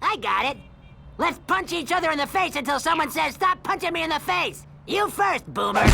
I got it. Let's punch each other in the face until someone says, "Stop punching me in the face." You first, boomer.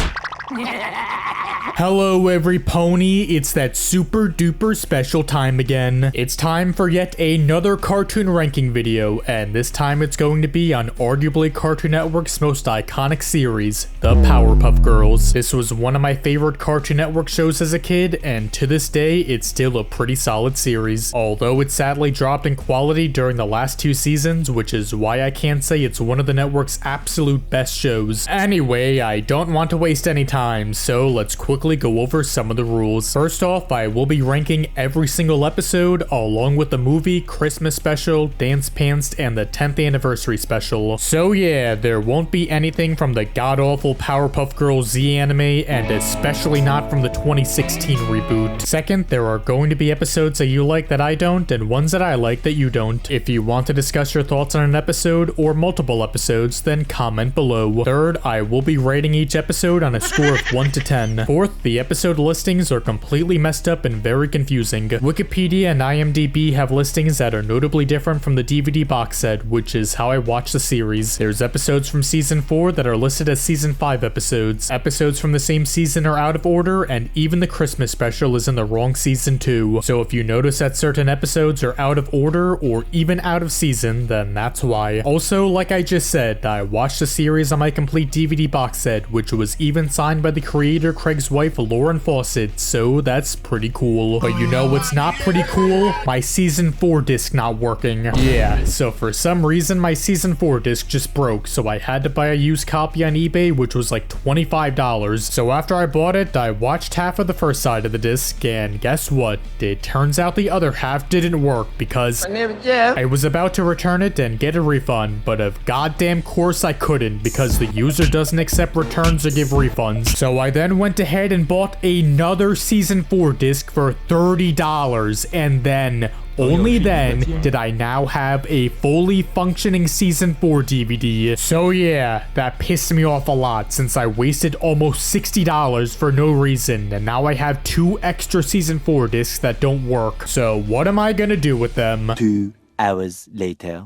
Hello every pony, it's that super duper special time again. It's time for yet another cartoon ranking video, and this time it's going to be on arguably Cartoon Network's most iconic series, the Powerpuff Girls. This was one of my favorite Cartoon Network shows as a kid, and to this day it's still a pretty solid series. Although it sadly dropped in quality during the last 2 seasons, which is why I can't say it's one of the network's absolute best shows. Anyway, I don't want to waste any time, so let's quickly go over some of the rules. First off, I will be ranking every single episode along with the movie, Christmas special, Dance Pants, and the 10th anniversary special. So yeah, there won't be anything from the god-awful Powerpuff Girls Z anime, and especially not from the 2016 reboot. Second, there are going to be episodes that you like that I don't, and ones that I like that you don't. If you want to discuss your thoughts on an episode or multiple episodes, then comment below. Third, I will be rating each episode on a score of 1 to 10. Fourth, the episode listings are completely messed up and very confusing. Wikipedia and IMDb have listings that are notably different from the DVD box set, which is how I watch the series. There's episodes from season 4 that are listed as season 5 episodes. Episodes from the same season are out of order, and even the Christmas special is in the wrong season too. So if you notice that certain episodes are out of order or even out of season, then that's why. Also, like I just said, I watched the series on my complete DVD box set, which was even signed by the creator Craig's wife Lauren Fawcett, so that's pretty cool. But you know what's not pretty cool? My season 4 disc not working. Yeah, so for some reason my season 4 disc just broke, so I had to buy a used copy on eBay, which was like $25. So after I bought it, I watched half of the first side of the disc, and guess what? It turns out the other half didn't work because I was about to return it and get a refund, but of goddamn course I couldn't because the user doesn't accept returns or give refunds. So I then went ahead and bought another season 4 disc for $30, and then only then did I now have a fully functioning season 4 DVD. So yeah, that pissed me off a lot since I wasted almost $60 for no reason, and now I have 2 extra season 4 discs that don't work. So what am I gonna do with them? 2 hours later.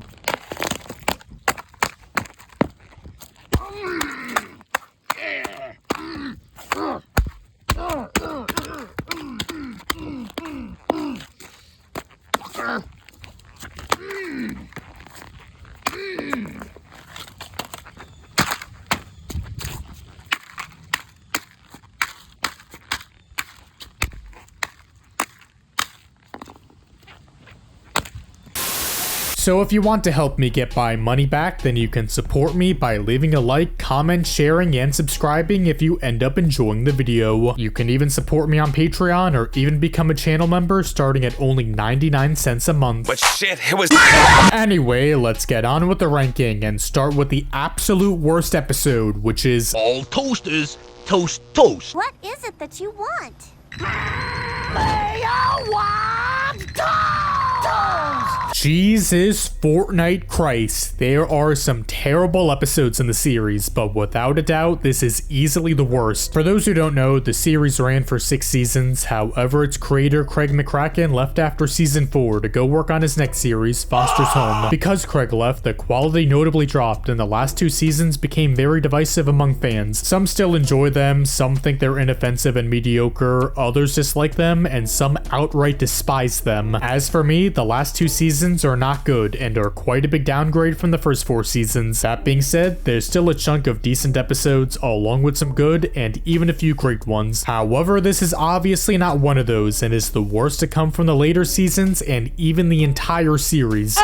So if you want to help me get my money back, then you can support me by leaving a like, comment, sharing, and subscribing if you end up enjoying the video. You can even support me on Patreon or even become a channel member starting at only 99 cents a month. But shit, it was... Anyway, let's get on with the ranking and start with the absolute worst episode, which is all toasters toast toast. What is it that you want? Jesus Fortnite Christ. There are some terrible episodes in the series, but without a doubt, this is easily the worst. For those who don't know, the series ran for 6 seasons, however its creator Craig McCracken left after season 4 to go work on his next series, Foster's Home. Because Craig left, the quality notably dropped, and the last 2 seasons became very divisive among fans. Some still enjoy them, some think they're inoffensive and mediocre, others dislike them, and some outright despise them. As for me, the last 2 seasons are not good and are quite a big downgrade from the first 4 seasons. That being said, there's still a chunk of decent episodes along with some good and even a few great ones. However, this is obviously not one of those and is the worst to come from the later seasons and even the entire series.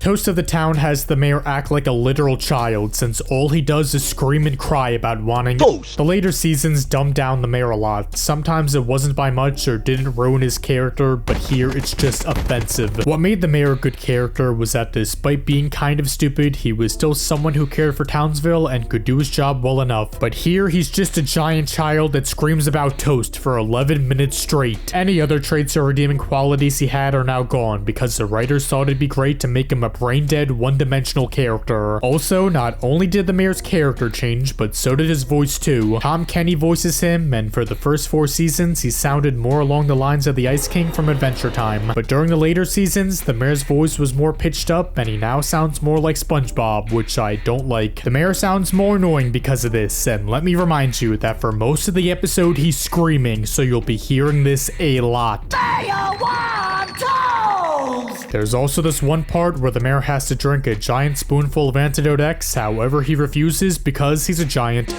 Toast of the Town has the mayor act like a literal child since all he does is scream and cry about wanting toast. The later seasons dumbed down the mayor a lot. Sometimes it wasn't by much or didn't ruin his character, but here it's just offensive. What made the mayor a good character was that despite being kind of stupid, he was still someone who cared for Townsville and could do his job well enough. But here he's just a giant child that screams about toast for 11 minutes straight. Any other traits or redeeming qualities he had are now gone because the writers thought it'd be great to make him a a brain-dead, one-dimensional character. Also, not only did the mayor's character change, but so did his voice too. Tom Kenny voices him, and for the first 4 seasons, he sounded more along the lines of the Ice King from Adventure Time. But during the later seasons, the mayor's voice was more pitched up, and he now sounds more like SpongeBob, which I don't like. The mayor sounds more annoying because of this, and let me remind you that for most of the episode, he's screaming, so you'll be hearing this a lot. There's also this one part where the mayor has to drink a giant spoonful of Antidote X, however he refuses because he's a giant.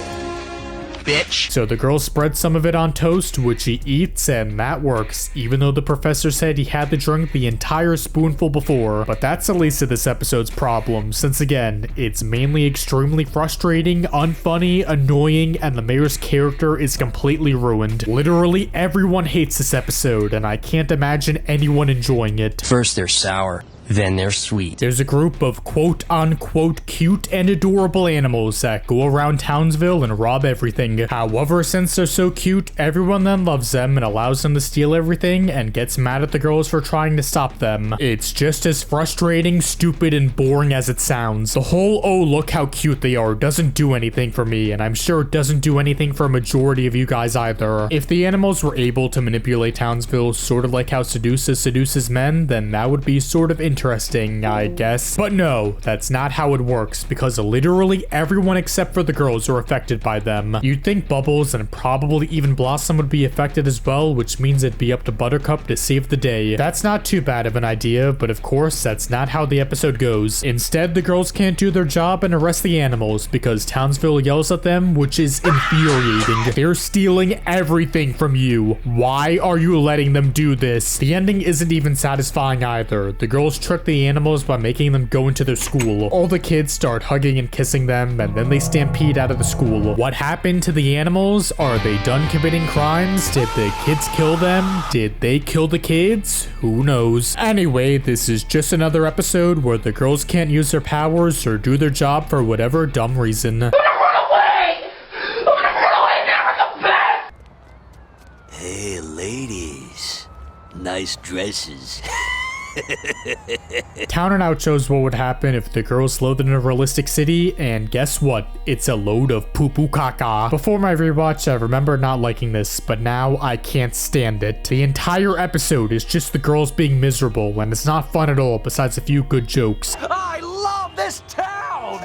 Bitch. So the girl spreads some of it on toast, which he eats, and that works, even though the professor said he had to drink the entire spoonful before. But that's the least of this episode's problem, since again, it's mainly extremely frustrating, unfunny, annoying, and the mayor's character is completely ruined. Literally everyone hates this episode, and I can't imagine anyone enjoying it. First they're sour, then they're sweet. There's a group of quote-unquote cute and adorable animals that go around Townsville and rob everything. However, since they're so cute, everyone then loves them and allows them to steal everything and gets mad at the girls for trying to stop them. It's just as frustrating, stupid, and boring as it sounds. The whole "oh look how cute they are" doesn't do anything for me, and I'm sure it doesn't do anything for a majority of you guys either. If the animals were able to manipulate Townsville sort of like how Seduces seduces men, then that would be sort of interesting, I guess. But no, that's not how it works, because literally everyone except for the girls are affected by them. You'd think Bubbles and probably even Blossom would be affected as well, which means it'd be up to Buttercup to save the day. That's not too bad of an idea, but of course that's not how the episode goes. Instead, the girls can't do their job and arrest the animals because Townsville yells at them, which is infuriating. They're stealing everything from you. Why are you letting them do this? The ending isn't even satisfying either. The girls trick the animals by making them go into their school. All the kids start hugging and kissing them, and then they stampede out of the school. What happened to the animals? Are they done committing crimes? Did the kids kill them? Did they kill the kids? Who knows? Anyway, this is just another episode where the girls can't use their powers or do their job for whatever dumb reason. Hey, ladies. Nice dresses. Town and Out shows what would happen if the girls lived in a realistic city, and guess what? It's a load of poo-poo caca. Before my rewatch, I remember not liking this, but now I can't stand it. The entire episode is just the girls being miserable, and it's not fun at all besides a few good jokes. I love this town!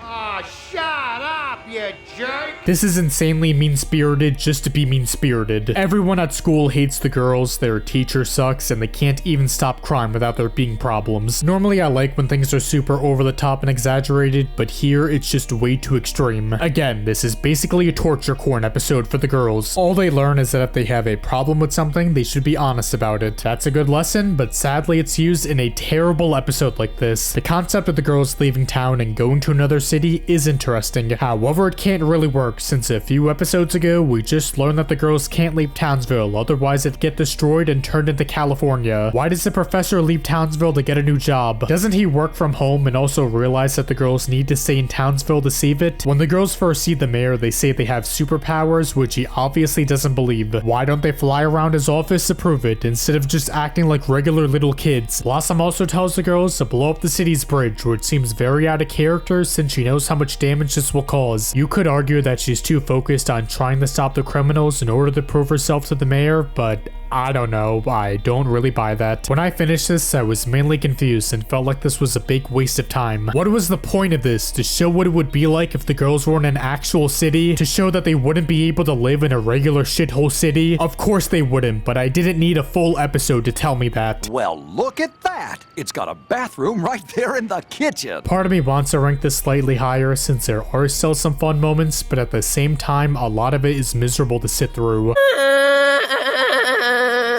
Oh, shut up, you jerk! This is insanely mean-spirited just to be mean-spirited. Everyone at school hates the girls, their teacher sucks, and they can't even stop crime without there being problems. Normally I like when things are super over the top and exaggerated, but here it's just way too extreme. Again, this is basically a torture porn episode for the girls. All they learn is that if they have a problem with something, they should be honest about it. That's a good lesson, but sadly it's used in a terrible episode like this. The concept of the girls leaving town and going to another city is interesting. However, it can't really work, since a few episodes ago we just learned that the girls can't leave Townsville, otherwise it'd get destroyed and turned into California. Why does the professor leave Townsville to get a new job? Doesn't he work from home and also realize that the girls need to stay in Townsville to save it? When the girls first see the mayor, they say they have superpowers, which he obviously doesn't believe. Why don't they fly around his office to prove it, instead of just acting like regular little kids? Blossom also tells the girls to blow up the city's bridge, which seems very out of character since she knows how much damage this will cause. You could argue that she's too focused on trying to stop the criminals in order to prove herself to the mayor, but I don't know, I don't really buy that. When I finished this, I was mainly confused and felt like this was a big waste of time. What was the point of this? To show what it would be like if the girls were in an actual city? To show that they wouldn't be able to live in a regular shithole city? Of course they wouldn't, but I didn't need a full episode to tell me that. Well, look at that! It's got a bathroom right there in the kitchen! Part of me wants to rank this slightly higher since there are still some fun moments, but at the same time, a lot of it is miserable to sit through.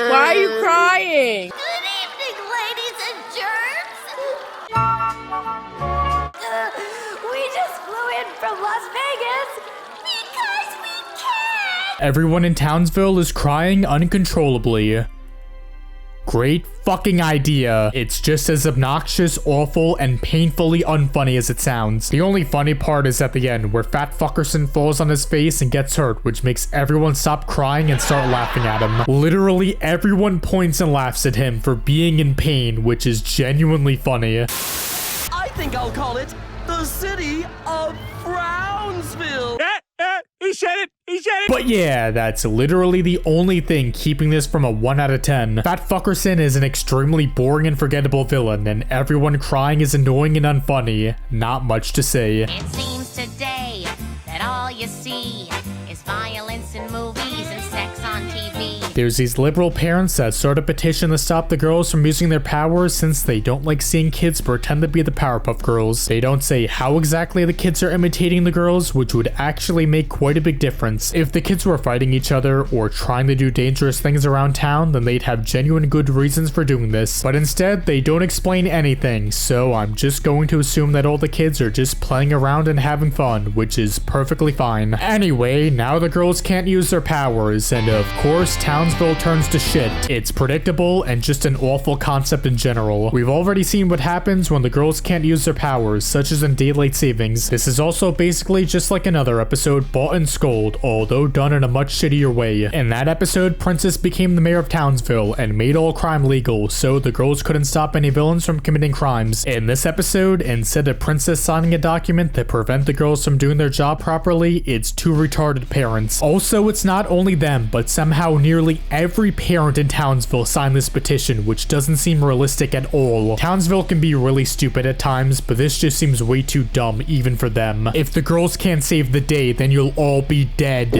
Why are you crying? Good evening, ladies and germs. We just flew in from Las Vegas because we can. Everyone in Townsville is crying uncontrollably. Great fucking idea. It's just as obnoxious, awful, and painfully unfunny as it sounds. The only funny part is at the end, where Fat Fuckerson falls on his face and gets hurt, which makes everyone stop crying and start laughing at him. Literally everyone points and laughs at him for being in pain, which is genuinely funny. I think I'll call it the city of Brownsville. He said it! He said it! But yeah, that's literally the only thing keeping this from a 1 out of 10. Fat Fuckerson is an extremely boring and forgettable villain, and everyone crying is annoying and unfunny. Not much to say. It seems today that all you see is violence in movies and sex on TV. There's these liberal parents that start a petition to stop the girls from using their powers since they don't like seeing kids pretend to be the Powerpuff Girls. They don't say how exactly the kids are imitating the girls, which would actually make quite a big difference. If the kids were fighting each other or trying to do dangerous things around town, then they'd have genuine good reasons for doing this. But instead, they don't explain anything, so I'm just going to assume that all the kids are just playing around and having fun, which is perfectly fine. Anyway, now the girls can't use their powers, and of course, Townsville turns to shit. It's predictable and just an awful concept in general. We've already seen what happens when the girls can't use their powers, such as in Daylight Savings. This is also basically just like another episode, Bought and Scold, although done in a much shittier way. In that episode, Princess became the mayor of Townsville and made all crime legal, so the girls couldn't stop any villains from committing crimes. In this episode, instead of Princess signing a document to prevent the girls from doing their job properly, it's two retarded parents. Also, it's not only them, but somehow nearly every parent in Townsville signed this petition, which doesn't seem realistic at all. Townsville can be really stupid at times, but this just seems way too dumb even for them. If the girls can't save the day, then you'll all be dead.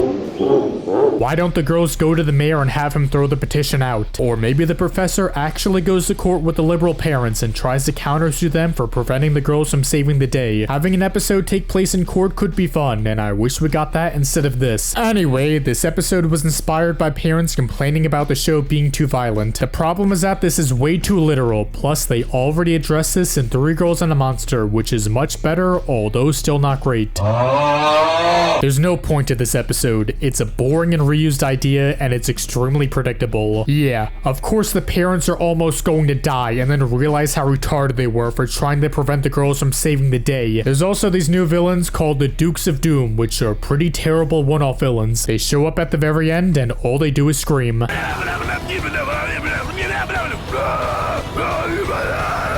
Why don't the girls go to the mayor and have him throw the petition out? Or maybe the professor actually goes to court with the liberal parents and tries to countersue them for preventing the girls from saving the day. Having an episode take place in court could be fun, and I wish we got that instead of this. Anyway, this episode was inspired by parents complaining about the show being too violent. The problem is that this is way too literal, plus they already addressed this in 3 Girls and a Monster, which is much better, although still not great. There's no point to this episode. It's a boring and reused idea, and it's extremely predictable. Yeah, of course the parents are almost going to die and then realize how retarded they were for trying to prevent the girls from saving the day. There's also these new villains called the Dukes of Doom, which are pretty terrible one-off villains. They show up at the very end and all they do is scream.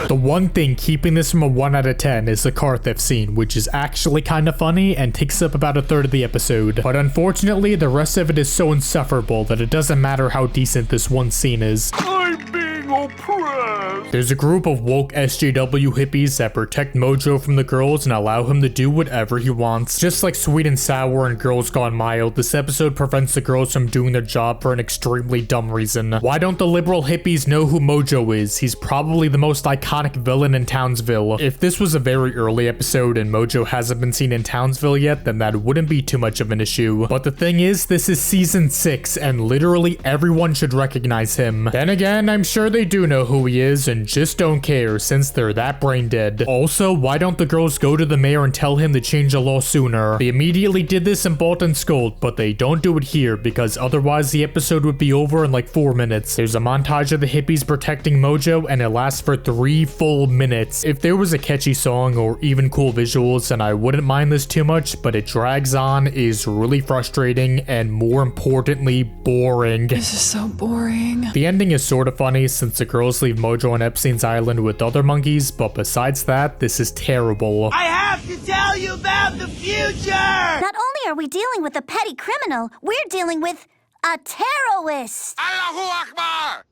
The one thing keeping this from a 1 out of 10 is the car theft scene, which is actually kind of funny and takes up about a third of the episode. But unfortunately, the rest of it is so insufferable that it doesn't matter how decent this one scene is. I'm being oppressed! There's a group of woke SJW hippies that protect Mojo from the girls and allow him to do whatever he wants. Just like Sweet and Sour and Girls Gone Mild, this episode prevents the girls from doing their job for an extremely dumb reason. Why don't the liberal hippies know who Mojo is? He's probably the most iconic villain in Townsville. If this was a very early episode and Mojo hasn't been seen in Townsville yet, then that wouldn't be too much of an issue. But the thing is, this is season 6 and literally everyone should recognize him. Then again, I'm sure they do know who he is and just don't care since they're that brain dead. Also, why don't the girls go to the mayor and tell him to change the law sooner? They immediately did this in Bought and Scold, but they don't do it here because otherwise the episode would be over in like 4 minutes. There's a montage of the hippies protecting Mojo and it lasts for 3 full minutes. If there was a catchy song or even cool visuals, then I wouldn't mind this too much, but it drags on, is really frustrating, and more importantly, boring. This is so boring. The ending is sort of funny since the girls leave Mojo on Epstein's island with other monkeys, but besides that, this is terrible. I have to tell you about the future! Not only are we dealing with a petty criminal, we're dealing with a terrorist. Allahu Akbar!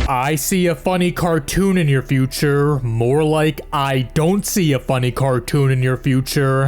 I see a funny cartoon in your future. More like, I don't see a funny cartoon in your future.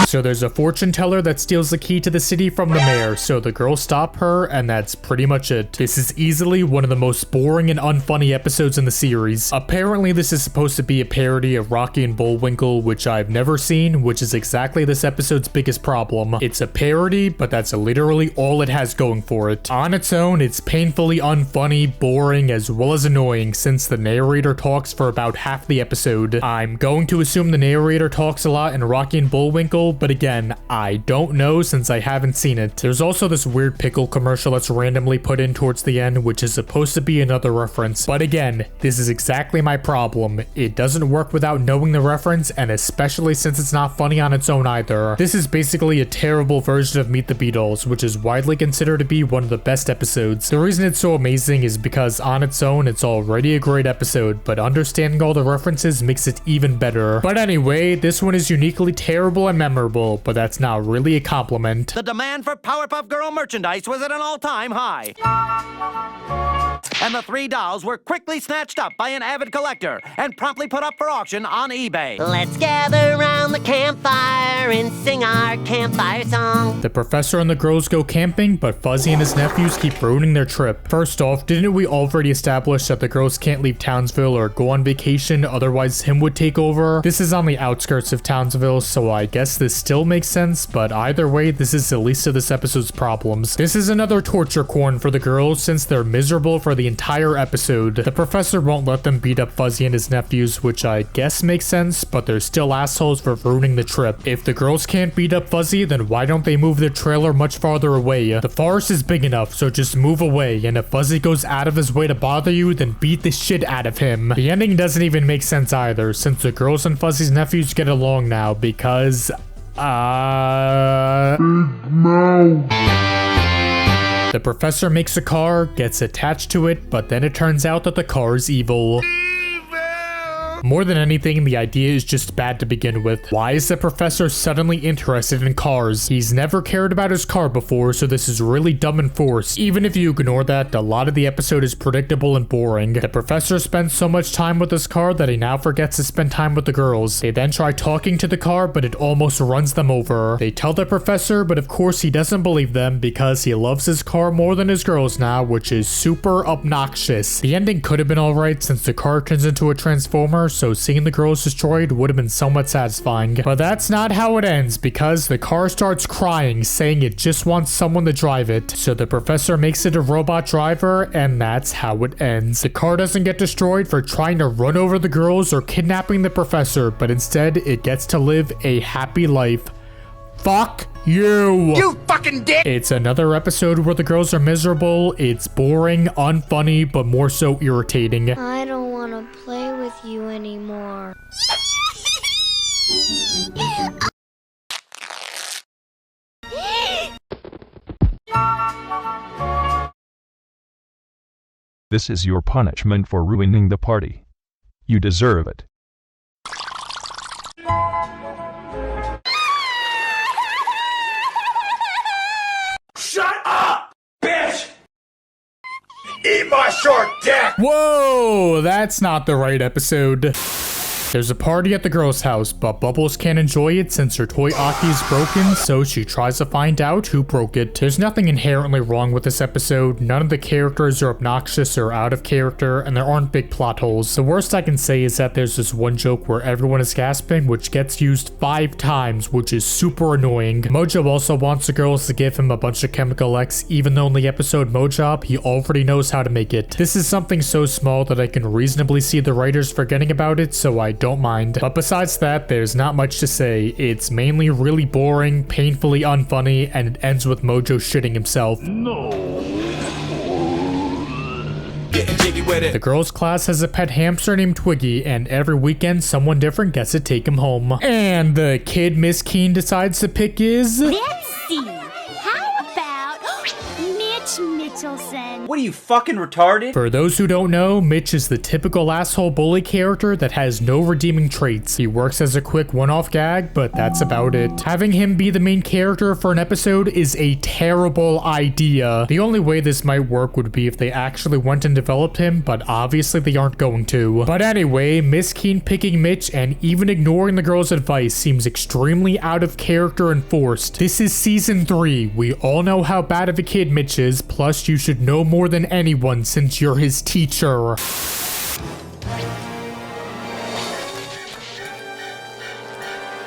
So there's a fortune teller that steals the key to the city from the mayor, so the girls stop her, and that's pretty much it. This is easily one of the most boring and unfunny episodes in the series. Apparently this is supposed to be a parody of Rocky and Bullwinkle, which I've never seen, which is exactly this episode's biggest problem. It's a parody, but that's literally all it has going for it. On its own, it's painfully unfunny, boring, as well as annoying, since the narrator talks for about half the episode. I'm going to assume the narrator talks a lot in Rocky and Bullwinkle, sequel, but again, I don't know since I haven't seen it. There's also this weird pickle commercial that's randomly put in towards the end, which is supposed to be another reference. But again, this is exactly my problem. It doesn't work without knowing the reference, and especially since it's not funny on its own either. This is basically a terrible version of Meet the Beatles, which is widely considered to be one of the best episodes. The reason it's so amazing is because on its own, it's already a great episode, but understanding all the references makes it even better. But anyway, this one is uniquely terrible and memorable, but that's not really a compliment. The demand for Powerpuff Girl merchandise was at an all-time high. And the 3 dolls were quickly snatched up by an avid collector and promptly put up for auction on eBay. Let's gather around the campfire and sing our campfire song. The professor and the girls go camping, but Fuzzy and his nephews keep ruining their trip. First off, didn't we already establish that the girls can't leave Townsville or go on vacation, otherwise him would take over? This is on the outskirts of Townsville, so I guess this still makes sense, but either way, this is the least of this episode's problems. This is another torture corn for the girls since they're miserable for the entire episode. The professor won't let them beat up Fuzzy and his nephews, which I guess makes sense, but they're still assholes for ruining the trip. If the girls can't beat up Fuzzy, then why don't they move their trailer much farther away? The forest is big enough, so just move away, and if Fuzzy goes out of his way to bother you, then beat the shit out of him. The ending doesn't even make sense either, since the girls and Fuzzy's nephews get along now because the professor makes a car, gets attached to it, but then it turns out that the car is evil. More than anything, the idea is just bad to begin with. Why is the professor suddenly interested in cars? He's never cared about his car before, so this is really dumb and forced. Even if you ignore that, a lot of the episode is predictable and boring. The professor spends so much time with his car that he now forgets to spend time with the girls. They then try talking to the car, but it almost runs them over. They tell the professor, but of course he doesn't believe them because he loves his car more than his girls now, which is super obnoxious. The ending could have been alright since the car turns into a transformer, so seeing the girls destroyed would have been somewhat satisfying. But that's not how it ends, because the car starts crying, saying it just wants someone to drive it. So the professor makes it a robot driver, and that's how it ends. The car doesn't get destroyed for trying to run over the girls or kidnapping the professor, but instead it gets to live a happy life. Fuck you! You fucking dick! It's another episode where the girls are miserable. It's boring, unfunny, but more so irritating. I don't want to play with you anymore. This is your punishment for ruining the party. You deserve it. Shut up, bitch! Eat my short dick! Whoa, that's not the right episode. There's a party at the girl's house, but Bubbles can't enjoy it since her toy Aki is broken, so she tries to find out who broke it. There's nothing inherently wrong with this episode, none of the characters are obnoxious or out of character, and there aren't big plot holes. The worst I can say is that there's this one joke where everyone is gasping, which gets used 5 times, which is super annoying. Mojo also wants the girls to give him a bunch of chemical X, even though in the episode Mojob, he already knows how to make it. This is something so small that I can reasonably see the writers forgetting about it, so I don't mind. But besides that, there's not much to say. It's mainly really boring, painfully unfunny, and it ends with Mojo shitting himself. The girls' class has a pet hamster named Twiggy, and every weekend someone different gets to take him home. And the kid Miss Keen decides to pick is... Let's see. How about Mitch Mitchelson? What are you, fucking retarded? For those who don't know, Mitch is the typical asshole bully character that has no redeeming traits. He works as a quick one-off gag, but that's about it. Having him be the main character for an episode is a terrible idea. The only way this might work would be if they actually went and developed him, but obviously they aren't going to. But anyway, Miss Keen picking Mitch and even ignoring the girl's advice seems extremely out of character and forced. This is season 3. We all know how bad of a kid Mitch is, plus you should know more than anyone since you're his teacher.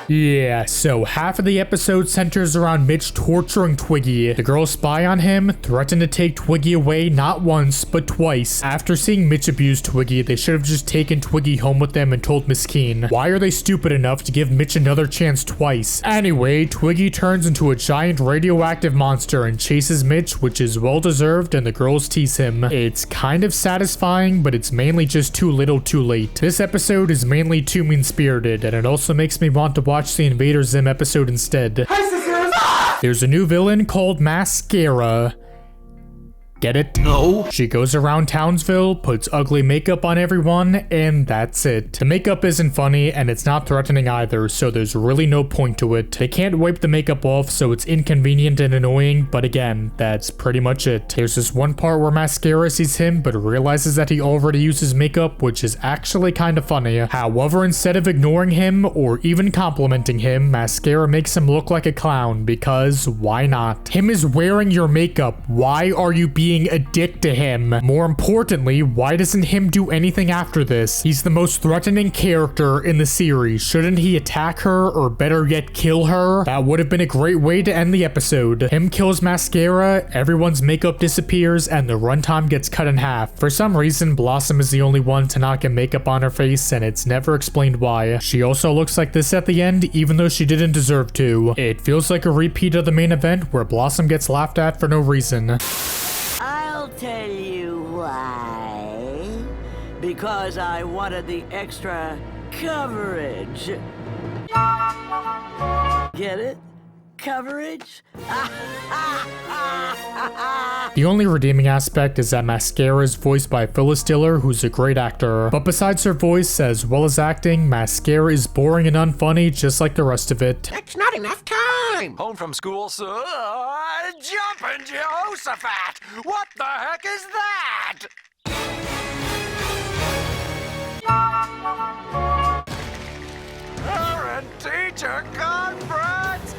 Yeah, so half of the episode centers around Mitch torturing Twiggy. The girls spy on him, threaten to take Twiggy away not once, but twice. After seeing Mitch abuse Twiggy, they should have just taken Twiggy home with them and told Miss Keen. Why are they stupid enough to give Mitch another chance twice? Anyway, Twiggy turns into a giant radioactive monster and chases Mitch, which is well deserved, and the girls tease him. It's kind of satisfying, but it's mainly just too little too late. This episode is mainly too mean-spirited, and it also makes me want to watch the Invader Zim episode instead. There's a new villain called Mascara. Get it? No. She goes around Townsville, puts ugly makeup on everyone, and that's it. The makeup isn't funny, and it's not threatening either, so there's really no point to it. They can't wipe the makeup off, so it's inconvenient and annoying, but again, that's pretty much it. There's this one part where Mascara sees him, but realizes that he already uses makeup, which is actually kind of funny. However, instead of ignoring him, or even complimenting him, Mascara makes him look like a clown, because why not? Him is wearing your makeup. Why are you being a dick to him? More importantly, why doesn't him do anything after this? He's the most threatening character in the series. Shouldn't he attack her, or better yet, kill her? That would have been a great way to end the episode. Him kills Mascara, everyone's makeup disappears, and the runtime gets cut in half. For some reason, Blossom is the only one to not get makeup on her face, and it's never explained why. She also looks like this at the end, even though she didn't deserve to. It feels like a repeat of the main event, where Blossom gets laughed at for no reason. I'll tell you why. Because I wanted the extra coverage. Get it? Coverage? The only redeeming aspect is that Mascara is voiced by Phyllis Diller, who's a great actor. But besides her voice, as well as acting, Mascara is boring and unfunny just like the rest of it. It's not enough time. Home from school, sir. Jumpin' Jehoshaphat! What the heck is that? Parent-teacher conference!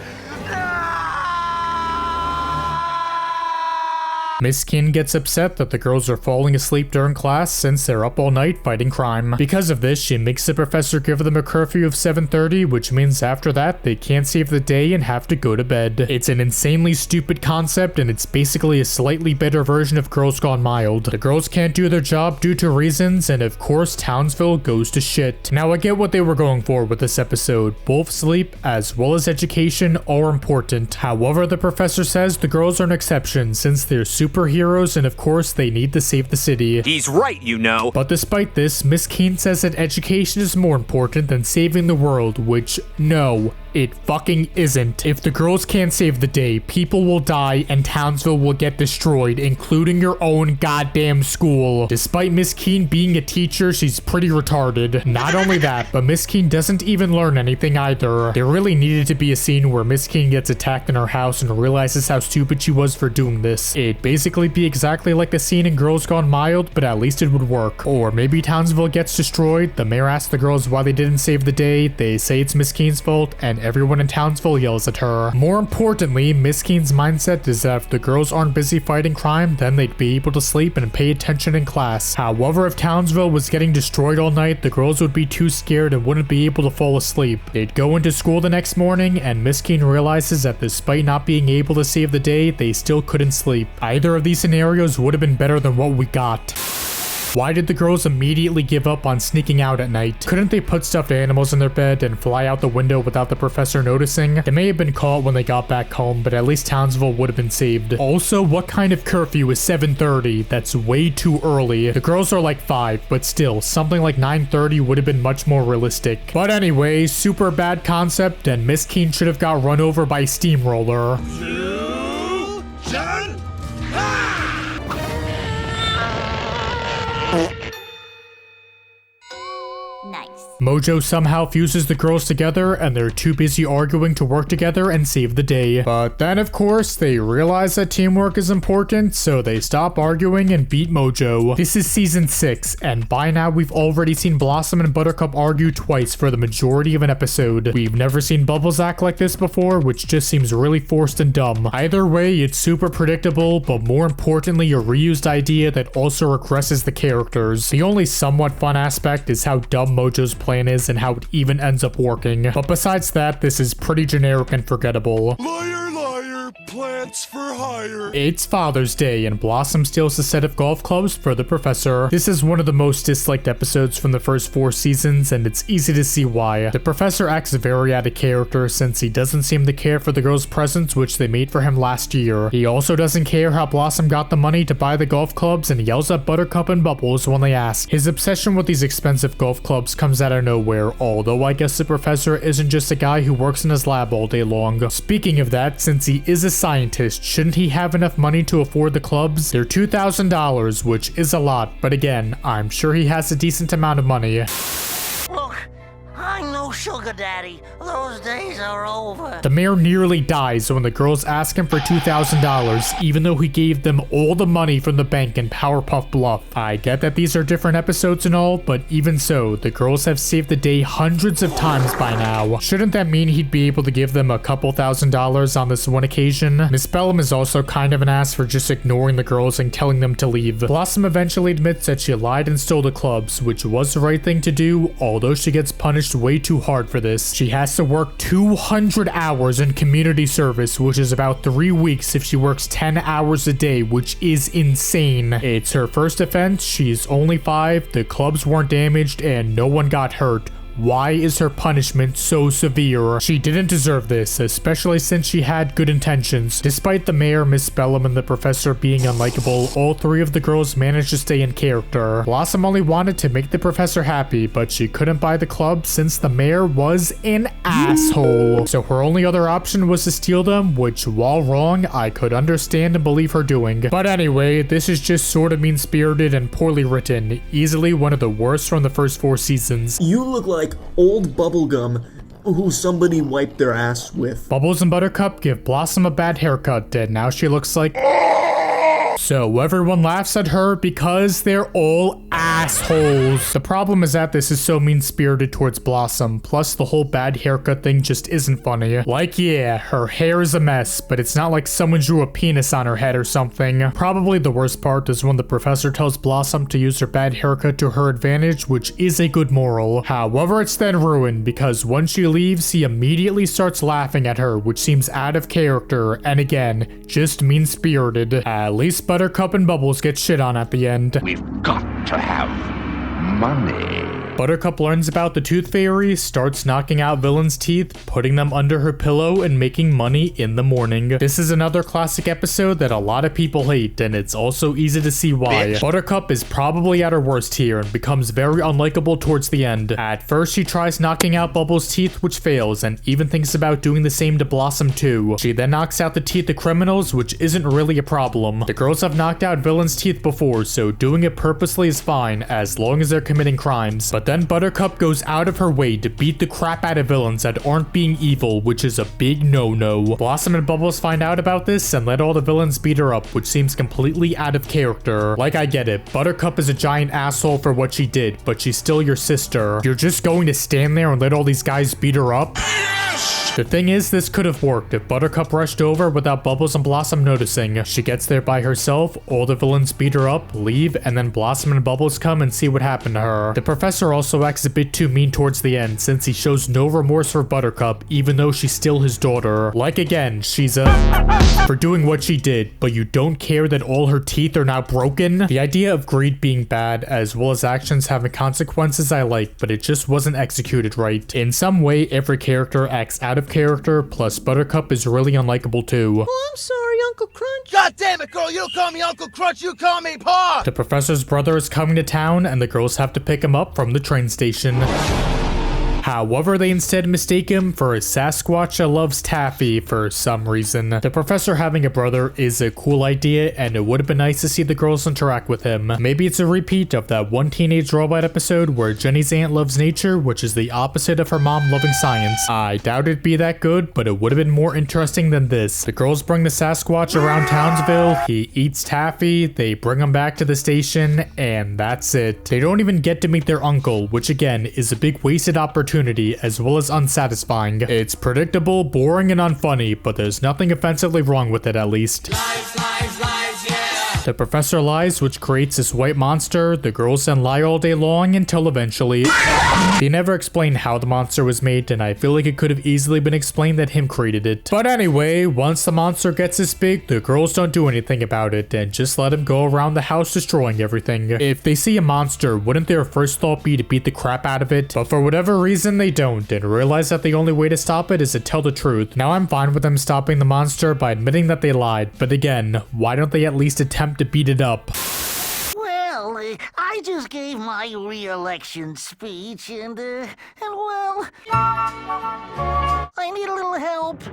Miss Keen gets upset that the girls are falling asleep during class since they're up all night fighting crime. Because of this, she makes the professor give them a curfew of 7:30, which means after that, they can't save the day and have to go to bed. It's an insanely stupid concept, and it's basically a slightly better version of Girls Gone Mild. The girls can't do their job due to reasons, and of course, Townsville goes to shit. Now, I get what they were going for with this episode. Both sleep, as well as education, are important. However, the professor says the girls are an exception, since they're superheroes, and of course they need to save the city. He's right, you know. But despite this, Miss Keen says that education is more important than saving the world, which, no, it fucking isn't. If the girls can't save the day, people will die and Townsville will get destroyed, including your own goddamn school. Despite Miss Keen being a teacher, she's pretty retarded. Not only that, but Miss Keen doesn't even learn anything either. There really needed to be a scene where Miss Keen gets attacked in her house and realizes how stupid she was for doing this. It'd basically be exactly like the scene in Girls Gone Mild, but at least it would work. Or maybe Townsville gets destroyed, the mayor asks the girls why they didn't save the day, they say it's Miss Keen's fault, and everyone in Townsville yells at her. More importantly, Miss Keen's mindset is that if the girls aren't busy fighting crime, then they'd be able to sleep and pay attention in class. However, if Townsville was getting destroyed all night, the girls would be too scared and wouldn't be able to fall asleep. They'd go into school the next morning, and Miss Keen realizes that despite not being able to save the day, they still couldn't sleep. Either of these scenarios would have been better than what we got. Why did the girls immediately give up on sneaking out at night? Couldn't they put stuffed animals in their bed and fly out the window without the professor noticing? They may have been caught when they got back home, but at least Townsville would have been saved. Also, what kind of curfew is 7:30? That's way too early. The girls are like 5, but still, something like 9:30 would have been much more realistic. But anyway, super bad concept, and Miss Keen should have got run over by a steamroller. Nice. Mojo somehow fuses the girls together, and they're too busy arguing to work together and save the day. But then, of course, they realize that teamwork is important, so they stop arguing and beat Mojo. This is season 6, and by now we've already seen Blossom and Buttercup argue twice for the majority of an episode. We've never seen Bubbles act like this before, which just seems really forced and dumb. Either way, it's super predictable, but more importantly, a reused idea that also regresses the characters. The only somewhat fun aspect is how dumb Mojo's plan is and how it even ends up working. But besides that, this is pretty generic and forgettable. Liar, liar, plants for hire. It's Father's Day, and Blossom steals a set of golf clubs for the professor. This is one of the most disliked episodes from the first 4 seasons, and it's easy to see why. The professor acts very out of character since he doesn't seem to care for the girl's presents which they made for him last year. He also doesn't care how Blossom got the money to buy the golf clubs and yells at Buttercup and Bubbles when they ask. His obsession with these expensive golf clubs comes out of nowhere, although I guess the professor isn't just a guy who works in his lab all day long. Speaking of that, since he is a scientist, shouldn't he have enough money to afford the clubs? They're $2,000, which is a lot, but again, I'm sure he has a decent amount of money. Look, I'm no sugar daddy. Those days are over. The mayor nearly dies when the girls ask him for $2,000, even though he gave them all the money from the bank in Powerpuff Bluff. I get that these are different episodes and all, but even so, the girls have saved the day hundreds of times by now. Shouldn't that mean he'd be able to give them a couple $1,000s on this one occasion? Miss Bellum is also kind of an ass for just ignoring the girls and telling them to leave. Blossom eventually admits that she lied and stole the clubs, which was the right thing to do, although she gets punished way too hard for this. She has to work 200 hours in community service, which is about 3 weeks if she works 10 hours a day, which is insane. It's her first offense, she's only 5, the clubs weren't damaged, and no one got hurt. Why is her punishment so severe? She didn't deserve this, especially since she had good intentions. Despite the mayor, Miss Bellum, and the professor being unlikable, all 3 of the girls managed to stay in character. Blossom only wanted to make the professor happy, but she couldn't buy the club since the mayor was an asshole. So her only other option was to steal them, which, while wrong, I could understand and believe her doing. But anyway, this is just sort of mean-spirited and poorly written. Easily one of the worst from the first 4 seasons. You look like old bubblegum who somebody wiped their ass with. Bubbles and Buttercup give Blossom a bad haircut, and now she looks like... So everyone laughs at her because they're all assholes. The problem is that this is so mean-spirited towards Blossom, plus the whole bad haircut thing just isn't funny. Like, yeah, her hair is a mess, but it's not like someone drew a penis on her head or something. Probably the worst part is when the professor tells Blossom to use her bad haircut to her advantage, which is a good moral. However, it's then ruined because once she leaves, he immediately starts laughing at her, which seems out of character, and again, just mean-spirited. At least Buttercup and Bubbles get shit on at the end. We've got to have money. Buttercup learns about the Tooth Fairy, starts knocking out villains' teeth, putting them under her pillow, and making money in the morning. This is another classic episode that a lot of people hate, and it's also easy to see why. Bitch. Buttercup is probably at her worst here and becomes very unlikable towards the end. At first, she tries knocking out Bubbles' teeth, which fails, and even thinks about doing the same to Blossom too. She then knocks out the teeth of criminals, which isn't really a problem. The girls have knocked out villains' teeth before, so doing it purposely is fine, as long as they're committing crimes. But then Buttercup goes out of her way to beat the crap out of villains that aren't being evil, which is a big no-no. Blossom and Bubbles find out about this and let all the villains beat her up, which seems completely out of character. Like, I get it, Buttercup is a giant asshole for what she did, but she's still your sister. You're just going to stand there and let all these guys beat her up? The thing is, this could have worked if Buttercup rushed over without Bubbles and Blossom noticing. She gets there by herself, all the villains beat her up, leave, and then Blossom and Bubbles come and see what happened to her. The professor also acts a bit too mean towards the end since he shows no remorse for Buttercup even though she's still his daughter. Like again, she's for doing what she did, but you don't care that all her teeth are now broken? The idea of greed being bad as well as actions having consequences I like, but it just wasn't executed right. In some way, every character acts out of character, plus Buttercup is really unlikable too. Oh, I'm sorry, Uncle Crunch. God damn it, girl, you don't call me Uncle Crunch, you call me Pa! The professor's brother is coming to town and the girls have to pick him up from the train station. However, they instead mistake him for a Sasquatch that loves taffy for some reason. The professor having a brother is a cool idea, and it would have been nice to see the girls interact with him. Maybe it's a repeat of that one Teenage Robot episode where Jenny's aunt loves nature, which is the opposite of her mom loving science. I doubt it'd be that good, but it would have been more interesting than this. The girls bring the Sasquatch around Townsville, he eats taffy, they bring him back to the station, and that's it. They don't even get to meet their uncle, which again is a big wasted opportunity as well as unsatisfying. It's predictable, boring, and unfunny, but there's nothing offensively wrong with it at least. Lies, lies, lies, yeah. The professor lies, which creates this white monster. The girls then lie all day long until eventually... They never explain how the monster was made, and I feel like it could have easily been explained that him created it. But anyway, once the monster gets this big, the girls don't do anything about it and just let him go around the house destroying everything. If they see a monster, wouldn't their first thought be to beat the crap out of it? But for whatever reason, they don't and realize that the only way to stop it is to tell the truth. Now I'm fine with them stopping the monster by admitting that they lied, but again, why don't they at least attempt to beat it up? Well, I just gave my re-election speech and well, I need a little help.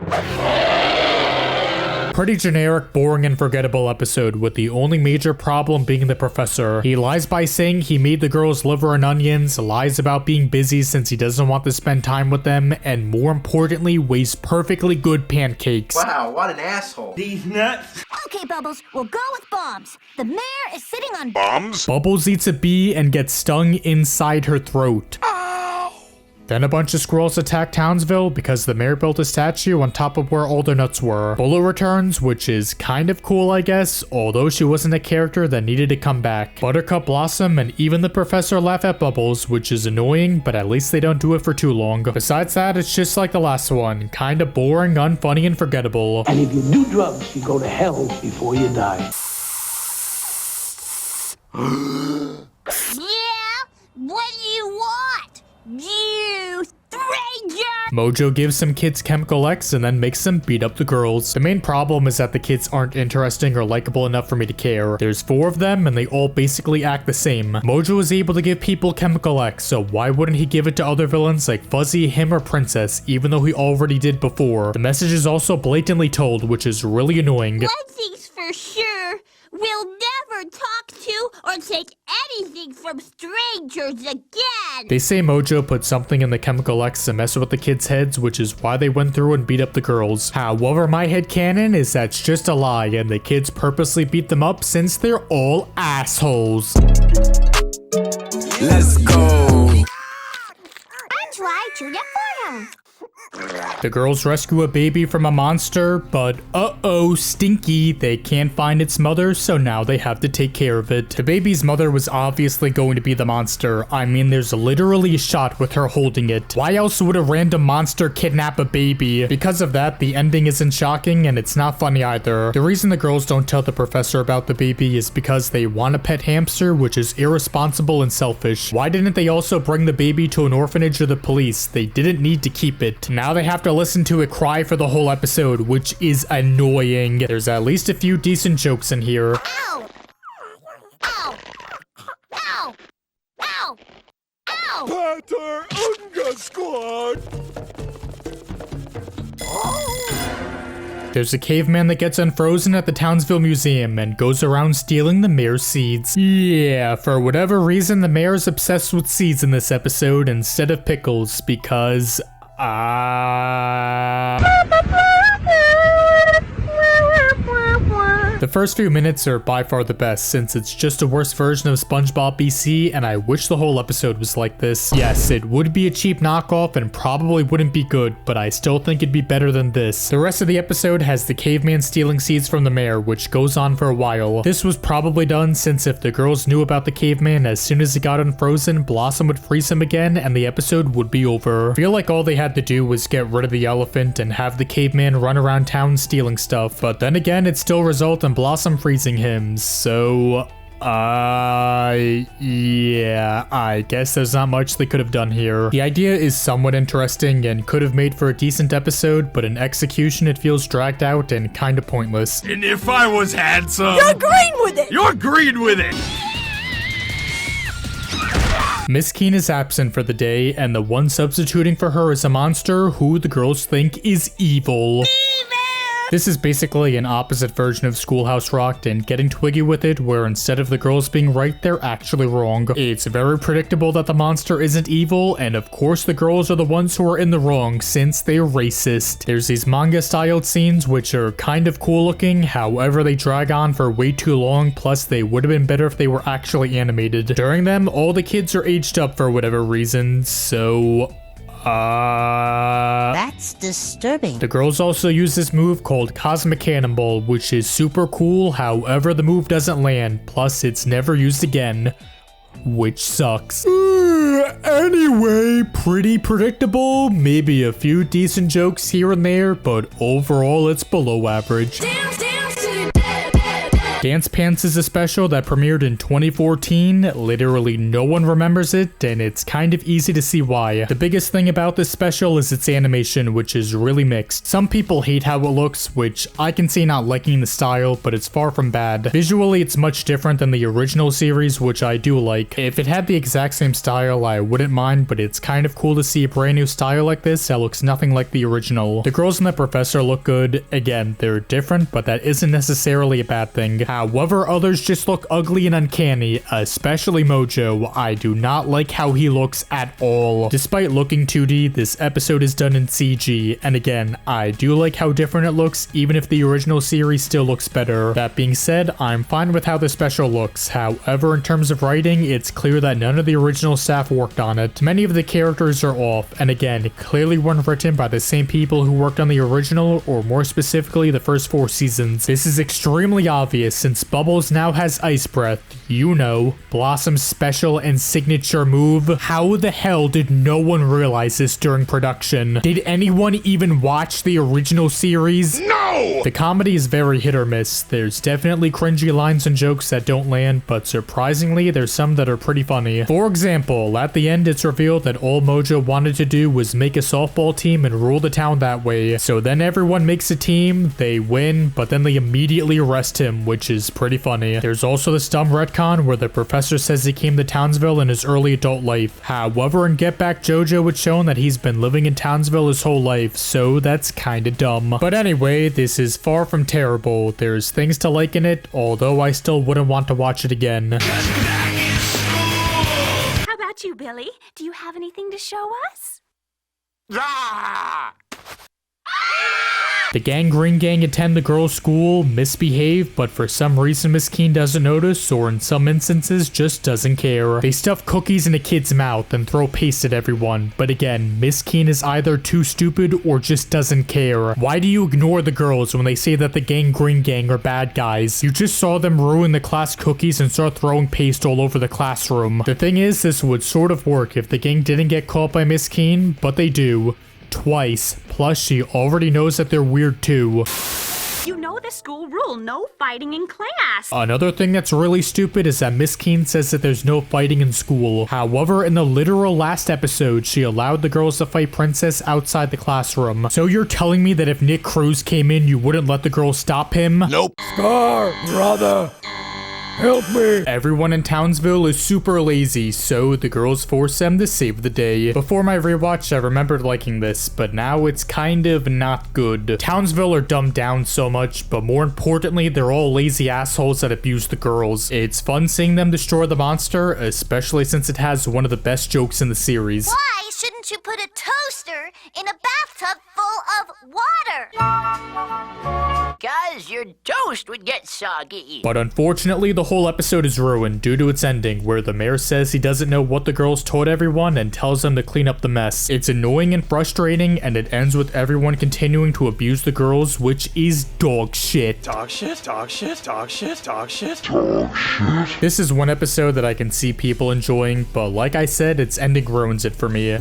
Pretty generic, boring, and forgettable episode, with the only major problem being the professor. He lies by saying he made the girls liver and onions, lies about being busy since he doesn't want to spend time with them, and more importantly, weighs perfectly good pancakes. Wow, what an asshole. These nuts. Okay, Bubbles, we'll go with bombs. The mayor is sitting on bombs. Bubbles eats a bee and gets stung inside her throat. Then a bunch of squirrels attack Townsville because the mayor built a statue on top of where all the nuts were. Bolo returns, which is kind of cool, I guess, although she wasn't a character that needed to come back. Buttercup, Blossom, and even the professor laugh at Bubbles, which is annoying, but at least they don't do it for too long. Besides that, it's just like the last one, kinda boring, unfunny, and forgettable. And if you do drugs, you go to hell before you die. Yeah? What do you want? You stranger! Mojo gives some kids Chemical X and then makes them beat up the girls. The main problem is that the kids aren't interesting or likable enough for me to care. There's 4 of them and they all basically act the same. Mojo is able to give people Chemical X, so why wouldn't he give it to other villains like Fuzzy, him, or Princess, even though he already did before? The message is also blatantly told, which is really annoying. One thing's for sure, we'll never talk to or take anything from strangers again! They say Mojo put something in the Chemical X to mess with the kids' heads, which is why they went through and beat up the girls. However, my headcanon is that's just a lie, and the kids purposely beat them up since they're all assholes. Let's go! I tried to for him. The girls rescue a baby from a monster, but uh-oh, stinky. They can't find its mother, so now they have to take care of it. The baby's mother was obviously going to be the monster. I mean, there's literally a shot with her holding it. Why else would a random monster kidnap a baby? Because of that, the ending isn't shocking, and it's not funny either. The reason the girls don't tell the professor about the baby is because they want a pet hamster, which is irresponsible and selfish. Why didn't they also bring the baby to an orphanage or the police? They didn't need to keep it. Now they have to listen to it cry for the whole episode, which is annoying. There's at least a few decent jokes in here. Ow! Ow! Ow! Ow! Ow! Pater Unga Squad! There's a caveman that gets unfrozen at the Townsville Museum and goes around stealing the mayor's seeds. Yeah, for whatever reason, the mayor is obsessed with seeds in this episode instead of pickles because... The first few minutes are by far the best, since it's just a worse version of SpongeBob BC, and I wish the whole episode was like this. Yes, it would be a cheap knockoff and probably wouldn't be good, but I still think it'd be better than this. The rest of the episode has the caveman stealing seeds from the mayor, which goes on for a while. This was probably done since if the girls knew about the caveman, as soon as he got unfrozen, Blossom would freeze him again and the episode would be over. I feel like all they had to do was get rid of the elephant and have the caveman run around town stealing stuff, but then again, it still results in Blossom freezing him, so... yeah, I guess there's not much they could have done here. The idea is somewhat interesting and could have made for a decent episode, but in execution it feels dragged out and kinda pointless. And if I was handsome... You're green with it! You're green with it! Miss Keen is absent for the day, and the one substituting for her is a monster who the girls think is evil. This is basically an opposite version of Schoolhouse Rock and getting twiggy with it, where instead of the girls being right, they're actually wrong. It's very predictable that the monster isn't evil, and of course the girls are the ones who are in the wrong since they're racist. There's these manga-styled scenes which are kind of cool looking, however they drag on for way too long, plus they would have been better if they were actually animated. During them, all the kids are aged up for whatever reason, so... That's disturbing. The girls also use this move called Cosmic Cannonball, which is super cool. However, the move doesn't land. Plus, it's never used again, which sucks. Anyway, pretty predictable. Maybe a few decent jokes here and there, but overall, it's below average. Dance Pants is a special that premiered in 2014. Literally no one remembers it, and it's kind of easy to see why. The biggest thing about this special is its animation, which is really mixed. Some people hate how it looks, which I can see not liking the style, but it's far from bad. Visually, it's much different than the original series, which I do like. If it had the exact same style, I wouldn't mind, but it's kind of cool to see a brand new style like this that looks nothing like the original. The girls and the professor look good. Again, they're different, but that isn't necessarily a bad thing. However, others just look ugly and uncanny, especially Mojo. I do not like how he looks at all. Despite looking 2D, this episode is done in CG, and again, I do like how different it looks, even if the original series still looks better. That being said, I'm fine with how the special looks. However, in terms of writing, it's clear that none of the original staff worked on it. Many of the characters are off, and again, clearly weren't written by the same people who worked on the original, or more specifically, the first 4 seasons. This is extremely obvious since Bubbles now has Ice Breath, you know, Blossom's special and signature move. How the hell did no one realize this during production? Did anyone even watch the original series? No! The comedy is very hit or miss. There's definitely cringy lines and jokes that don't land, but surprisingly, there's some that are pretty funny. For example, at the end, it's revealed that all Mojo wanted to do was make a softball team and rule the town that way. So then everyone makes a team, they win, but then they immediately arrest him, which is pretty funny. There's also this dumb retcon where the professor says he came to Townsville in his early adult life. However, in Get Back Jojo, it's shown that he's been living in Townsville his whole life, so that's kinda dumb. But anyway, this is far from terrible. There's things to like in it, although I still wouldn't want to watch it again. How about you, Billy? Do you have anything to show us? The Gangrene Gang attend the girls' school, misbehave, but for some reason Miss Keen doesn't notice, or in some instances just doesn't care. They stuff cookies in a kid's mouth and throw paste at everyone, but again, Miss Keen is either too stupid or just doesn't care. Why do you ignore the girls when they say that the Gangrene Gang are bad guys? You just saw them ruin the class cookies and start throwing paste all over the classroom. The thing is, this would sort of work if the gang didn't get caught by Miss Keen, but they do. Twice. Plus, she already knows that they're weird too. You know the school rule, no fighting in class. Another thing that's really stupid is that Miss Keen says that there's no fighting in school. However, in the literal last episode, she allowed the girls to fight Princess outside the classroom. So you're telling me that if Nick Cruz came in, you wouldn't let the girls stop him? Nope. Scar, brother. Help me! Everyone in Townsville is super lazy, so the girls force them to save the day. Before my rewatch, I remembered liking this, but now it's kind of not good. Townsville are dumbed down so much, but more importantly, they're all lazy assholes that abuse the girls. It's fun seeing them destroy the monster, especially since it has one of the best jokes in the series. Why shouldn't you put a toaster in a bathtub full of water? 'Cause your toast would get soggy. But unfortunately, the whole episode is ruined due to its ending, where the mayor says he doesn't know what the girls told everyone and tells them to clean up the mess. It's annoying and frustrating, and it ends with everyone continuing to abuse the girls, which is dog shit. Dog shit, dog shit, dog shit, dog shit. This is one episode that I can see people enjoying, but like I said, its ending ruins it for me.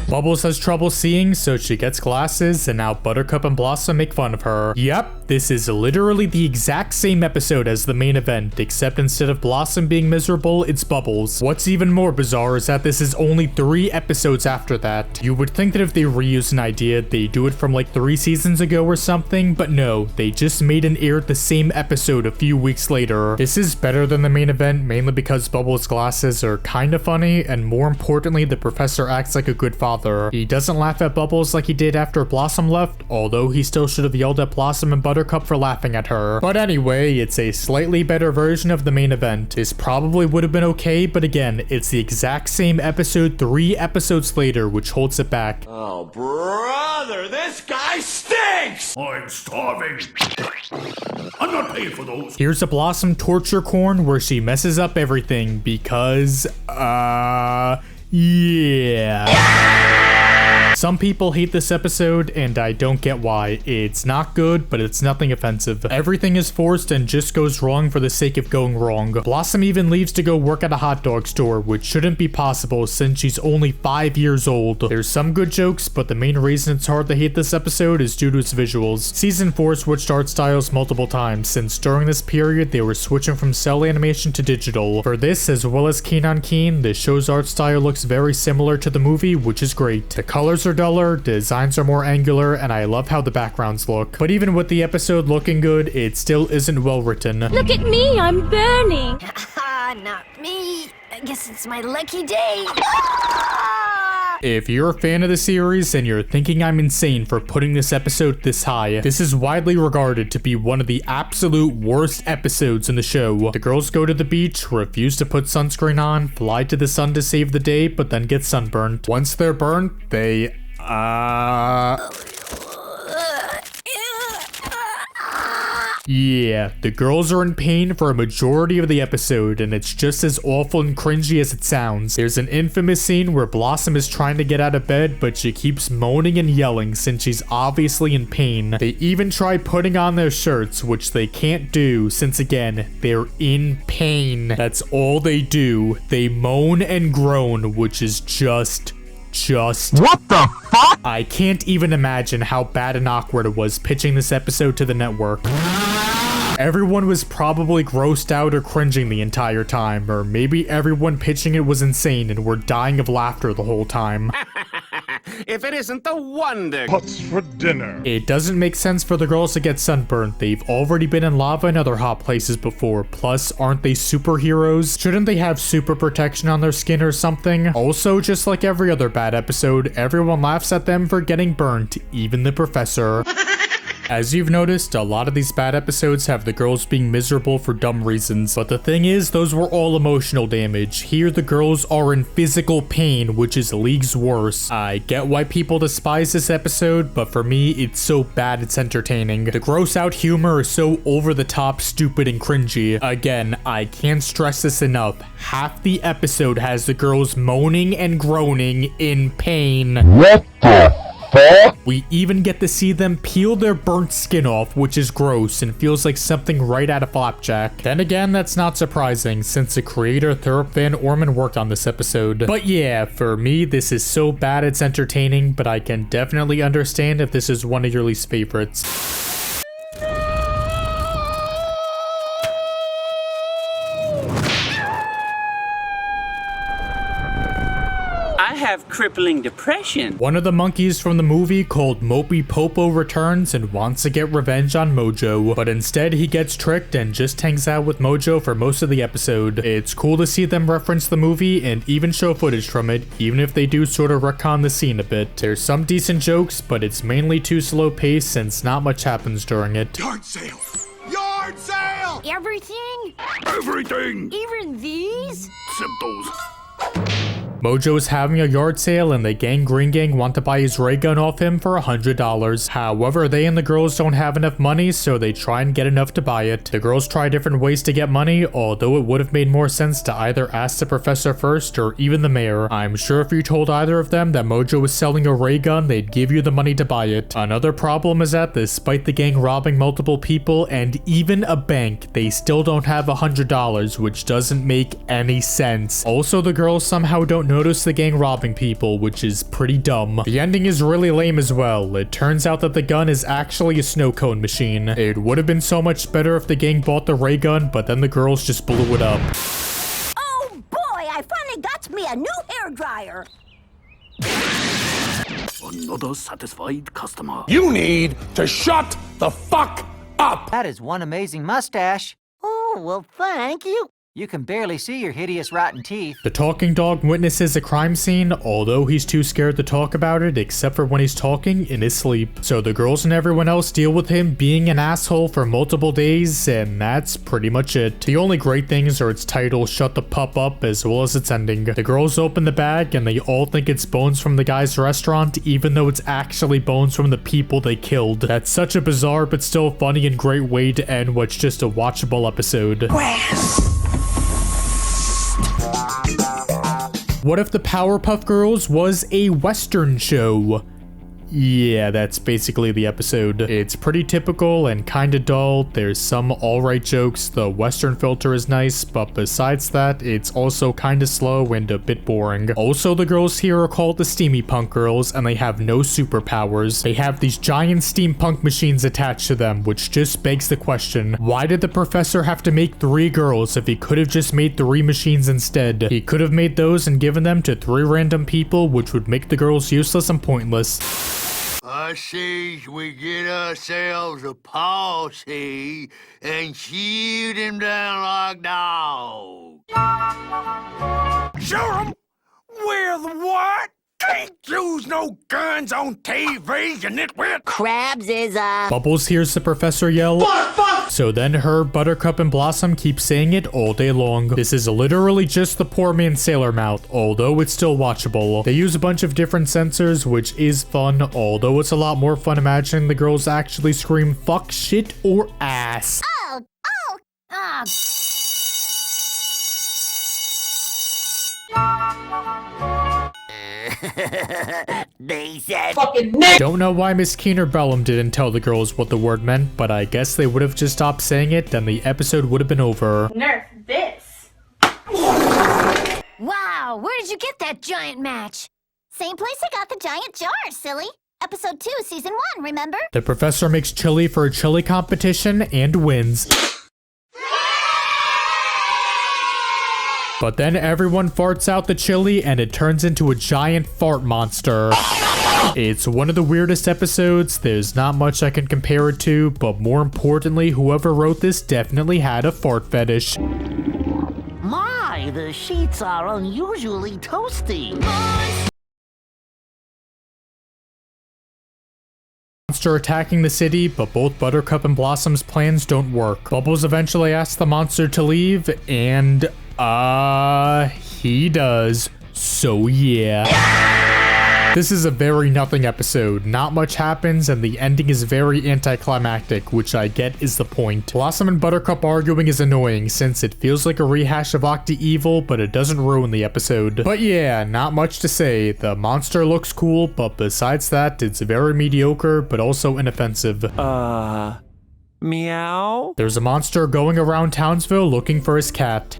Bubbles has trouble seeing, so she gets glasses, and now Buttercup and Blossom make fun of her. Yep, this is literally the exact same episode as the main event, except instead of Blossom being miserable, it's Bubbles. What's even more bizarre is that this is only 3 episodes after that. You would think that if they reuse an idea, they'd do it from like 3 seasons ago or something, but no, they just made and aired the same episode a few weeks later. This is better than the main event, mainly because Bubbles' glasses are kinda funny, and more importantly, the professor acts like a good father. He doesn't laugh at Bubbles like he did after Blossom left, although he still should have yelled at Blossom and Buttercup Buttercup for laughing at her. But anyway, it's a slightly better version of the main event. This probably would have been okay, but again, it's the exact same episode 3 episodes later, which holds it back. Oh, brother, this guy stinks! I'm starving. I'm not paying for those. Here's a Blossom torture corn where she messes up everything because, yeah. Some people hate this episode, and I don't get why. It's not good, but it's nothing offensive. Everything is forced and just goes wrong for the sake of going wrong. Blossom even leaves to go work at a hot dog store, which shouldn't be possible since she's only 5 years old. There's some good jokes, but the main reason it's hard to hate this episode is due to its visuals. Season 4 switched art styles multiple times, since during this period they were switching from cell animation to digital. For this, as well as Keen on Keen, the show's art style looks very similar to the movie, which is great. The colors are duller, designs are more angular, and I love how the backgrounds look. But even with the episode looking good, it still isn't well written. Look at me, I'm burning. Not me. I guess it's my lucky day. If you're a fan of the series and you're thinking I'm insane for putting this episode this high, this is widely regarded to be one of the absolute worst episodes in the show. The girls go to the beach, refuse to put sunscreen on, fly to the sun to save the day, but then get sunburned. Once they're burnt, they yeah, the girls are in pain for a majority of the episode, and it's just as awful and cringy as it sounds. There's an infamous scene where Blossom is trying to get out of bed, but she keeps moaning and yelling since she's obviously in pain. They even try putting on their shirts, which they can't do since, again, they're in pain. That's all they do. They moan and groan, which is just what the fuck? I can't even imagine how bad and awkward it was pitching this episode to the network. Everyone was probably grossed out or cringing the entire time, or maybe everyone pitching it was insane and were dying of laughter the whole time. If it isn't the wonder. What's for dinner? It doesn't make sense for the girls to get sunburned. They've already been in lava and other hot places before. Plus, aren't they superheroes? Shouldn't they have super protection on their skin or something? Also, just like every other bad episode, everyone laughs at them for getting burnt, even the professor. As you've noticed, a lot of these bad episodes have the girls being miserable for dumb reasons, but the thing is, those were all emotional damage. Here, the girls are in physical pain, which is leagues worse. I get why people despise this episode, but for me, it's so bad it's entertaining. The gross out humor is so over the top, stupid, and cringy. Again, I can't stress this enough. Half the episode has the girls moaning and groaning in pain. What the fuck? We even get to see them peel their burnt skin off, which is gross and feels like something right out of Flapjack. Then again, that's not surprising, since the creator Thurp Van Orman worked on this episode. But yeah, for me, this is so bad it's entertaining, but I can definitely understand if this is one of your least favorites. I have crippling depression. One of the monkeys from the movie called Mopey Popo returns and wants to get revenge on Mojo, but instead he gets tricked and just hangs out with Mojo for most of the episode. It's cool to see them reference the movie and even show footage from it, even if they do sort of retcon the scene a bit. There's some decent jokes, but it's mainly too slow paced since not much happens during it. Yard sale! Yard sale! Everything? Everything! Even these? Except those. Mojo is having a yard sale and the Green Gang want to buy his ray gun off him for $100. However, they and the girls don't have enough money, so they try and get enough to buy it. The girls try different ways to get money, although it would have made more sense to either ask the professor first or even the mayor. I'm sure if you told either of them that Mojo was selling a ray gun, they'd give you the money to buy it. Another problem is that despite the gang robbing multiple people and even a bank, they still don't have $100, which doesn't make any sense. Also, the girls somehow don't notice the gang robbing people, which is pretty dumb. The ending is really lame as well. It turns out that the gun is actually a snow cone machine. It would have been so much better if the gang bought the ray gun, but then the girls just blew it up. Oh boy, I finally got me a new hairdryer. Another satisfied customer. You need to shut the fuck up! That is one amazing mustache. Oh, well, thank you. You can barely see your hideous rotten teeth. The talking dog witnesses a crime scene, although he's too scared to talk about it except for when he's talking in his sleep. So the girls and everyone else deal with him being an asshole for multiple days, and that's pretty much it. The only great things are its title, Shut the Pup Up, as well as its ending. The girls open the bag and they all think it's bones from the guy's restaurant, even though it's actually bones from the people they killed. That's such a bizarre but still funny and great way to end what's just a watchable episode. What if the Powerpuff Girls was a Western show? Yeah, that's basically the episode. It's pretty typical and kinda dull. There's some alright jokes, the Western filter is nice, but besides that, it's also kinda slow and a bit boring. Also, the girls here are called the Steamy Punk Girls, and they have no superpowers. They have these giant steampunk machines attached to them, which just begs the question, why did the professor have to make 3 girls if he could have just made 3 machines instead? He could have made those and given them to 3 random people, which would make the girls useless and pointless. I says we get ourselves a posse and shoot him down like dogs. Shoot him? With what? Can't use no guns on TV, you nitwit. Krabs is, Bubbles hears the professor yell, "Fuck, fuck!" So then her, Buttercup, and Blossom keep saying it all day long. This is literally just the poor man's Sailor Mouth, although it's still watchable. They use a bunch of different sensors, which is fun, although it's a lot more fun imagining the girls actually scream fuck, shit, or ass. They said fucking Don't know why Miss Keener Bellum didn't tell the girls what the word meant, but I guess they would have just stopped saying it and the episode would have been over. Nerf this. Wow, where did you get that giant match? Same place I got the giant jar, silly. Episode 2, Season 1, remember? The professor makes chili for a chili competition and wins. But then everyone farts out the chili and it turns into a giant fart monster. It's one of the weirdest episodes. There's not much I can compare it to, but more importantly, whoever wrote this definitely had a fart fetish. My, the sheets are unusually toasty. Monster attacking the city, but both Buttercup and Blossom's plans don't work. Bubbles eventually asks the monster to leave, and he does. So yeah. This is a very nothing episode. Not much happens, and the ending is very anticlimactic, which I get is the point. Blossom and Buttercup arguing is annoying, since it feels like a rehash of Octa Evil, but it doesn't ruin the episode. But yeah, not much to say. The monster looks cool, but besides that, it's very mediocre, but also inoffensive. Meow? There's a monster going around Townsville looking for his cat.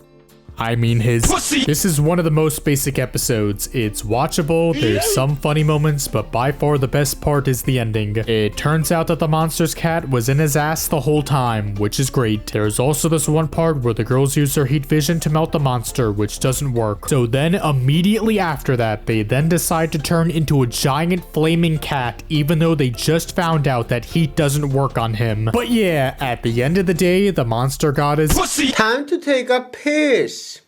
I mean his pussy. This is one of the most basic episodes. It's watchable, there's some funny moments, but by far the best part is the ending. It turns out that the monster's cat was in his ass the whole time, which is great. There's also this one part where the girls use their heat vision to melt the monster, which doesn't work. So then immediately after that, they then decide to turn into a giant flaming cat, even though they just found out that heat doesn't work on him. But yeah, at the end of the day, the monster god is pussy. Time to take a piss. It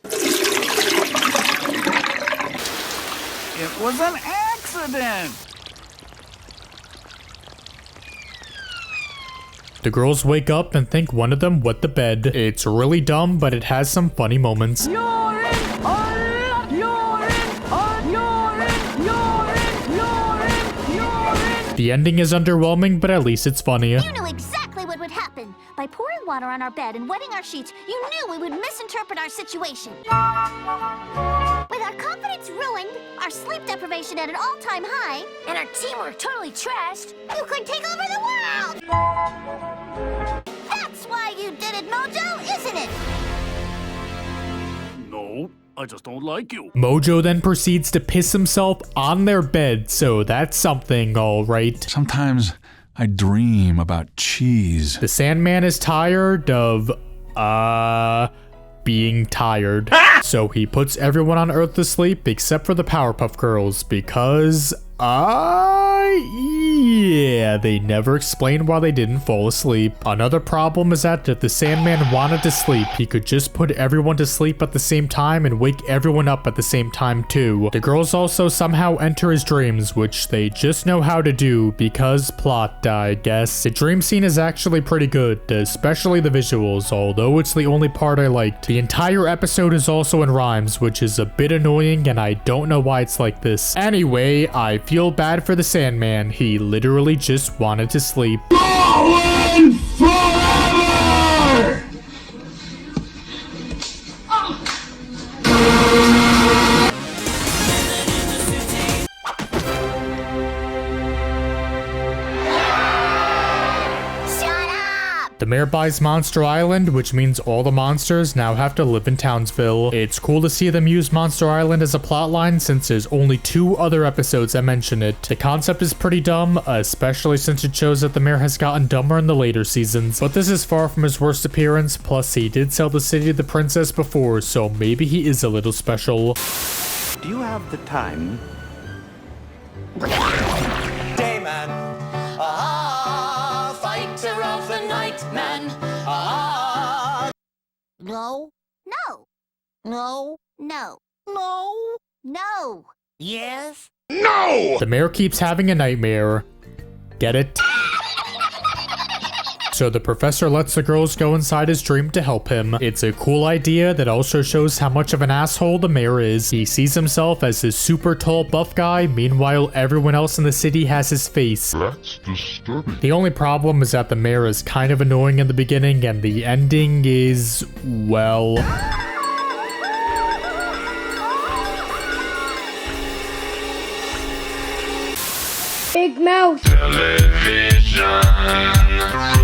was an accident. The girls wake up and think one of them wet the bed. It's really dumb, but it has some funny moments. The ending is underwhelming, but at least it's funny. You knew exactly what would happen. By pouring water on our bed and wetting our sheets, you knew we would misinterpret our situation. With our confidence ruined, our sleep deprivation at an all-time high, and our teamwork totally trashed, you could take over the world! That's why you did it, Mojo, isn't it? No, I just don't like you. Mojo then proceeds to piss himself on their bed, so that's something, alright. Sometimes I dream about cheese. The Sandman is tired of, being tired. So he puts everyone on Earth to sleep except for the Powerpuff Girls because, Yeah, they never explained why they didn't fall asleep. Another problem is that if the Sandman wanted to sleep, he could just put everyone to sleep at the same time and wake everyone up at the same time too. The girls also somehow enter his dreams, which they just know how to do because plot, I guess. The dream scene is actually pretty good, especially the visuals, although it's the only part I liked. The entire episode is also in rhymes, which is a bit annoying and I don't know why it's like this. Anyway, I feel bad for the Sandman. He literally just wanted to sleep. Going forever! The mayor buys Monster Island, which means all the monsters now have to live in Townsville. It's cool to see them use Monster Island as a plotline since there's only 2 other episodes that mention it. The concept is pretty dumb, especially since it shows that the mayor has gotten dumber in the later seasons. But this is far from his worst appearance, plus he did sell the city to the princess before, so maybe he is a little special. Do you have the time? Dayman. Fighter of the night man. No. No. No. No. No. No. Yes. No! The mayor keeps having a nightmare. Get it? So the professor lets the girls go inside his dream to help him. It's a cool idea that also shows how much of an asshole the mayor is. He sees himself as this super tall buff guy, meanwhile everyone else in the city has his face. That's disturbing. The only problem is that the mayor is kind of annoying in the beginning and the ending is, well... Big mouth. Television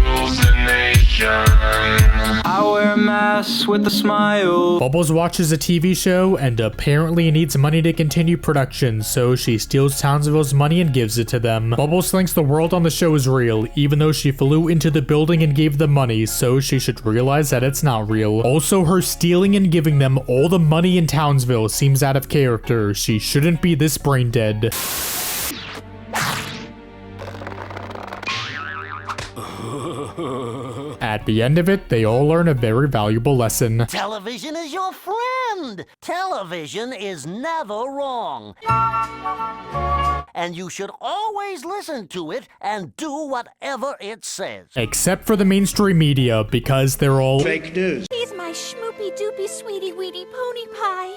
rules the nation. I wear a mask with a smile. Bubbles watches a TV show and apparently needs money to continue production, so she steals Townsville's money and gives it to them. Bubbles thinks the world on the show is real, even though she flew into the building and gave them money, so she should realize that it's not real. Also, her stealing and giving them all the money in Townsville seems out of character. She shouldn't be this brain dead. At the end of it, they all learn a very valuable lesson. Television is your friend. Television is never wrong. And you should always listen to it and do whatever it says. Except for the mainstream media, because they're all Fake news. He's my schmoopy doopy sweetie weetie pony pie.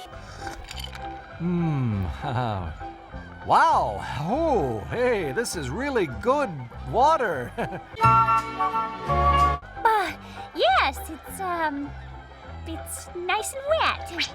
Wow. Oh, hey, this is really good water. Yes, it's nice and wet.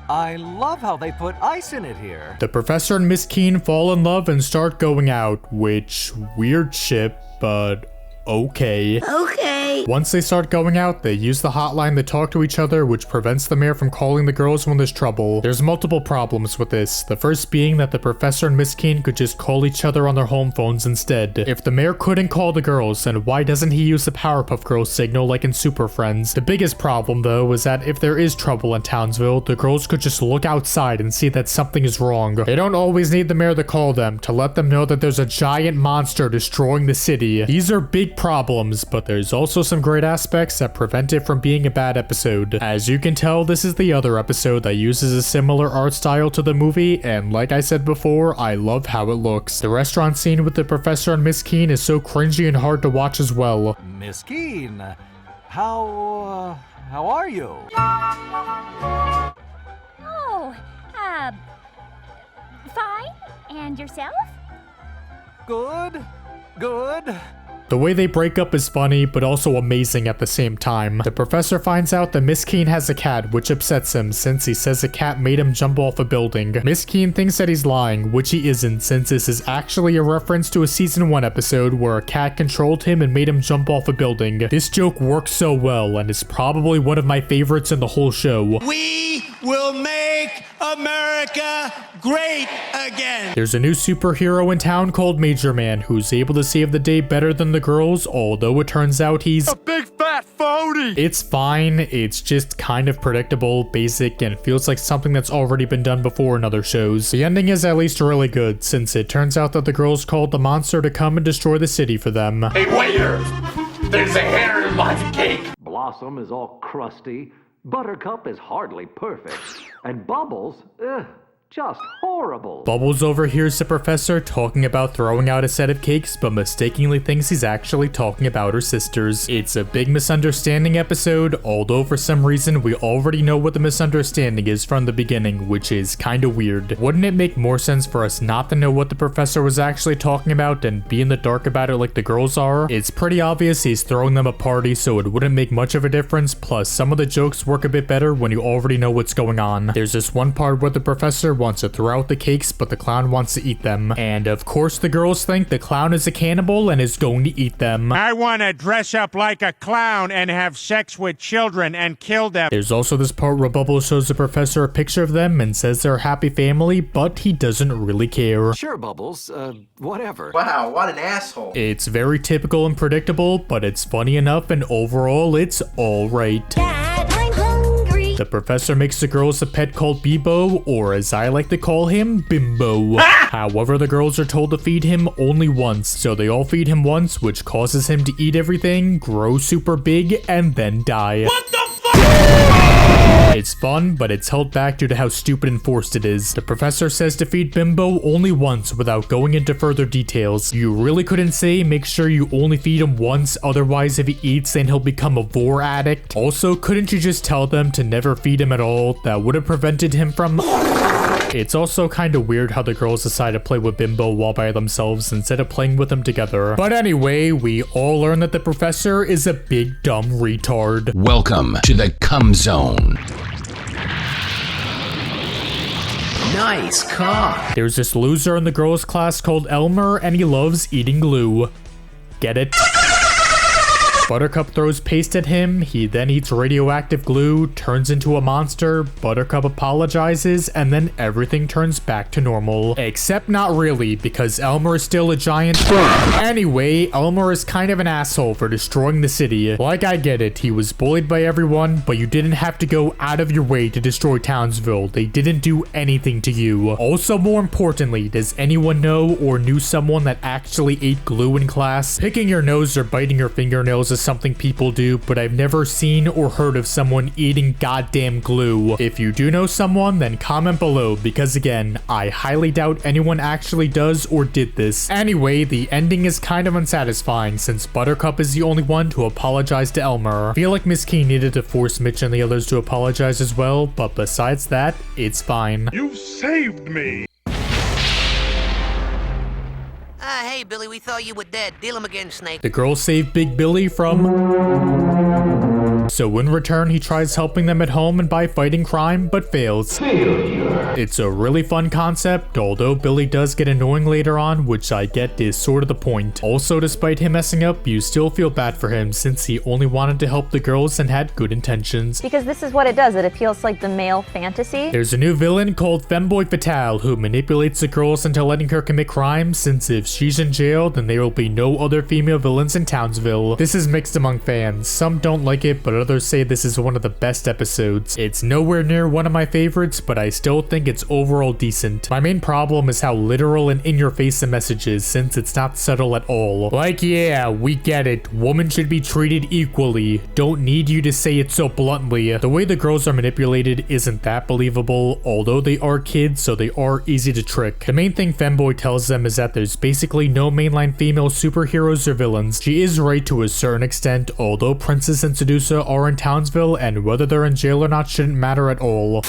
I love how they put ice in it here. The professor and Miss Keen fall in love and start going out, which, weird ship, but okay. Okay. Once they start going out, they use the hotline to talk to each other, which prevents the mayor from calling the girls when there's trouble. There's multiple problems with this, the first being that the professor and Miss Keen could just call each other on their home phones instead. If the mayor couldn't call the girls, then why doesn't he use the Powerpuff Girls signal like in Super Friends? The biggest problem though is that if there is trouble in Townsville, the girls could just look outside and see that something is wrong. They don't always need the mayor to call them to let them know that there's a giant monster destroying the city. These are big problems, but there's also some great aspects that prevent it from being a bad episode. As you can tell, this is the other episode that uses a similar art style to the movie, and like I said before, I love how it looks. The restaurant scene with the professor and Miss Keen is so cringy and hard to watch as well. Miss Keen, how are you? Oh, fine. And yourself? Good. The way they break up is funny, but also amazing at the same time. The professor finds out that Miss Keen has a cat, which upsets him since he says the cat made him jump off a building. Miss Keen thinks that he's lying, which he isn't, since this is actually a reference to a season 1 episode where a cat controlled him and made him jump off a building. This joke works so well, and is probably one of my favorites in the whole show. We will make America great again. There's a new superhero in town called Major Man who's able to save the day better than the girls, although it turns out he's a big fat phony. It's fine, it's just kind of predictable, basic, and feels like something that's already been done before in other shows. The ending is at least really good, since it turns out that the girls called the monster to come and destroy the city for them. Hey, waiter! There's a hair in my cake! Blossom is all crusty. Buttercup is hardly perfect. And Bubbles, just horrible. Bubbles overhears the professor talking about throwing out a set of cakes, but mistakenly thinks he's actually talking about her sisters. It's a big misunderstanding episode, although for some reason we already know what the misunderstanding is from the beginning, which is kinda weird. Wouldn't it make more sense for us not to know what the professor was actually talking about and be in the dark about it like the girls are? It's pretty obvious he's throwing them a party, so it wouldn't make much of a difference, plus some of the jokes work a bit better when you already know what's going on. There's this one part where the professor wants to throw out the cakes, but the clown wants to eat them. And of course the girls think the clown is a cannibal and is going to eat them. I want to dress up like a clown and have sex with children and kill them. There's also this part where Bubbles shows the professor a picture of them and says they're a happy family, but he doesn't really care. Sure, Bubbles. Whatever. Wow, what an asshole. It's very typical and predictable, but it's funny enough, and overall it's alright. The professor makes the girls a pet called Bebo, or as I like to call him, Bimbo. However, the girls are told to feed him only once, so they all feed him once, which causes him to eat everything, grow super big, and then die. What the fuck? It's fun, but it's held back due to how stupid and forced it is. The professor says to feed Bimbo only once without going into further details. You really couldn't say make sure you only feed him once, otherwise if he eats then he'll become a vor addict. Also, couldn't you just tell them to never feed him at all? That would have prevented him from... It's also kind of weird how the girls decide to play with Bimbo while by themselves instead of playing with them together. But anyway, we all learn that the professor is a big dumb retard. Welcome to the cum zone. Nice car. There's this loser in the girls' class called Elmer, and he loves eating glue. Get it? Buttercup throws paste at him, he then eats radioactive glue, turns into a monster, Buttercup apologizes, and then everything turns back to normal. Except not really, because Elmer is still a giant Anyway, Elmer is kind of an asshole for destroying the city. Like, I get it, he was bullied by everyone, but you didn't have to go out of your way to destroy Townsville. They didn't do anything to you. Also, more importantly, does anyone know or knew someone that actually ate glue in class? Picking your nose or biting your fingernails is something people do, but I've never seen or heard of someone eating goddamn glue. If you do know someone, then comment below, because again, I highly doubt anyone actually does or did this. Anyway, the ending is kind of unsatisfying since Buttercup is the only one to apologize to Elmer. I feel like Miss Key needed to force Mitch and the others to apologize as well, but besides that, it's fine. You saved me! Hey, Billy, we thought you were dead. Deal him again, Snake. The girls save Big Billy from... So in return, he tries helping them at home and by fighting crime, but fails. It's a really fun concept, although Billy does get annoying later on, which I get is sort of the point. Also, despite him messing up, you still feel bad for him since he only wanted to help the girls and had good intentions. Because this is what it does, it appeals to like the male fantasy. There's a new villain called Femboy Fatale who manipulates the girls into letting her commit crimes, since if she's in jail, then there will be no other female villains in Townsville. This is mixed among fans. Some don't like it, but others say this is one of the best episodes. It's nowhere near one of my favorites, but I still think it's overall decent. My main problem is how literal and in-your-face the message is, since it's not subtle at all. Like, yeah, we get it. Women should be treated equally. Don't need you to say it so bluntly. The way the girls are manipulated isn't that believable, although they are kids, so they are easy to trick. The main thing Femboy tells them is that there's basically no mainline female superheroes or villains. She is right to a certain extent, although Princess and Sedusa are in Townsville, and whether they're in jail or not shouldn't matter at all.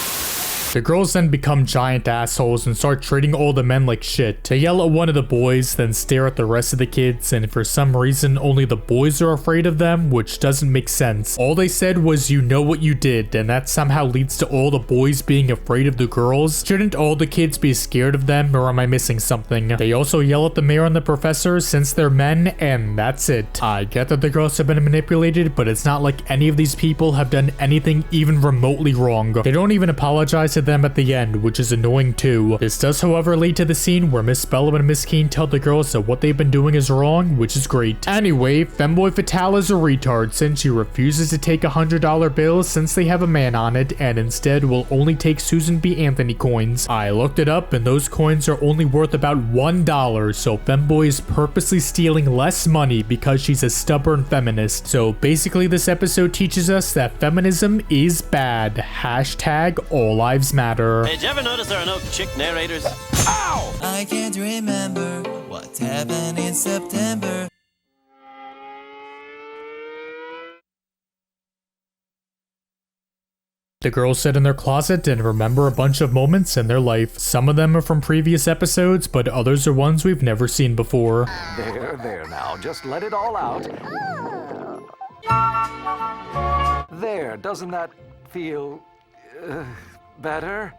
The girls then become giant assholes and start treating all the men like shit. They yell at one of the boys, then stare at the rest of the kids, and for some reason only the boys are afraid of them, which doesn't make sense. All they said was, "You know what you did," and that somehow leads to all the boys being afraid of the girls. Shouldn't all the kids be scared of them, or am I missing something? They also yell at the mayor and the professor since they're men, and that's it. I get that the girls have been manipulated, but it's not like any of these people have done anything even remotely wrong. They don't even apologize to them at the end, which is annoying too. This does, however, lead to the scene where Miss Bellum and Miss Keene tell the girls that what they've been doing is wrong, which is great. Anyway, Femboy Fatale is a retard since she refuses to take $100 bills since they have a man on it, and instead will only take Susan B. Anthony coins. I looked it up, and those coins are only worth about $1, so Femboy is purposely stealing less money because she's a stubborn feminist. So basically this episode teaches us that feminism is bad. Hashtag all lives matter. Hey, did you ever notice there are no chick narrators? Ow! I can't remember what happened in September. The girls sit in their closet and remember a bunch of moments in their life. Some of them are from previous episodes, but others are ones we've never seen before. There now, just let it all out. There, doesn't that feel better?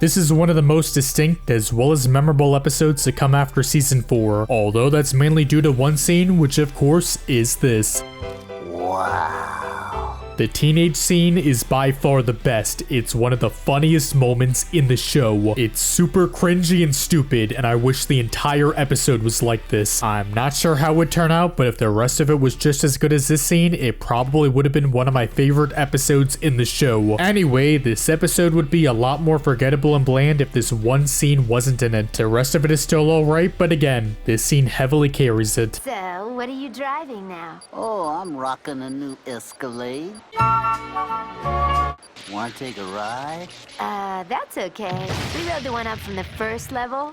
This is one of the most distinct as well as memorable episodes to come after season 4, although that's mainly due to one scene, which of course is this. Wow. The teenage scene is by far the best. It's one of the funniest moments in the show. It's super cringy and stupid, and I wish the entire episode was like this. I'm not sure how it would turn out, but if the rest of it was just as good as this scene, it probably would have been one of my favorite episodes in the show. Anyway, this episode would be a lot more forgettable and bland if this one scene wasn't in it. The rest of it is still alright, but again, this scene heavily carries it. So, what are you driving now? Oh, I'm rocking a new Escalade. Want to take a ride? That's okay. We rode the one up from the first level.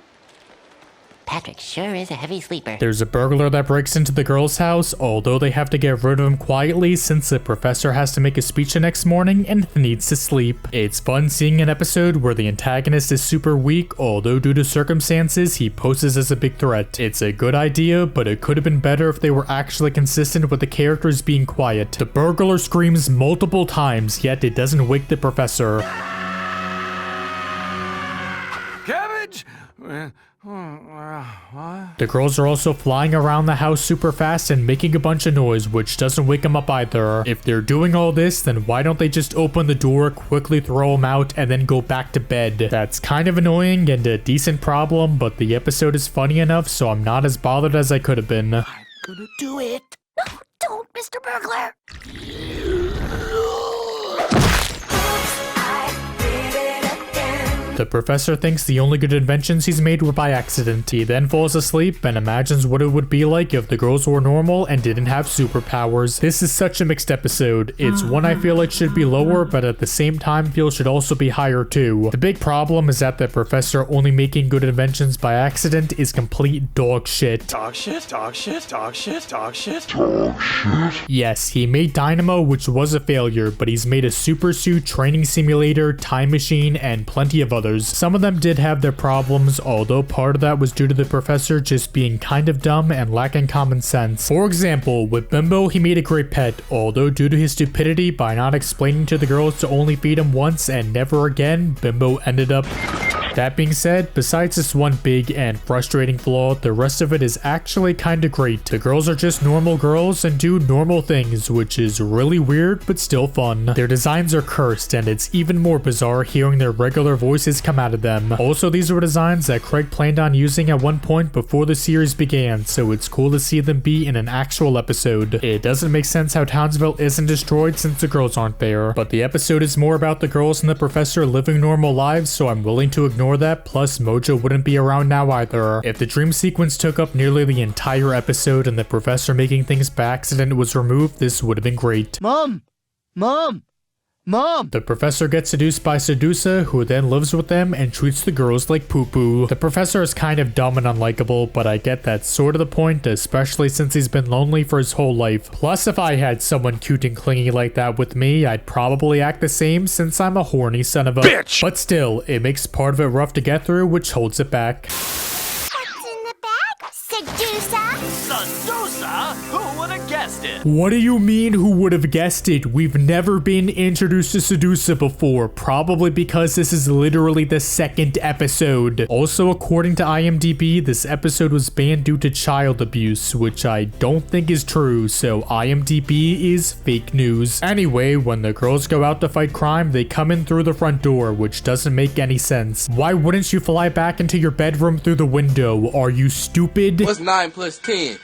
Patrick sure is a heavy sleeper. There's a burglar that breaks into the girls' house, although they have to get rid of him quietly since the professor has to make a speech the next morning and needs to sleep. It's fun seeing an episode where the antagonist is super weak, although due to circumstances, he poses as a big threat. It's a good idea, but it could have been better if they were actually consistent with the characters being quiet. The burglar screams multiple times, yet it doesn't wake the professor. Cabbage! The girls are also flying around the house super fast and making a bunch of noise, which doesn't wake them up either. If they're doing all this, then why don't they just open the door, quickly throw them out, and then go back to bed? That's kind of annoying and a decent problem, but the episode is funny enough, so I'm not as bothered as I could have been. I'm gonna do it. No, don't, Mr. Burglar. The professor thinks the only good inventions he's made were by accident. He then falls asleep and imagines what it would be like if the girls were normal and didn't have superpowers. This is such a mixed episode. It's one I feel like should be lower, but at the same time feel should also be higher too. The big problem is that the professor only making good inventions by accident is complete dog shit. Dog shit, dog shit, dog shit, dog shit. Dog shit. Yes, he made Dynamo, which was a failure, but he's made a super suit, training simulator, time machine, and plenty of others. Some of them did have their problems, although part of that was due to the professor just being kind of dumb and lacking common sense. For example, with Bimbo, he made a great pet, although due to his stupidity by not explaining to the girls to only feed him once and never again, Bimbo ended up... That being said, besides this one big and frustrating flaw, the rest of it is actually kinda great. The girls are just normal girls and do normal things, which is really weird but still fun. Their designs are cursed, and it's even more bizarre hearing their regular voices come out of them. Also, these were designs that Craig planned on using at one point before the series began, so it's cool to see them be in an actual episode. It doesn't make sense how Townsville isn't destroyed since the girls aren't there, but the episode is more about the girls and the professor living normal lives, so I'm willing to ignore that, plus Mojo wouldn't be around now either. If the dream sequence took up nearly the entire episode and the professor making things by accident was removed, this would have been great. Mom! Mom! The professor gets seduced by Sedusa, who then lives with them and treats the girls like poo-poo. The professor is kind of dumb and unlikable, but I get that's sort of the point, especially since he's been lonely for his whole life. Plus, if I had someone cute and clingy like that with me, I'd probably act the same since I'm a horny son of a bitch. But still, it makes part of it rough to get through, which holds it back. What's in the bag? Sedusa? Sedusa? Who would have guessed it? What do you mean, who would have guessed it? We've never been introduced to Sedusa before, probably because this is literally the second episode. Also, according to IMDb, this episode was banned due to child abuse, which I don't think is true, so IMDb is fake news. Anyway, when the girls go out to fight crime, they come in through the front door, which doesn't make any sense. Why wouldn't you fly back into your bedroom through the window? Are you stupid? What's 9 plus 10?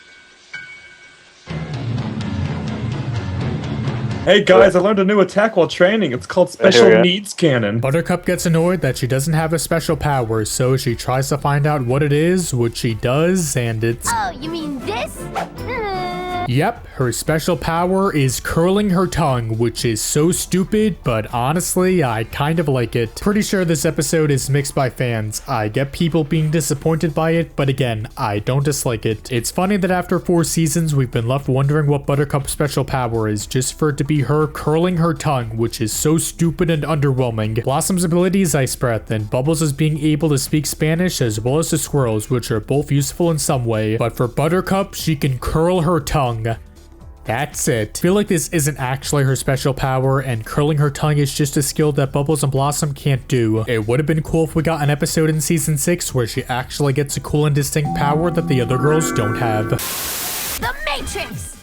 Hey guys, I learned a new attack while training. It's called Special Needs Cannon. Buttercup gets annoyed that she doesn't have a special power, so she tries to find out what it is, which she does, and it's... Oh, you mean this? Yep, her special power is curling her tongue, which is so stupid, but honestly, I kind of like it. Pretty sure this episode is mixed by fans. I get people being disappointed by it, but again, I don't dislike it. It's funny that after 4 seasons, we've been left wondering what Buttercup's special power is, just for it to be her curling her tongue, which is so stupid and underwhelming. Blossom's ability is Ice Breath, and Bubbles is being able to speak Spanish as well as the squirrels, which are both useful in some way. But for Buttercup, she can curl her tongue. That's it. I feel like this isn't actually her special power, and curling her tongue is just a skill that Bubbles and Blossom can't do. It would have been cool if we got an episode in season 6 where she actually gets a cool and distinct power that the other girls don't have. The Matrix!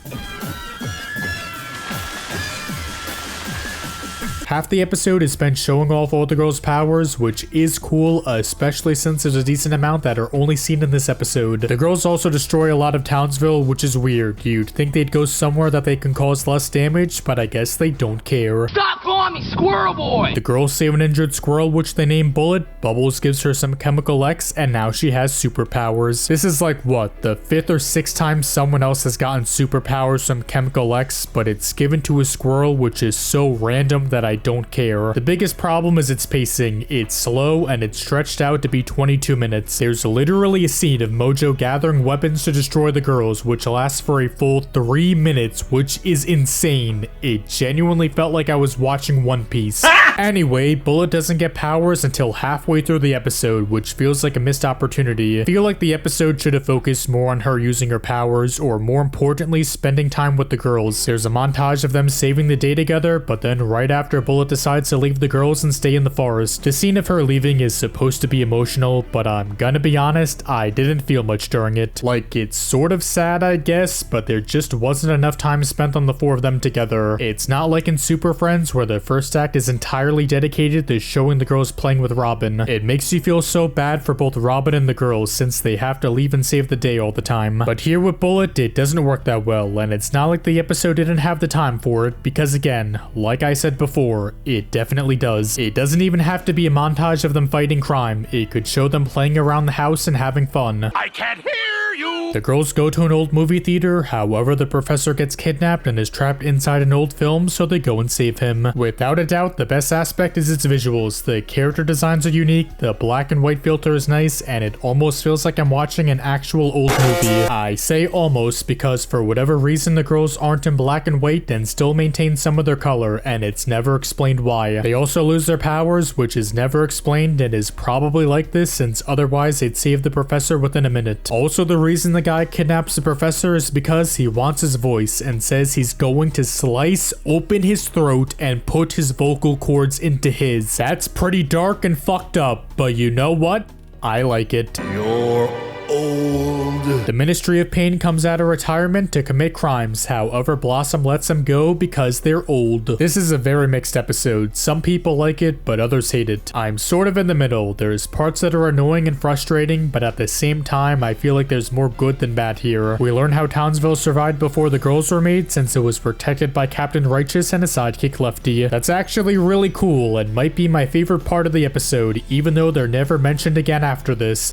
Half the episode is spent showing off all the girls' powers, which is cool, especially since there's a decent amount that are only seen in this episode. The girls also destroy a lot of Townsville, which is weird. You'd think they'd go somewhere that they can cause less damage, but I guess they don't care. Stop calling me Squirrel Boy! The girls save an injured squirrel, which they name Bullet. Bubbles gives her some chemical X, and now she has superpowers. This is like, what, the 5th or 6th time someone else has gotten superpowers from chemical X, but it's given to a squirrel, which is so random that I don't care. The biggest problem is its pacing. It's slow and it's stretched out to be 22 minutes. There's literally a scene of Mojo gathering weapons to destroy the girls, which lasts for a full 3 minutes, which is insane. It genuinely felt like I was watching One Piece. Anyway, Bullet doesn't get powers until halfway through the episode, which feels like a missed opportunity. I feel like the episode should have focused more on her using her powers, or more importantly, spending time with the girls. There's a montage of them saving the day together, but then right after Bullet decides to leave the girls and stay in the forest. The scene of her leaving is supposed to be emotional, but I'm gonna be honest, I didn't feel much during it. Like, it's sort of sad, I guess, but there just wasn't enough time spent on the 4 of them together. It's not like in Super Friends, where the first act is entirely dedicated to showing the girls playing with Robin. It makes you feel so bad for both Robin and the girls, since they have to leave and save the day all the time. But here with Bullet, it doesn't work that well, and it's not like the episode didn't have the time for it, because again, like I said before, it definitely does. It doesn't even have to be a montage of them fighting crime. It could show them playing around the house and having fun. I can't hear you! The girls go to an old movie theater, however the professor gets kidnapped and is trapped inside an old film, so they go and save him. Without a doubt, the best aspect is its visuals. The character designs are unique, the black and white filter is nice, and it almost feels like I'm watching an actual old movie. I say almost because for whatever reason the girls aren't in black and white and still maintain some of their color, and it's never explained why. They also lose their powers, which is never explained and is probably like this since otherwise they'd save the professor within a minute. Also, the reason the guy kidnaps the professor is because he wants his voice and says he's going to slice open his throat and put his vocal cords into his. That's pretty dark and fucked up, but you know what? I like it. You're old. The Ministry of Pain comes out of retirement to commit crimes. However, Blossom lets them go because they're old. This is a very mixed episode. Some people like it, but others hate it. I'm sort of in the middle. There's parts that are annoying and frustrating, but at the same time, I feel like there's more good than bad here. We learn how Townsville survived before the girls were made, since it was protected by Captain Righteous and a sidekick Lefty. That's actually really cool and might be my favorite part of the episode, even though they're never mentioned again after this.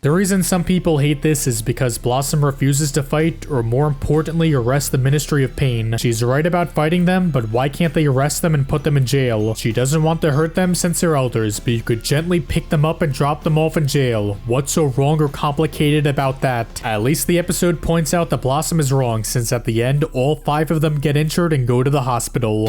The reason some people hate this is because Blossom refuses to fight, or more importantly, arrest the Ministry of Pain. She's right about fighting them, but why can't they arrest them and put them in jail? She doesn't want to hurt them since they're elders, but you could gently pick them up and drop them off in jail. What's so wrong or complicated about that? At least the episode points out that Blossom is wrong, since at the end, all 5 of them get injured and go to the hospital.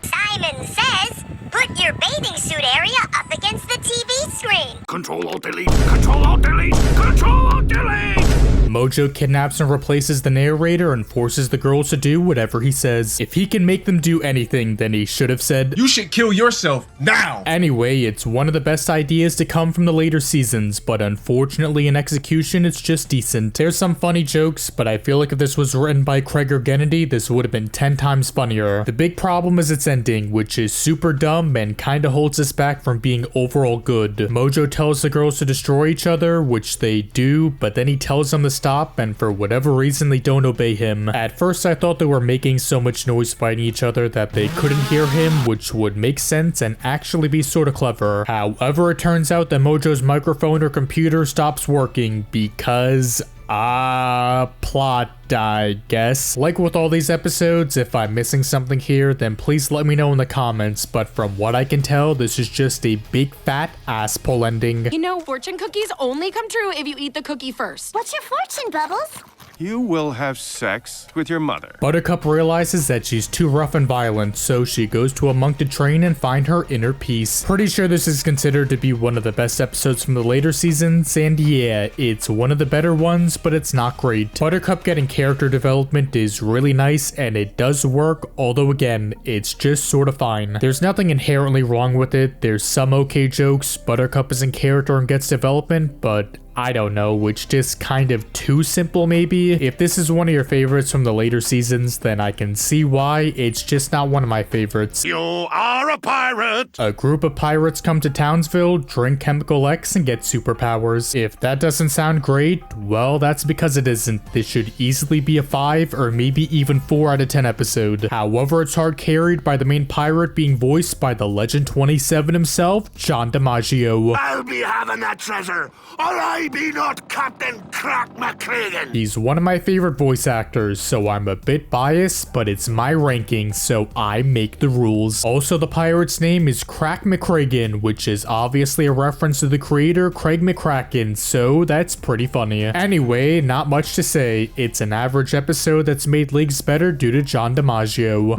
Simon says, put your bathing suit area up against the TV screen. Control-Alt-Delete, Control-Alt-Delete, Control-Alt-Delete! Mojo kidnaps and replaces the narrator and forces the girls to do whatever he says. If he can make them do anything, then he should have said, "You should kill yourself now!" Anyway, it's one of the best ideas to come from the later seasons, but unfortunately in execution, it's just decent. There's some funny jokes, but I feel like if this was written by Craig or Kennedy, this would have been 10 times funnier. The big problem is its ending, which is super dumb and kinda holds us back from being overall good. Mojo tells the girls to destroy each other, which they do, but then he tells them to stop, and for whatever reason they don't obey him. At first I thought they were making so much noise fighting each other that they couldn't hear him, which would make sense and actually be sorta clever. However, it turns out that Mojo's microphone or computer stops working because plot, I guess. Like with all these episodes, if I'm missing something here, then please let me know in the comments, but from what I can tell, this is just a big fat ass pull ending. You know, fortune cookies only come true if you eat the cookie first. What's your fortune, Bubbles? You will have sex with your mother. Buttercup realizes that she's too rough and violent, so she goes to a monk to train and find her inner peace. Pretty sure this is considered to be one of the best episodes from the later seasons, and yeah, it's one of the better ones, but it's not great. Buttercup getting character development is really nice, and it does work, although again, it's just sort of fine. There's nothing inherently wrong with it, there's some okay jokes, Buttercup is in character and gets development, but I don't know, it's just kind of too simple maybe. If this is one of your favorites from the later seasons, then I can see why. It's just not one of my favorites. You are a pirate! A group of pirates come to Townsville, drink Chemical X, and get superpowers. If that doesn't sound great, well, that's because it isn't. This should easily be a 5 or maybe even 4 out of 10 episode. However, it's hard carried by the main pirate being voiced by the Legend 27 himself, John DiMaggio. I'll be having that treasure, or I be not Captain Crack McCragan. He's one of my favorite voice actors, so I'm a bit biased, but it's my ranking, so I make the rules. Also, the pirate's name is Crack McCragan, which is obviously a reference to the creator Craig McCracken, so that's pretty funny. Anyway, not much to say. It's an average episode that's made leagues better due to John DiMaggio.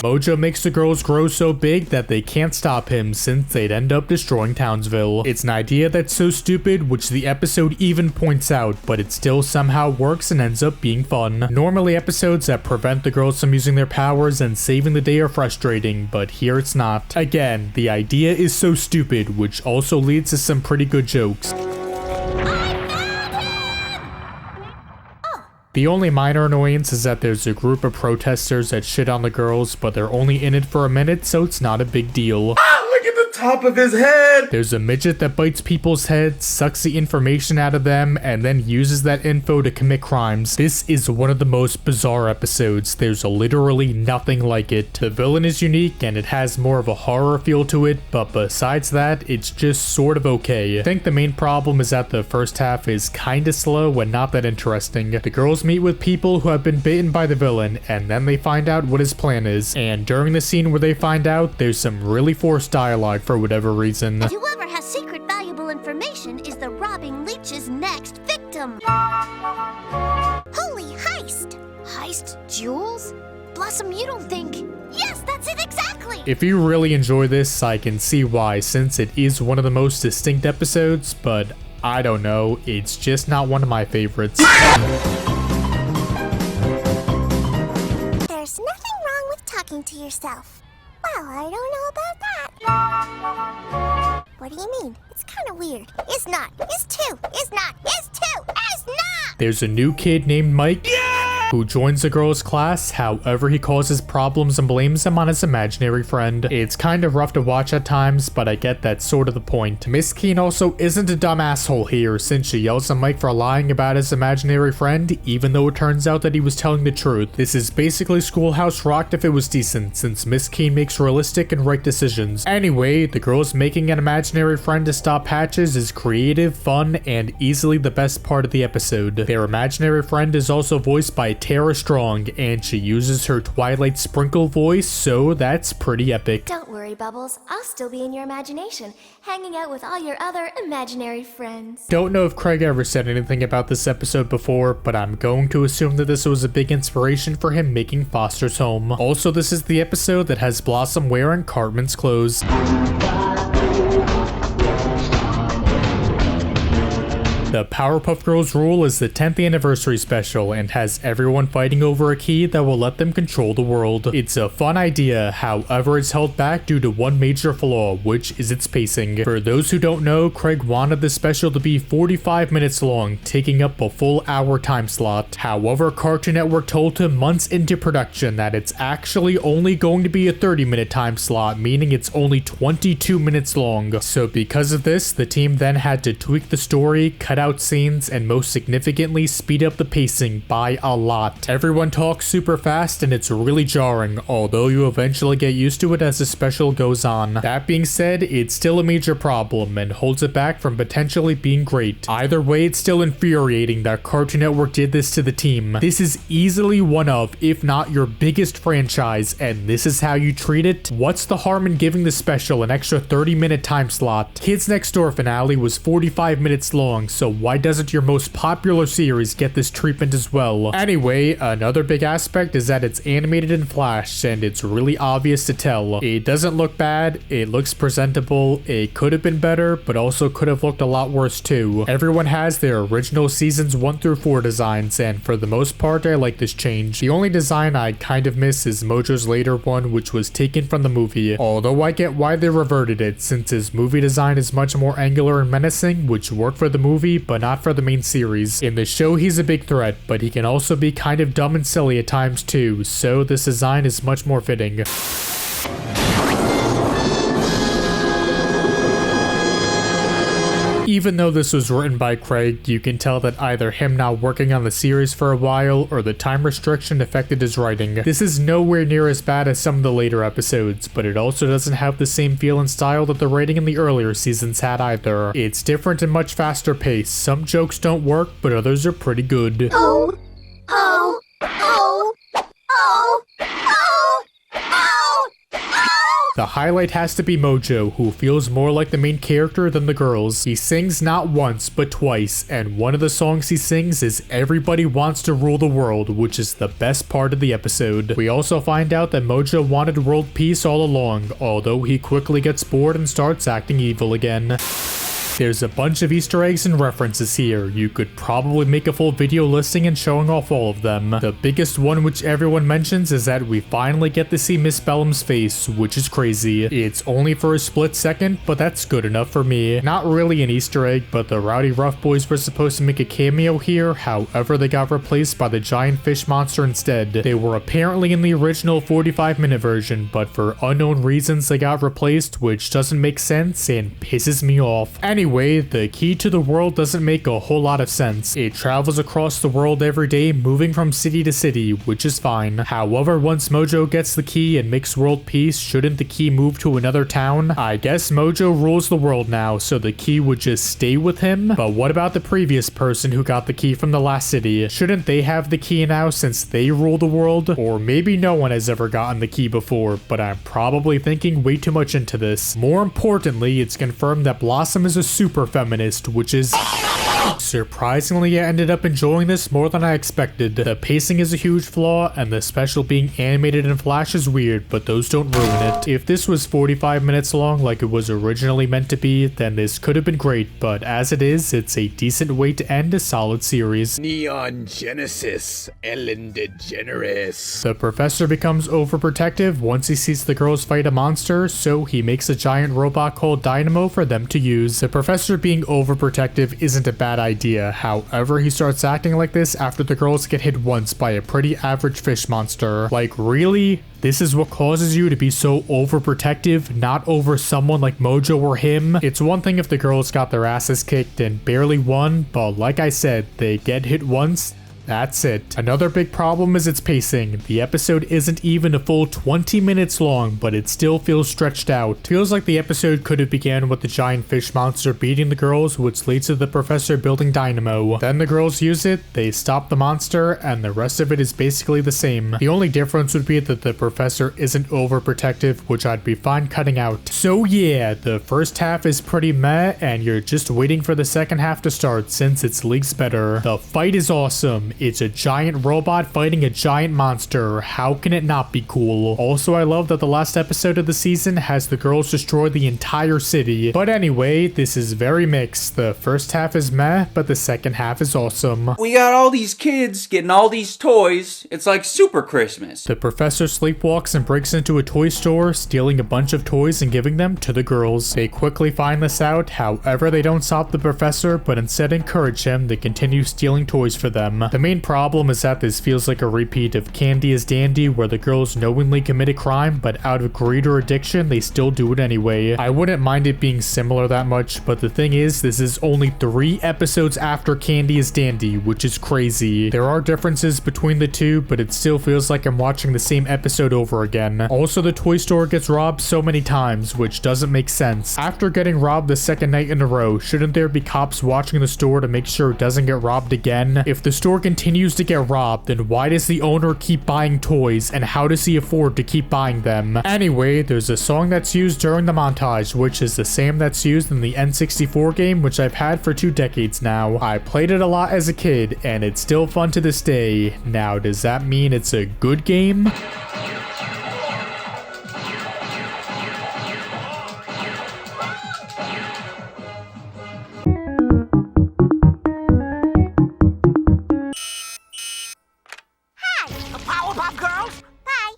Mojo makes the girls grow so big that they can't stop him since they'd end up destroying Townsville. It's an idea that's so stupid, which the episode even points out, but it still somehow works and ends up being fun. Normally episodes that prevent the girls from using their powers and saving the day are frustrating, but here it's not. Again, the idea is so stupid, which also leads to some pretty good jokes. The only minor annoyance is that there's a group of protesters that shit on the girls, but they're only in it for a minute, so it's not a big deal. Look at the top of his head! There's a midget that bites people's heads, sucks the information out of them, and then uses that info to commit crimes. This is one of the most bizarre episodes. There's literally nothing like it. The villain is unique, and it has more of a horror feel to it, but besides that, it's just sort of okay. I think the main problem is that the first half is kinda slow and not that interesting. The girls meet with people who have been bitten by the villain, and then they find out what his plan is. And during the scene where they find out, there's some really forced dialogue for whatever reason. Whoever has secret valuable information is the robbing leech's next victim. Holy heist! Heist jewels? Blossom, you don't think... Yes, that's it exactly! If you really enjoy this, I can see why, since it is one of the most distinct episodes, but I don't know, it's just not one of my favorites. There's nothing wrong with talking to yourself. Well, I don't know about that. What do you mean? It's kind of weird. It's not. It's two. It's not. It's two. It's not! There's a new kid named Mike. Yeah! who joins the girls' class. However, he causes problems and blames them on his imaginary friend. It's kind of rough to watch at times, but I get that's sort of the point. Miss Keene also isn't a dumb asshole here, since she yells at Mike for lying about his imaginary friend, even though it turns out that he was telling the truth. This is basically Schoolhouse Rocked if it was decent, since Miss Keene makes realistic and right decisions. Anyway, the girls making an imaginary friend to stop Patches is creative, fun, and easily the best part of the episode. Their imaginary friend is also voiced by Tara Strong, and she uses her Twilight Sprinkle voice, so that's pretty epic. Don't worry, Bubbles. I'll still be in your imagination, hanging out with all your other imaginary friends. Don't know if Craig ever said anything about this episode before, but I'm going to assume that this was a big inspiration for him making Foster's Home. Also, this is the episode that has Blossom wearing Cartman's clothes. The Powerpuff Girls rule is the 10th anniversary special and has everyone fighting over a key that will let them control the world. It's a fun idea, however it's held back due to one major flaw, which is its pacing. For those who don't know, Craig wanted the special to be 45 minutes long, taking up a full hour time slot. However, Cartoon Network told him months into production that it's actually only going to be a 30-minute time slot, meaning it's only 22 minutes long. So because of this, the team then had to tweak the story, cut out scenes, and most significantly speed up the pacing by a lot. Everyone talks super fast and it's really jarring, although you eventually get used to it as the special goes on. That being said, it's still a major problem and holds it back from potentially being great. Either way, it's still infuriating that Cartoon Network did this to the team. This is easily one of, if not your biggest franchise, and this is how you treat it? What's the harm in giving the special an extra 30-minute time slot? Kids Next Door finale was 45 minutes long, so why doesn't your most popular series get this treatment as well? Anyway, another big aspect is that it's animated in Flash, and it's really obvious to tell. It doesn't look bad, it looks presentable, it could have been better, but also could have looked a lot worse too. Everyone has their original seasons 1 through 4 designs, and for the most part, I like this change. The only design I kind of miss is Mojo's later one, which was taken from the movie, although I get why they reverted it, since his movie design is much more angular and menacing, which worked for the movie, but not for the main series. In the show, he's a big threat, but he can also be kind of dumb and silly at times too, so this design is much more fitting. Even though this was written by Craig, you can tell that either him not working on the series for a while or the time restriction affected his writing. This is nowhere near as bad as some of the later episodes, but it also doesn't have the same feel and style that the writing in the earlier seasons had either. It's different and much faster paced. Some jokes don't work, but others are pretty good. Oh, oh, oh, oh, oh, oh, oh. The highlight has to be Mojo, who feels more like the main character than the girls. He sings not once, but twice, and one of the songs he sings is Everybody Wants to Rule the World, which is the best part of the episode. We also find out that Mojo wanted world peace all along, although he quickly gets bored and starts acting evil again. There's a bunch of Easter eggs and references here. You could probably make a full video listing and showing off all of them. The biggest one which everyone mentions is that we finally get to see Miss Bellum's face, which is crazy. It's only for a split second, but that's good enough for me. Not really an Easter egg, but the Rowdy Rough Boys were supposed to make a cameo here, however they got replaced by the giant fish monster instead. They were apparently in the original 45-minute version, but for unknown reasons they got replaced, which doesn't make sense and pisses me off. Anyway, the key to the world doesn't make a whole lot of sense. It travels across the world every day, moving from city to city, which is fine. However, once Mojo gets the key and makes world peace, shouldn't the key move to another town? I guess Mojo rules the world now, so the key would just stay with him? But what about the previous person who got the key from the last city? Shouldn't they have the key now since they rule the world? Or maybe no one has ever gotten the key before, but I'm probably thinking way too much into this. More importantly, it's confirmed that Blossom is a super feminist, which is... Surprisingly, I ended up enjoying this more than I expected. The pacing is a huge flaw, and the special being animated in Flash is weird, but those don't ruin it. If this was 45 minutes long like it was originally meant to be, then this could have been great, but as it is, it's a decent way to end a solid series. Neon Genesis, Ellen DeGeneres. The professor becomes overprotective once he sees the girls fight a monster, so he makes a giant robot called Dynamo for them to use. The professor being overprotective isn't a bad bad idea. However, he starts acting like this after the girls get hit once by a pretty average fish monster. Like, really? This is what causes you to be so overprotective, not over someone like Mojo or him? It's one thing if the girls got their asses kicked and barely won, but like I said, they get hit once. That's it. Another big problem is its pacing. The episode isn't even a full 20 minutes long, but it still feels stretched out. Feels like the episode could have began with the giant fish monster beating the girls, which leads to the professor building dynamo. Then the girls use it, they stop the monster, and the rest of it is basically the same. The only difference would be that the professor isn't overprotective, which I'd be fine cutting out. So yeah, the first half is pretty meh, and you're just waiting for the second half to start since it's leagues better. The fight is awesome. It's a giant robot fighting a giant monster. How can it not be cool? Also, I love that the last episode of the season has the girls destroy the entire city. But anyway, this is very mixed. The first half is meh, but the second half is awesome. We got all these kids getting all these toys. It's like Super Christmas. The professor sleepwalks and breaks into a toy store, stealing a bunch of toys and giving them to the girls. They quickly find this out. However, they don't stop the professor, but instead encourage him to continue stealing toys for them. The main problem is that this feels like a repeat of Candy is Dandy, where the girls knowingly commit a crime, but out of greed or addiction, they still do it anyway. I wouldn't mind it being similar that much, but the thing is, this is only 3 episodes after Candy is Dandy, which is crazy. There are differences between the two, but it still feels like I'm watching the same episode over again. Also, the toy store gets robbed so many times, which doesn't make sense. After getting robbed the second night in a row, shouldn't there be cops watching the store to make sure it doesn't get robbed again? If the store continues to get robbed, then why does the owner keep buying toys, and how does he afford to keep buying them? Anyway, there's a song that's used during the montage, which is the same that's used in the N64 game, which I've had for 2 decades now. I played it a lot as a kid, and it's still fun to this day. Now, does that mean it's a good game? Powerpuff Girls? Hi.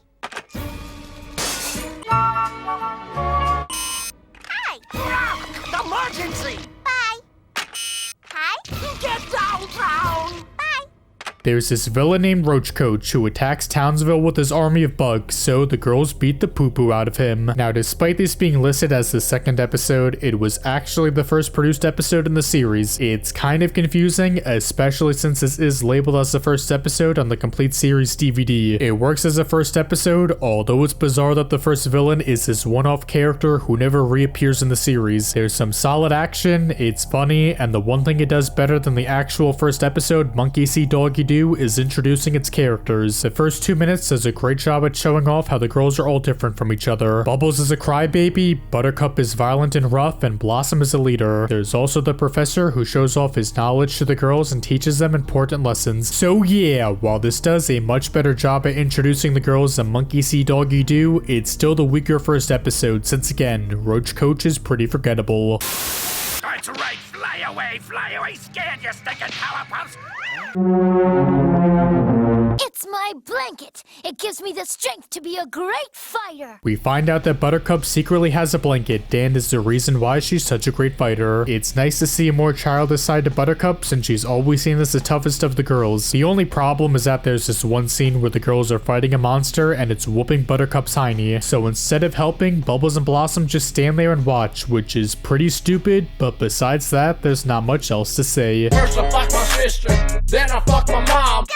Hi. Emergency! Bye. Hi. Get downtown! There's this villain named Roach Coach who attacks Townsville with his army of bugs, so the girls beat the poo-poo out of him. Now, despite this being listed as the second episode, it was actually the first produced episode in the series. It's kind of confusing, especially since this is labeled as the first episode on the complete series DVD. It works as a first episode, although it's bizarre that the first villain is this one-off character who never reappears in the series. There's some solid action, it's funny, and the one thing it does better than the actual first episode, Monkey See Doggy Do, is introducing its characters. The first 2 minutes does a great job at showing off how the girls are all different from each other. Bubbles is a crybaby, Buttercup is violent and rough, and Blossom is a leader. There's also the professor who shows off his knowledge to the girls and teaches them important lessons. So yeah, while this does a much better job at introducing the girls than Monkey See Doggy Do, it's still the weaker first episode since again, Roach Coach is pretty forgettable. That's right, fly away, scared, you stinking Powerpuffs! It's my blanket. It gives me the strength to be a great fighter. We find out that Buttercup secretly has a blanket, and is the reason why she's such a great fighter. It's nice to see a more childish side to Buttercup, since she's always seen as the toughest of the girls. The only problem is that there's this one scene where the girls are fighting a monster, and it's whooping Buttercup's hiney. So instead of helping, Bubbles and Blossom just stand there and watch, which is pretty stupid, but besides that, there's not much else to say. First I fuck my sister, then I fuck my mom.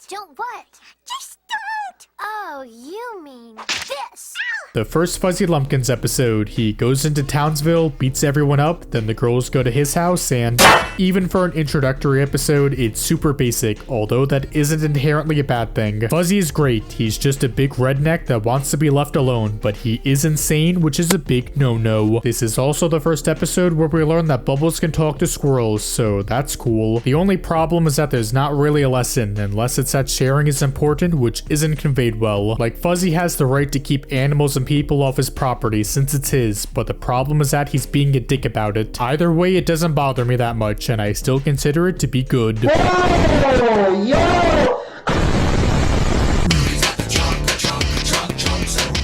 Don't what? Just don't! Oh, you mean this. The first Fuzzy Lumpkins episode, he goes into Townsville, beats everyone up, then the girls go to his house, and even for an introductory episode, it's super basic, although that isn't inherently a bad thing. Fuzzy is great, he's just a big redneck that wants to be left alone, but he is insane, which is a big no-no. This is also the first episode where we learn that Bubbles can talk to squirrels, so that's cool. The only problem is that there's not really a lesson, unless it's that sharing is important, which isn't conveyed well. Like, Fuzzy has the right to keep animals and people off his property since it's his, but the problem is that he's being a dick about it. Either way, it doesn't bother me that much, and I still consider it to be good.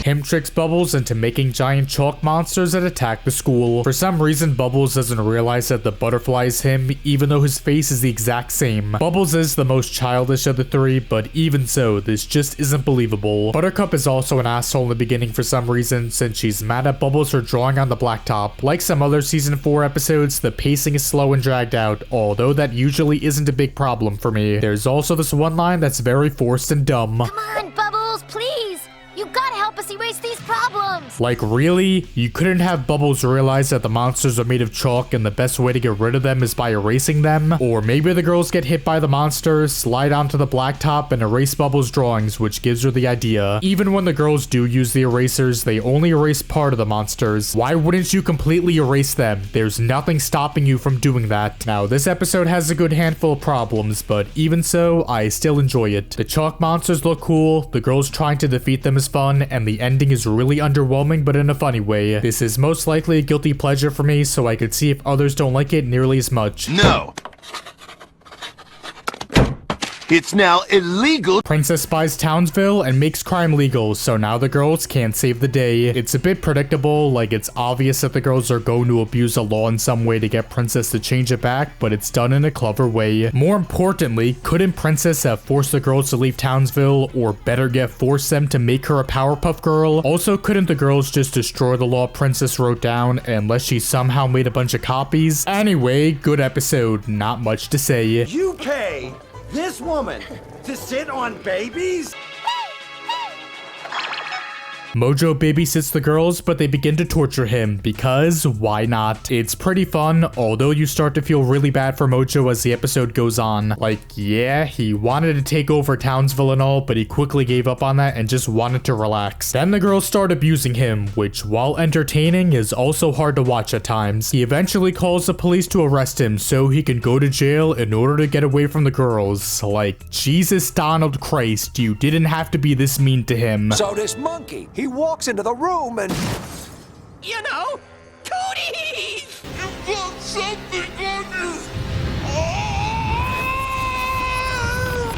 Him tricks Bubbles into making giant chalk monsters that attack the school. For some reason, Bubbles doesn't realize that the butterfly is him, even though his face is the exact same. Bubbles is the most childish of the three, but even so, this just isn't believable. Buttercup is also an asshole in the beginning for some reason, since she's mad at Bubbles for drawing on the blacktop. Like some other season 4 episodes, the pacing is slow and dragged out, although that usually isn't a big problem for me. There's also this one line that's very forced and dumb. Come on, Bubbles, please! You gotta help us erase these problems! Like, really? You couldn't have Bubbles realize that the monsters are made of chalk and the best way to get rid of them is by erasing them? Or maybe the girls get hit by the monster, slide onto the blacktop, and erase Bubbles' drawings, which gives her the idea. Even when the girls do use the erasers, they only erase part of the monsters. Why wouldn't you completely erase them? There's nothing stopping you from doing that. Now, this episode has a good handful of problems, but even so, I still enjoy it. The chalk monsters look cool, the girls trying to defeat them is fun, and the ending is really underwhelming but in a funny way. This is most likely a guilty pleasure for me, so I could see if others don't like it nearly as much. No. It's now illegal. Princess buys Townsville and makes crime legal, so now the girls can't save the day. It's a bit predictable, like it's obvious that the girls are going to abuse the law in some way to get Princess to change it back, but it's done in a clever way. More importantly, couldn't Princess have forced the girls to leave Townsville, or better yet, force them to make her a Powerpuff Girl? Also, couldn't the girls just destroy the law Princess wrote down, unless she somehow made a bunch of copies? Anyway, good episode, not much to say. You pay this woman to sit on babies? Mojo babysits the girls, but they begin to torture him, because why not? It's pretty fun, although you start to feel really bad for Mojo as the episode goes on. Like, yeah, he wanted to take over Townsville and all, but he quickly gave up on that and just wanted to relax. Then the girls start abusing him, which, while entertaining, is also hard to watch at times. He eventually calls the police to arrest him so he can go to jail in order to get away from the girls. Like, Jesus Donald Christ, you didn't have to be this mean to him. So this monkey, he walks into the room and... You know, cooties! You've got something on you!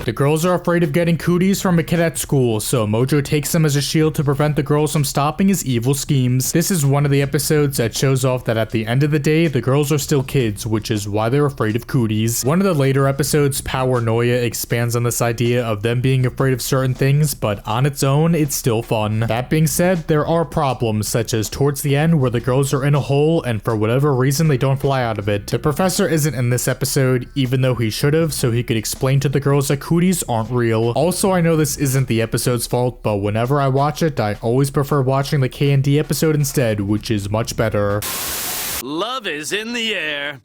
The girls are afraid of getting cooties from a cadet school, so Mojo takes them as a shield to prevent the girls from stopping his evil schemes. This is one of the episodes that shows off that at the end of the day, the girls are still kids, which is why they're afraid of cooties. One of the later episodes, Powernoia, expands on this idea of them being afraid of certain things, but on its own, it's still fun. That being said, there are problems, such as towards the end where the girls are in a hole and for whatever reason they don't fly out of it. The professor isn't in this episode, even though he should have, so he could explain to the girls that cooties aren't real. Also, I know this isn't the episode's fault, but whenever I watch it, I always prefer watching the K&D episode instead, which is much better. Love is in the air.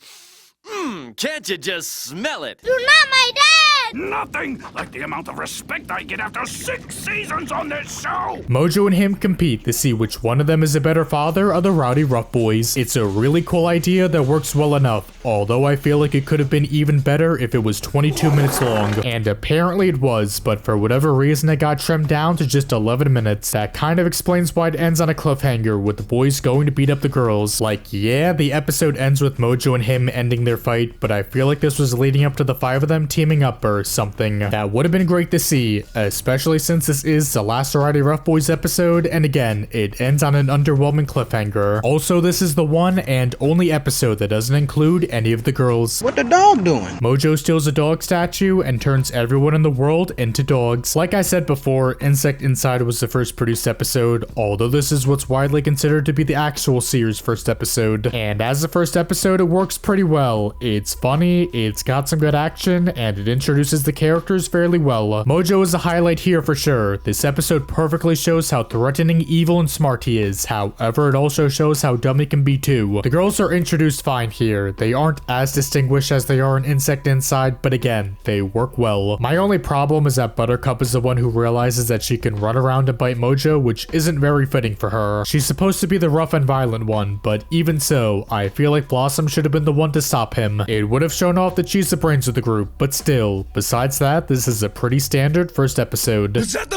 Can't you just smell it? You're not my dad! Nothing like the amount of respect I get after 6 seasons on this show! Mojo and him compete to see which one of them is a better father of the Rowdy Rough Boys. It's a really cool idea that works well enough, although I feel like it could have been even better if it was 22 minutes long. And apparently it was, but for whatever reason it got trimmed down to just 11 minutes. That kind of explains why it ends on a cliffhanger, with the boys going to beat up the girls. Like, yeah, the episode ends with Mojo and him ending their fight, but I feel like this was leading up to the 5 of them teaming up or something. That would have been great to see, especially since this is the last Rowdy Rough Boys episode, and again, it ends on an underwhelming cliffhanger. Also, this is the one and only episode that doesn't include any of the girls. What the dog doing? Mojo steals a dog statue and turns everyone in the world into dogs. Like I said before, Insect Inside was the first produced episode, although this is what's widely considered to be the actual series' first episode. And as the first episode, it works pretty well. It's funny, it's got some good action, and it introduces the characters fairly well. Mojo is a highlight here for sure. This episode perfectly shows how threatening, evil, and smart he is. However, it also shows how dumb he can be too. The girls are introduced fine here. They aren't as distinguished as they are in Insect Inside, but again, they work well. My only problem is that Buttercup is the one who realizes that she can run around and bite Mojo, which isn't very fitting for her. She's supposed to be the rough and violent one, but even so, I feel like Blossom should have been the one to stop him. It would have shown off that she's the brains of the group, but still, besides that, this is a pretty standard first episode. Is that the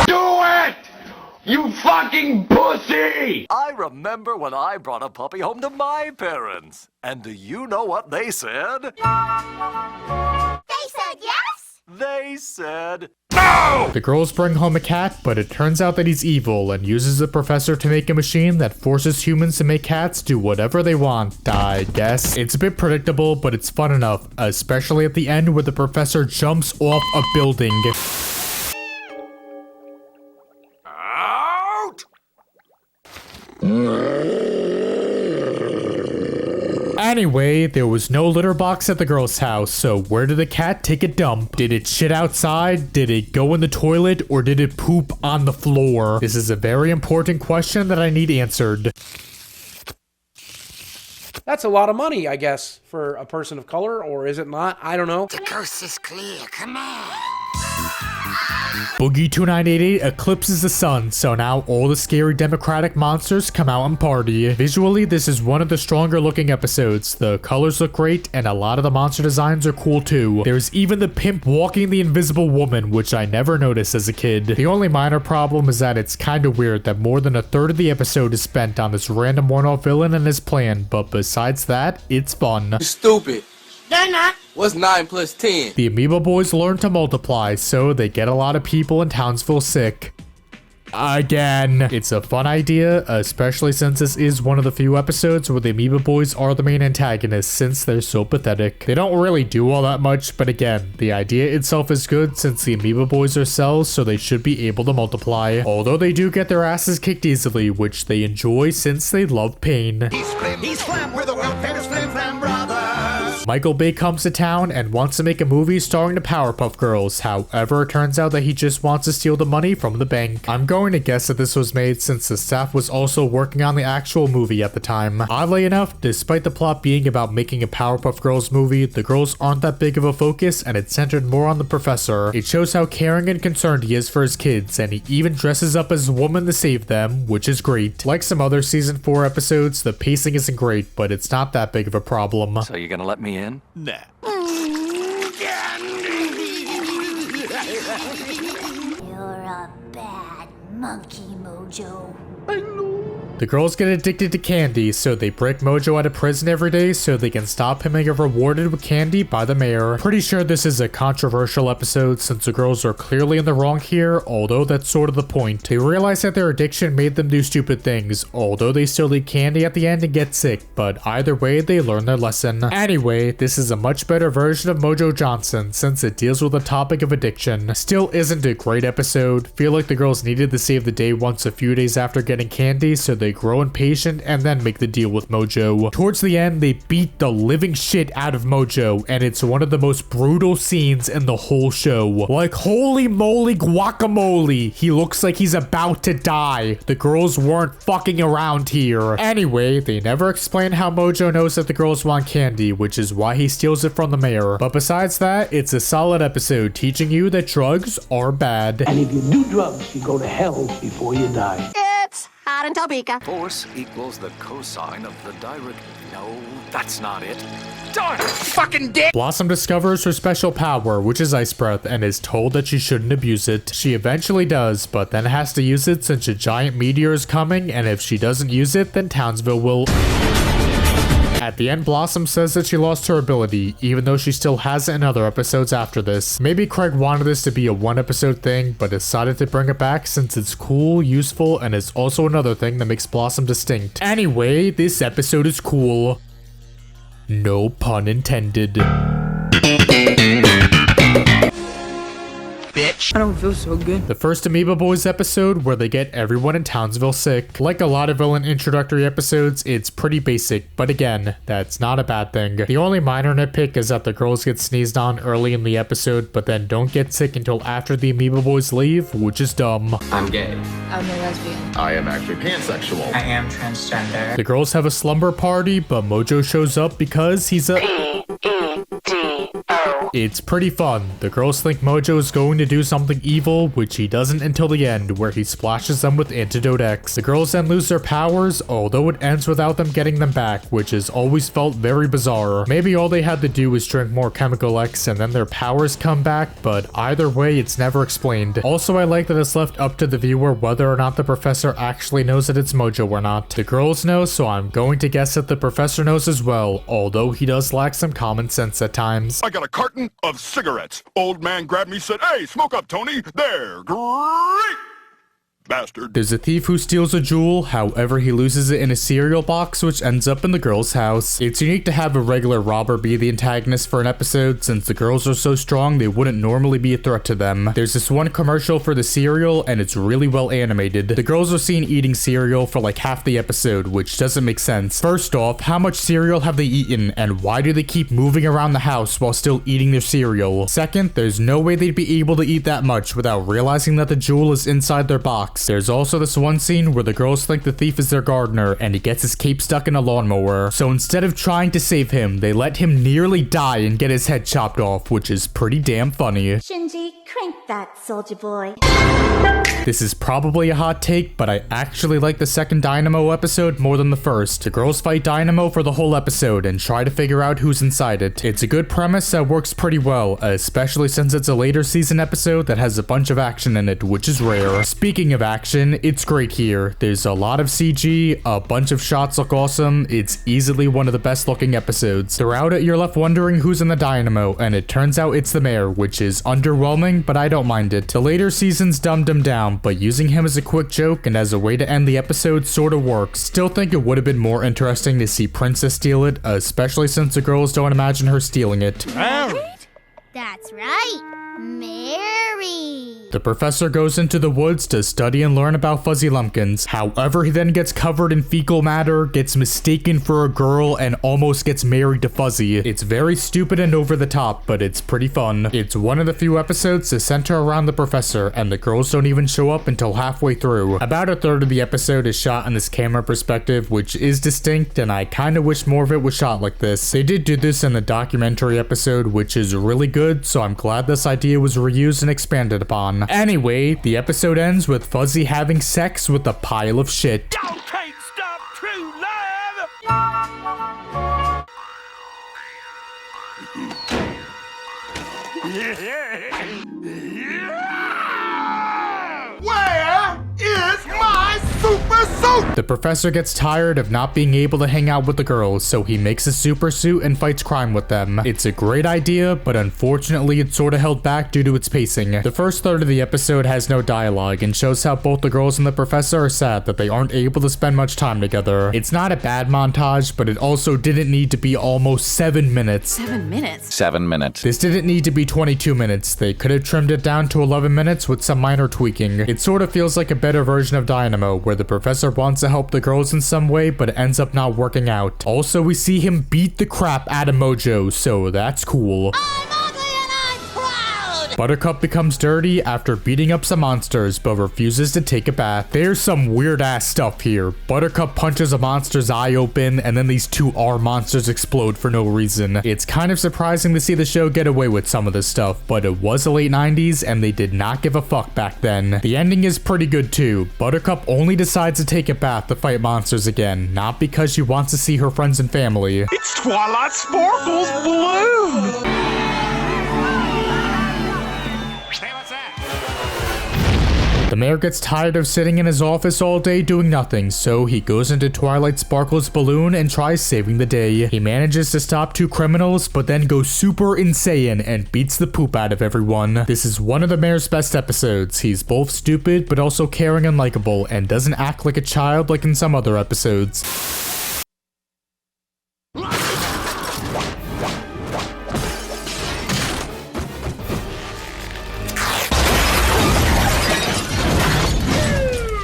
Do it! You fucking pussy! I remember when I brought a puppy home to my parents. And do you know what they said? They said yes? They said... No! No! The girls bring home a cat, but it turns out that he's evil and uses the professor to make a machine that forces humans to make cats do whatever they want, I guess. It's a bit predictable, but it's fun enough, especially at the end where the professor jumps off a building. Out! Anyway, there was no litter box at the girl's house, so where did the cat take a dump? Did it shit outside? Did it go in the toilet? Or did it poop on the floor? This is a very important question that I need answered. That's a lot of money, I guess, for a person of color, or is it not? I don't know. The coast is clear, come on. Boogie 2988 eclipses the sun, so now all the scary democratic monsters come out and party. Visually, this is one of the stronger looking episodes. The colors look great, and a lot of the monster designs are cool too. There's even the pimp walking the invisible woman, which I never noticed as a kid. The only minor problem is that it's kinda weird that more than a third of the episode is spent on this random one-off villain and his plan, but besides that, it's fun. You're stupid. They're not. What's 9 plus 10? The Amoeba Boys learn to multiply, so they get a lot of people in Townsville sick. Again. It's a fun idea, especially since this is one of the few episodes where the Amoeba Boys are the main antagonists since they're so pathetic. They don't really do all that much, but again, the idea itself is good since the Amoeba Boys are cells, so they should be able to multiply. Although they do get their asses kicked easily, which they enjoy since they love pain. He's Flam, we're the world famous Flam Flam brothers. Michael Bay comes to town and wants to make a movie starring the Powerpuff Girls. However, it turns out that he just wants to steal the money from the bank. I'm going to guess that this was made since the staff was also working on the actual movie at the time. Oddly enough, despite the plot being about making a Powerpuff Girls movie, the girls aren't that big of a focus and it's centered more on the professor. It shows how caring and concerned he is for his kids, and he even dresses up as a woman to save them, which is great. Like some other season 4 episodes, the pacing isn't great, but it's not that big of a problem. So you gonna let me in? Nah. You're a bad monkey, Mojo. The girls get addicted to candy, so they break Mojo out of prison every day so they can stop him and get rewarded with candy by the mayor. Pretty sure this is a controversial episode since the girls are clearly in the wrong here, although that's sort of the point. They realize that their addiction made them do stupid things, although they still eat candy at the end and get sick, but either way, they learn their lesson. Anyway, this is a much better version of Mojo Johnson since it deals with the topic of addiction. Still isn't a great episode. Feel like the girls needed to save the day once a few days after getting candy, so they grow impatient and then make the deal with Mojo. Towards the end, they beat the living shit out of Mojo, and it's one of the most brutal scenes in the whole show. Like, holy moly guacamole, he looks like he's about to die. The girls weren't fucking around here. Anyway, they never explain how Mojo knows that the girls want candy, which is why he steals it from the mayor. But besides that, it's a solid episode teaching you that drugs are bad. And if you do drugs, you go to hell before you die. It's hot in Topeka. Force equals the cosine of the direct... No, that's not it. Darn fucking dick! Blossom discovers her special power, which is Ice Breath, and is told that she shouldn't abuse it. She eventually does, but then has to use it since a giant meteor is coming, and if she doesn't use it, then Townsville will... At the end, Blossom says that she lost her ability, even though she still has it in other episodes after this. Maybe Craig wanted this to be a one-episode thing, but decided to bring it back since it's cool, useful, and is also another thing that makes Blossom distinct. Anyway, this episode is cool. No pun intended. Bitch. I don't feel so good. The first Amoeba Boys episode where they get everyone in Townsville sick. Like a lot of villain introductory episodes, it's pretty basic, but again, that's not a bad thing. The only minor nitpick is that the girls get sneezed on early in the episode, but then don't get sick until after the Amoeba Boys leave, which is dumb. I'm gay. I'm a lesbian. I am actually pansexual. I am transgender. The girls have a slumber party, but Mojo shows up because he's a... It's pretty fun. The girls think Mojo is going to do something evil, which he doesn't until the end, where he splashes them with Antidote X. The girls then lose their powers, although it ends without them getting them back, which has always felt very bizarre. Maybe all they had to do was drink more Chemical X and then their powers come back, but either way, it's never explained. Also, I like that it's left up to the viewer whether or not the professor actually knows that it's Mojo or not. The girls know, so I'm going to guess that the professor knows as well, although he does lack some common sense at times. I got a carton smoking of cigarettes. Old man grabbed me, said, "Hey, smoke up, Tony." There, great bastard. There's a thief who steals a jewel, however he loses it in a cereal box which ends up in the girl's house. It's unique to have a regular robber be the antagonist for an episode since the girls are so strong they wouldn't normally be a threat to them. There's this one commercial for the cereal and it's really well animated. The girls are seen eating cereal for like half the episode, which doesn't make sense. First off, how much cereal have they eaten and why do they keep moving around the house while still eating their cereal? Second, there's no way they'd be able to eat that much without realizing that the jewel is inside their box. There's also this one scene where the girls think the thief is their gardener and he gets his cape stuck in a lawnmower. So instead of trying to save him, they let him nearly die and get his head chopped off, which is pretty damn funny. Shinji, crank that, soldier boy. This is probably a hot take, but I actually like the second Dynamo episode more than the first. The girls fight Dynamo for the whole episode and try to figure out who's inside it. It's a good premise that works pretty well, especially since it's a later season episode that has a bunch of action in it, which is rare. Speaking of action, it's great here. There's a lot of CG, a bunch of shots look awesome. It's easily one of the best looking episodes. Throughout it, you're left wondering who's in the Dynamo, and it turns out it's the mayor, which is underwhelming, but I don't mind it. The later seasons dumbed him down, but using him as a quick joke and as a way to end the episode sort of works. Still think it would have been more interesting to see Princess steal it, especially since the girls don't imagine her stealing it. That's right. Mary. The professor goes into the woods to study and learn about fuzzy lumpkins. However, he then gets covered in fecal matter, gets mistaken for a girl, and almost gets married to Fuzzy. It's very stupid and over the top, but it's pretty fun. It's one of the few episodes to center around the professor, and the girls don't even show up until halfway through. About a third of the episode is shot in this camera perspective, which is distinct, and I kinda wish more of it was shot like this. They did do this in the documentary episode, which is really good, so I'm glad this idea was reused and expanded upon. Anyway, the episode ends with Fuzzy having sex with a pile of shit. Y'all can't stop true love! Where is my super suit? The professor gets tired of not being able to hang out with the girls, so he makes a super suit and fights crime with them. It's a great idea, but unfortunately it's sort of held back due to its pacing. The first third of the episode has no dialogue and shows how both the girls and the professor are sad that they aren't able to spend much time together. It's not a bad montage, but it also didn't need to be almost 7 minutes. 7 minutes? 7 minutes. This didn't need to be 22 minutes. They could have trimmed it down to 11 minutes with some minor tweaking. It sort of feels like a better version of Dynamo, where the professor wants to help the girls in some way, but it ends up not working out. Also, we see him beat the crap out of Mojo, so that's cool. Buttercup becomes dirty after beating up some monsters, but refuses to take a bath. There's some weird ass stuff here. Buttercup punches a monster's eye open, and then these two R monsters explode for no reason. It's kind of surprising to see the show get away with some of this stuff, but it was the late 90s, and they did not give a fuck back then. The ending is pretty good too. Buttercup only decides to take a bath to fight monsters again, not because she wants to see her friends and family. It's Twilight Sparkle's balloon! The mayor gets tired of sitting in his office all day doing nothing, so he goes into Twilight Sparkle's balloon and tries saving the day. He manages to stop 2 criminals, but then goes super insane and beats the poop out of everyone. This is one of the mayor's best episodes. He's both stupid, but also caring and likable, and doesn't act like a child like in some other episodes.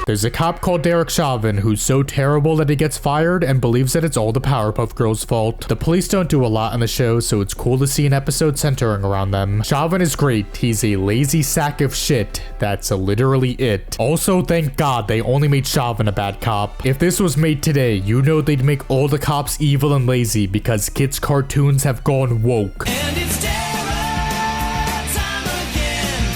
There's a cop called Derek Chauvin who's so terrible that he gets fired and believes that it's all the Powerpuff Girls' fault. The police don't do a lot on the show, so it's cool to see an episode centering around them. Chauvin is great. He's a lazy sack of shit. That's literally it. Also, thank God they only made Chauvin a bad cop. If this was made today, you know they'd make all the cops evil and lazy because kids' cartoons have gone woke.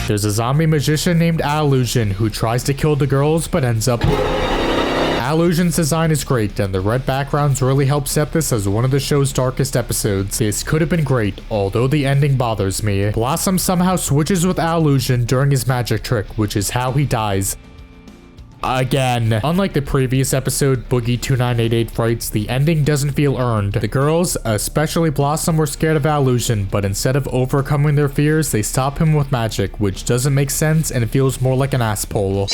There's a zombie magician named Allusion who tries to kill the girls but ends up... Allusion's design is great, and the red backgrounds really help set this as one of the show's darkest episodes. This could have been great, although the ending bothers me. Blossom somehow switches with Allusion during his magic trick, which is how he dies. again. Unlike the previous episode, Boogie 2988 writes, the ending doesn't feel earned. The girls, especially Blossom, were scared of Illusion, but instead of overcoming their fears, they stop him with magic, which doesn't make sense and feels more like an asshole.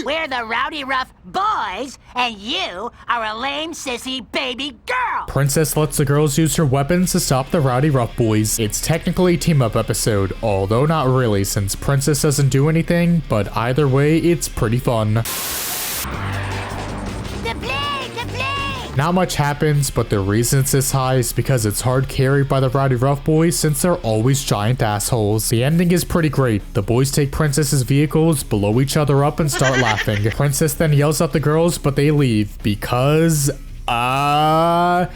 We're the Rowdy Rough Boys, and you are a lame sissy baby girl. Princess lets the girls use her weapons to stop the Rowdy Rough Boys. It's technically a team-up episode, although not really since Princess doesn't do anything, but either way, it's pretty fun. Not much happens, but the reason it's this high is because it's hard carried by the Rowdy Rough Boys since they're always giant assholes. The ending is pretty great. The boys take Princess's vehicles, blow each other up, and start laughing. Princess then yells at the girls, but they leave because, yeah.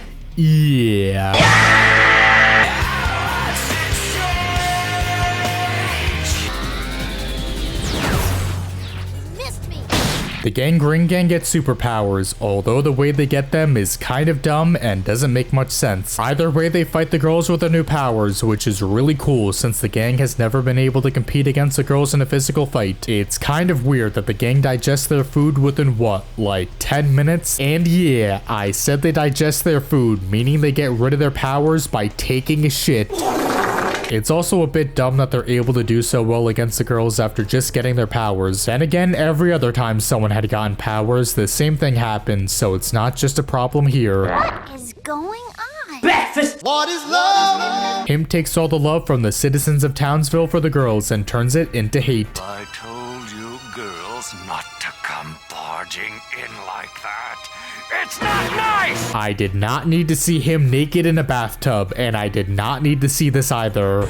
The Green Gang gets superpowers, although the way they get them is kind of dumb and doesn't make much sense. Either way, they fight the girls with their new powers, which is really cool since the gang has never been able to compete against the girls in a physical fight. It's kind of weird that the gang digests their food within what, like 10 minutes? And yeah, I said they digest their food, meaning they get rid of their powers by taking a shit. It's also a bit dumb that they're able to do so well against the girls after just getting their powers. And again, every other time someone had gotten powers, the same thing happened, so it's not just a problem here. What is going on? Breakfast! What is love? Him takes all the love from the citizens of Townsville for the girls and turns it into hate. I told you girls not to come barging in like that. It's not nice! I did not need to see him naked in a bathtub, and I did not need to see this either.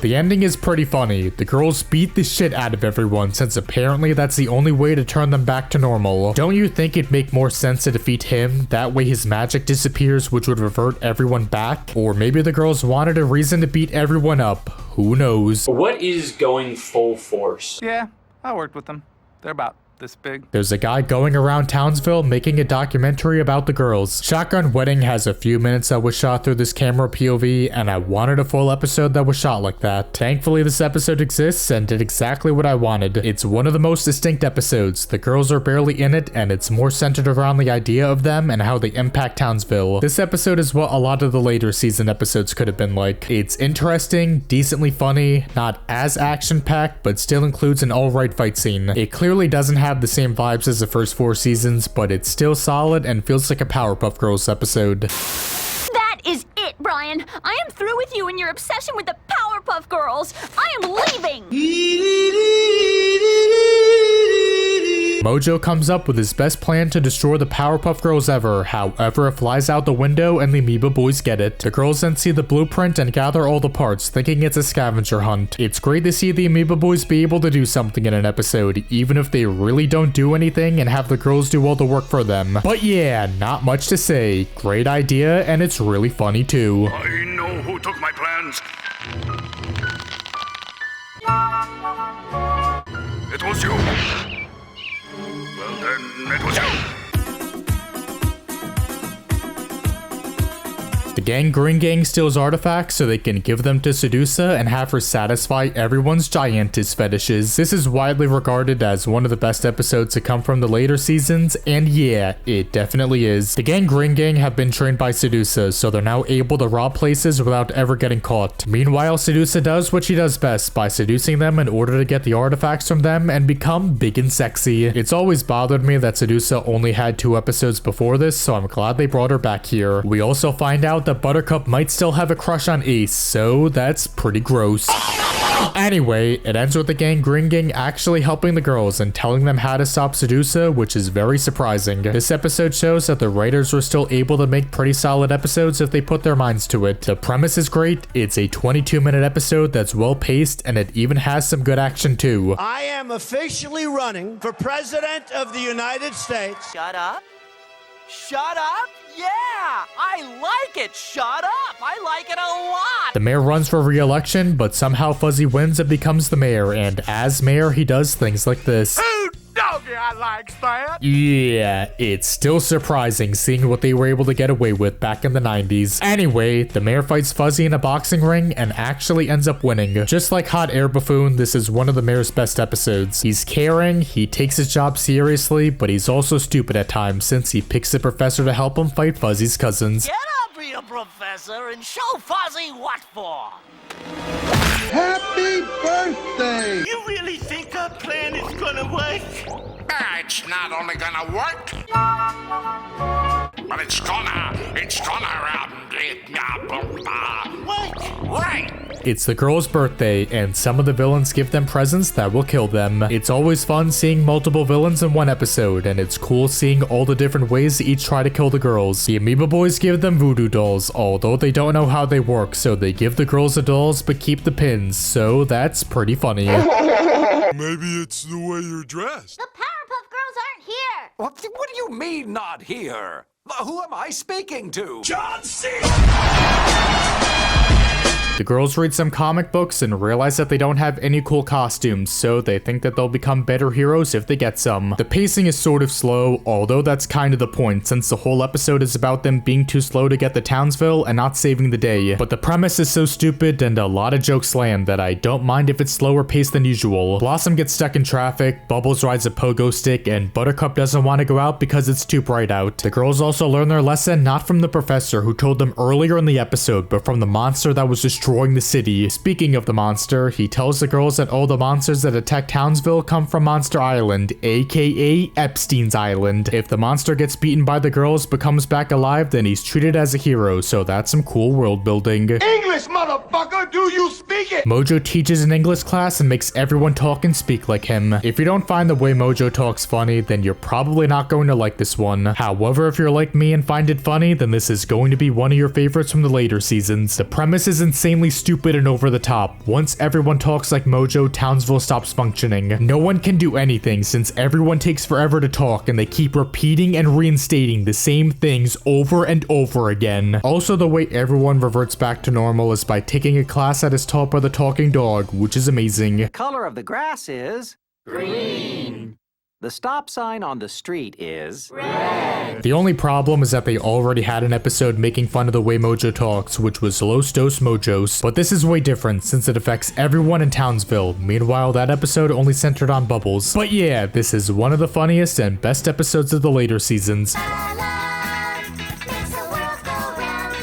The ending is pretty funny. The girls beat the shit out of everyone since apparently that's the only way to turn them back to normal. Don't you think it'd make more sense to defeat him? That way his magic disappears, which would revert everyone back? Or maybe the girls wanted a reason to beat everyone up. Who knows? What is going full force? Yeah, I worked with them. They're about this big. There's a guy going around Townsville making a documentary about the girls. Shotgun Wedding has a few minutes that was shot through this camera POV, and I wanted a full episode that was shot like that. Thankfully, this episode exists and did exactly what I wanted. It's one of the most distinct episodes. The girls are barely in it, and it's more centered around the idea of them and how they impact Townsville. This episode is what a lot of the later season episodes could have been like. It's interesting, decently funny, not as action-packed, but still includes an alright fight scene. It clearly doesn't have the same vibes as the first 4 seasons, but it's still solid and feels like a Powerpuff Girls episode. That is it, Brian. I am through with you and your obsession with the Powerpuff Girls. I am leaving. Mojo comes up with his best plan to destroy the Powerpuff Girls ever. However, it flies out the window and the Amoeba Boys get it. The girls then see the blueprint and gather all the parts, thinking it's a scavenger hunt. It's great to see the Amoeba Boys be able to do something in an episode, even if they really don't do anything and have the girls do all the work for them. But yeah, not much to say. Great idea, and it's really funny too. I know who took my plans. It was you. Well then, it was you. The Green Gang steals artifacts so they can give them to Sedusa and have her satisfy everyone's giantess fetishes. This is widely regarded as one of the best episodes to come from the later seasons, and yeah, it definitely is. The Green Gang have been trained by Sedusa, so they're now able to rob places without ever getting caught. Meanwhile, Sedusa does what she does best by seducing them in order to get the artifacts from them and become big and sexy. It's always bothered me that Sedusa only had 2 episodes before this, so I'm glad they brought her back here. We also find out that Buttercup might still have a crush on Ace, so that's pretty gross. Anyway, it ends with the Green Gang actually helping the girls and telling them how to stop Sedusa, which is very surprising. This episode shows that the writers were still able to make pretty solid episodes if they put their minds to it. The premise is great, it's a 22-minute episode that's well paced, and it even has some good action too. I am officially running for President of the United States. Shut up? Shut up? Yeah, I like it. Shut up. I like it a lot. The mayor runs for re-election, but somehow Fuzzy wins and becomes the mayor, and as mayor, he does things like this. Who doggy I likes that. Yeah, it's still surprising seeing what they were able to get away with back in the 90s. Anyway, the mayor fights Fuzzy in a boxing ring and actually ends up winning. Just like Hot Air Buffoon, this is one of the mayor's best episodes. He's caring, he takes his job seriously, but he's also stupid at times since he picks a professor to help him fight Fuzzy's cousins. Get up here, Professor, and show Fuzzy what for. Happy birthday! You really think our plan is gonna work? It's not only gonna work, but it's gonna work. Right. It's the girl's birthday, and some of the villains give them presents that will kill them. It's always fun seeing multiple villains in one episode, and it's cool seeing all the different ways they each try to kill the girls. The Amoeba Boys give them voodoo dolls, although they don't know how they work, so they give the girls the dolls but keep the pins, so that's pretty funny. Maybe it's the way you're dressed. The Powerpuff Girls aren't here. What do you mean, not here? Who am I speaking to? John C. The girls read some comic books and realize that they don't have any cool costumes, so they think that they'll become better heroes if they get some. The pacing is sort of slow, although that's kind of the point since the whole episode is about them being too slow to get to Townsville and not saving the day. But the premise is so stupid and a lot of jokes land that I don't mind if it's slower paced than usual. Blossom gets stuck in traffic, Bubbles rides a pogo stick, and Buttercup doesn't want to go out because it's too bright out. The girls also learn their lesson not from the professor who told them earlier in the episode, but from the monster that was destroying the city. Speaking of the monster, he tells the girls that all the monsters that attack Townsville come from Monster Island, aka Epstein's Island. If the monster gets beaten by the girls but comes back alive, then he's treated as a hero, so that's some cool world building. English, motherfucker! Do you speak it? Mojo teaches an English class and makes everyone talk and speak like him. If you don't find the way Mojo talks funny, then you're probably not going to like this one. However, if you're like me and find it funny, then this is going to be one of your favorites from the later seasons. The premise is insanely stupid and over the top. Once everyone talks like Mojo, Townsville stops functioning. No one can do anything since everyone takes forever to talk and they keep repeating and reinstating the same things over and over again. Also, the way everyone reverts back to normal is by taking a class that is taught by the talking dog, which is amazing. The color of the grass is green. The stop sign on the street is red. The only problem is that they already had an episode making fun of the way Mojo talks, which was Los Dos Mojos, but this is way different since it affects everyone in Townsville. Meanwhile, that episode only centered on Bubbles. But yeah, this is one of the funniest and best episodes of the later seasons.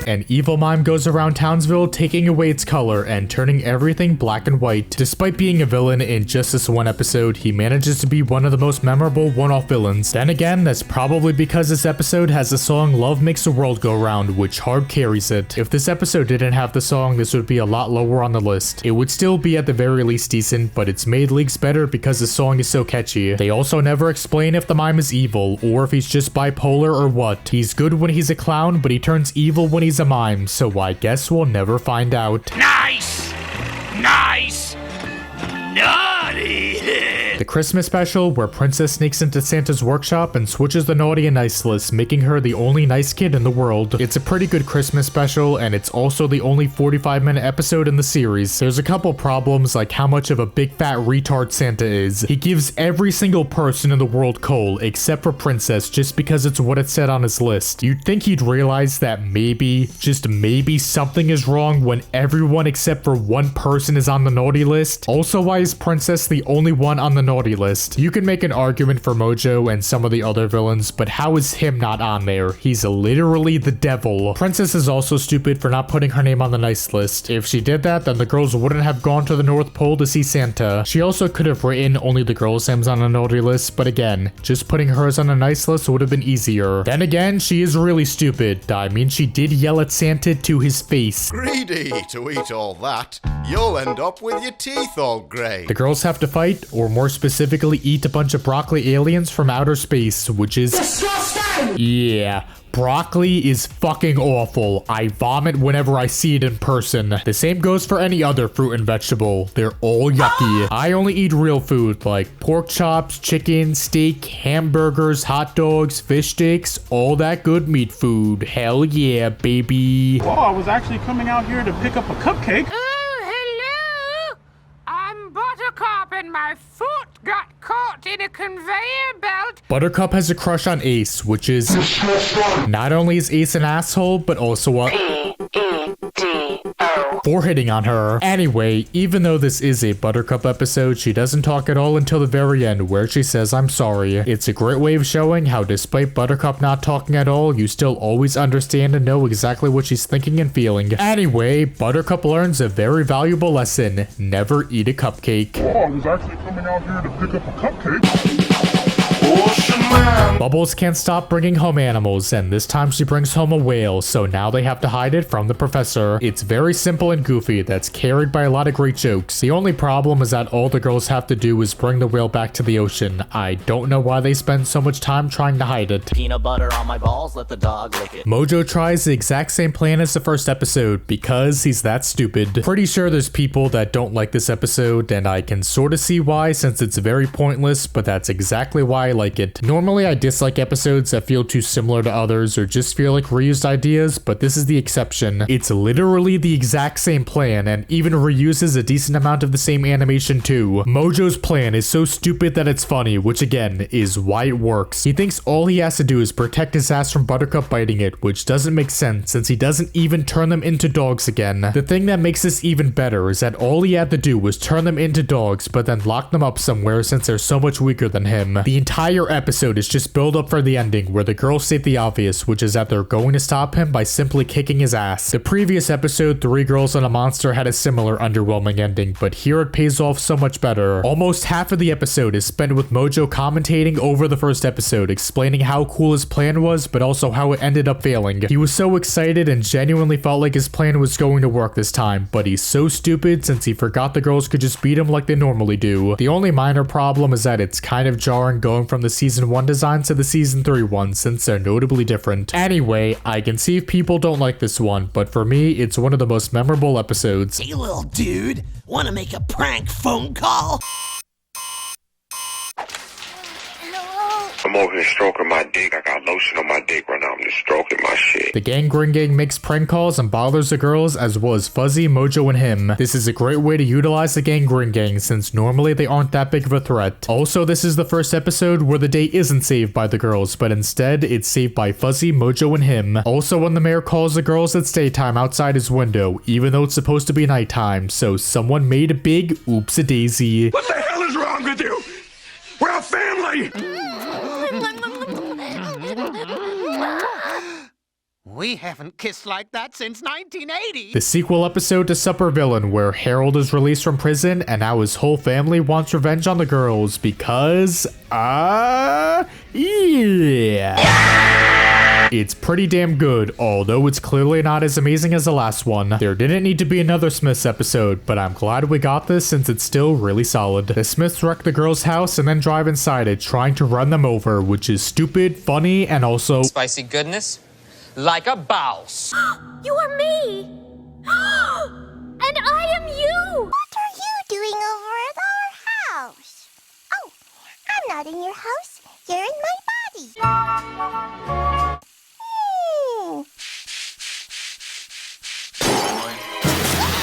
An evil mime goes around Townsville taking away its color and turning everything black and white. Despite being a villain in just this one episode, he manages to be one of the most memorable one-off villains. Then again, that's probably because this episode has the song Love Makes the World Go Round, which hard carries it. If this episode didn't have the song, this would be a lot lower on the list. It would still be at the very least decent, but it's made leagues better because the song is so catchy. They also never explain if the mime is evil, or if he's just bipolar or what. He's good when he's a clown, but he turns evil when he's a mime, so I guess we'll never find out. Nice! Nice! Naughty! The Christmas special, where Princess sneaks into Santa's workshop and switches the naughty and nice list, making her the only nice kid in the world. It's a pretty good Christmas special, and it's also the only 45-minute episode in the series. There's a couple problems, like how much of a big fat retard Santa is. He gives every single person in the world coal, except for Princess, just because it's what it said on his list. You'd think he'd realize that maybe, just maybe, something is wrong when everyone except for one person is on the naughty list. Also, why is Princess the only one on the naughty list? You can make an argument for Mojo and some of the other villains, but how is him not on there? He's literally the devil. Princess is also stupid for not putting her name on the nice list. If she did that, then the girls wouldn't have gone to the North Pole to see Santa. She also could have written only the girls' names on a naughty list, but again, just putting hers on a nice list would have been easier. Then again, she is really stupid. I mean, she did yell at Santa to his face. Greedy to eat all that. You'll end up with your teeth all grey. The girls have to fight, or more specifically eat a bunch of broccoli aliens from outer space, which is disgusting! Yeah. Broccoli is fucking awful. I vomit whenever I see it in person. The same goes for any other fruit and vegetable. They're all yucky. I only eat real food like pork chops, chicken, steak, hamburgers, hot dogs, fish sticks, all that good meat food. Hell yeah, baby. Well, I was actually coming out here to pick up a cupcake. Oh, hello! I'm Buttercup and my foot got caught in a conveyor belt. Buttercup has a crush on Ace, which is not only is Ace an asshole, but also a for hitting on her. Anyway, even though this is a Buttercup episode, she doesn't talk at all until the very end, where she says, "I'm sorry." It's a great way of showing how despite Buttercup not talking at all, you still always understand and know exactly what she's thinking and feeling. Anyway, Buttercup learns a very valuable lesson: never eat a cupcake. Oh, I was actually coming out here to pick up a cupcake. Bubbles can't stop bringing home animals, and this time she brings home a whale, so now they have to hide it from the professor. It's very simple and goofy, that's carried by a lot of great jokes. The only problem is that all the girls have to do is bring the whale back to the ocean. I don't know why they spend so much time trying to hide it. Peanut butter on my balls, let the dog lick it. Mojo tries the exact same plan as the first episode, because he's that stupid. Pretty sure there's people that don't like this episode, and I can sort of see why since it's very pointless, but that's exactly why I like it. Normally I dislike episodes that feel too similar to others or just feel like reused ideas, but this is the exception. It's literally the exact same plan and even reuses a decent amount of the same animation too. Mojo's plan is so stupid that it's funny, which again is why it works. He thinks all he has to do is protect his ass from Buttercup biting it, which doesn't make sense since he doesn't even turn them into dogs again. The thing that makes this even better is that all he had to do was turn them into dogs but then lock them up somewhere since they're so much weaker than him. The entire episode is just build up for the ending where the girls state the obvious, which is that they're going to stop him by simply kicking his ass. The previous episode, 3 Girls and a Monster, had a similar underwhelming ending, but here it pays off so much better. Almost half of the episode is spent with Mojo commentating over the first episode, explaining how cool his plan was, but also how it ended up failing. He was so excited and genuinely felt like his plan was going to work this time, but he's so stupid since he forgot the girls could just beat him like they normally do. The only minor problem is that it's kind of jarring going from the season 1 designs to the season 3 ones since they're notably different. Anyway, I can see if people don't like this one, but for me, it's one of the most memorable episodes. Hey, little dude, wanna make a prank phone call? I'm over here stroking my dick. I got lotion on my dick right now. I'm just stroking my shit. The Gang Gring Gang makes prank calls and bothers the girls as well as Fuzzy, Mojo, and him. This is a great way to utilize the Gang Gring Gang since normally they aren't that big of a threat. Also, this is the first episode where the day isn't saved by the girls, but instead it's saved by Fuzzy, Mojo, and him. Also, when the mayor calls the girls, it's daytime outside his window, even though it's supposed to be nighttime, so someone made a big oopsie-daisy. What the hell is wrong with you? We're a family! We haven't kissed like that since 1980. The sequel episode to Supper Villain, where Harold is released from prison and now his whole family wants revenge on the girls because, yeah. It's pretty damn good, although it's clearly not as amazing as the last one. There didn't need to be another Smiths episode, but I'm glad we got this since it's still really solid. The Smiths wreck the girls' house and then drive inside it, trying to run them over, which is stupid, funny, and also spicy goodness, like a bouse. You are me! And I am you! What are you doing over at our house? Oh, I'm not in your house. You're in my body.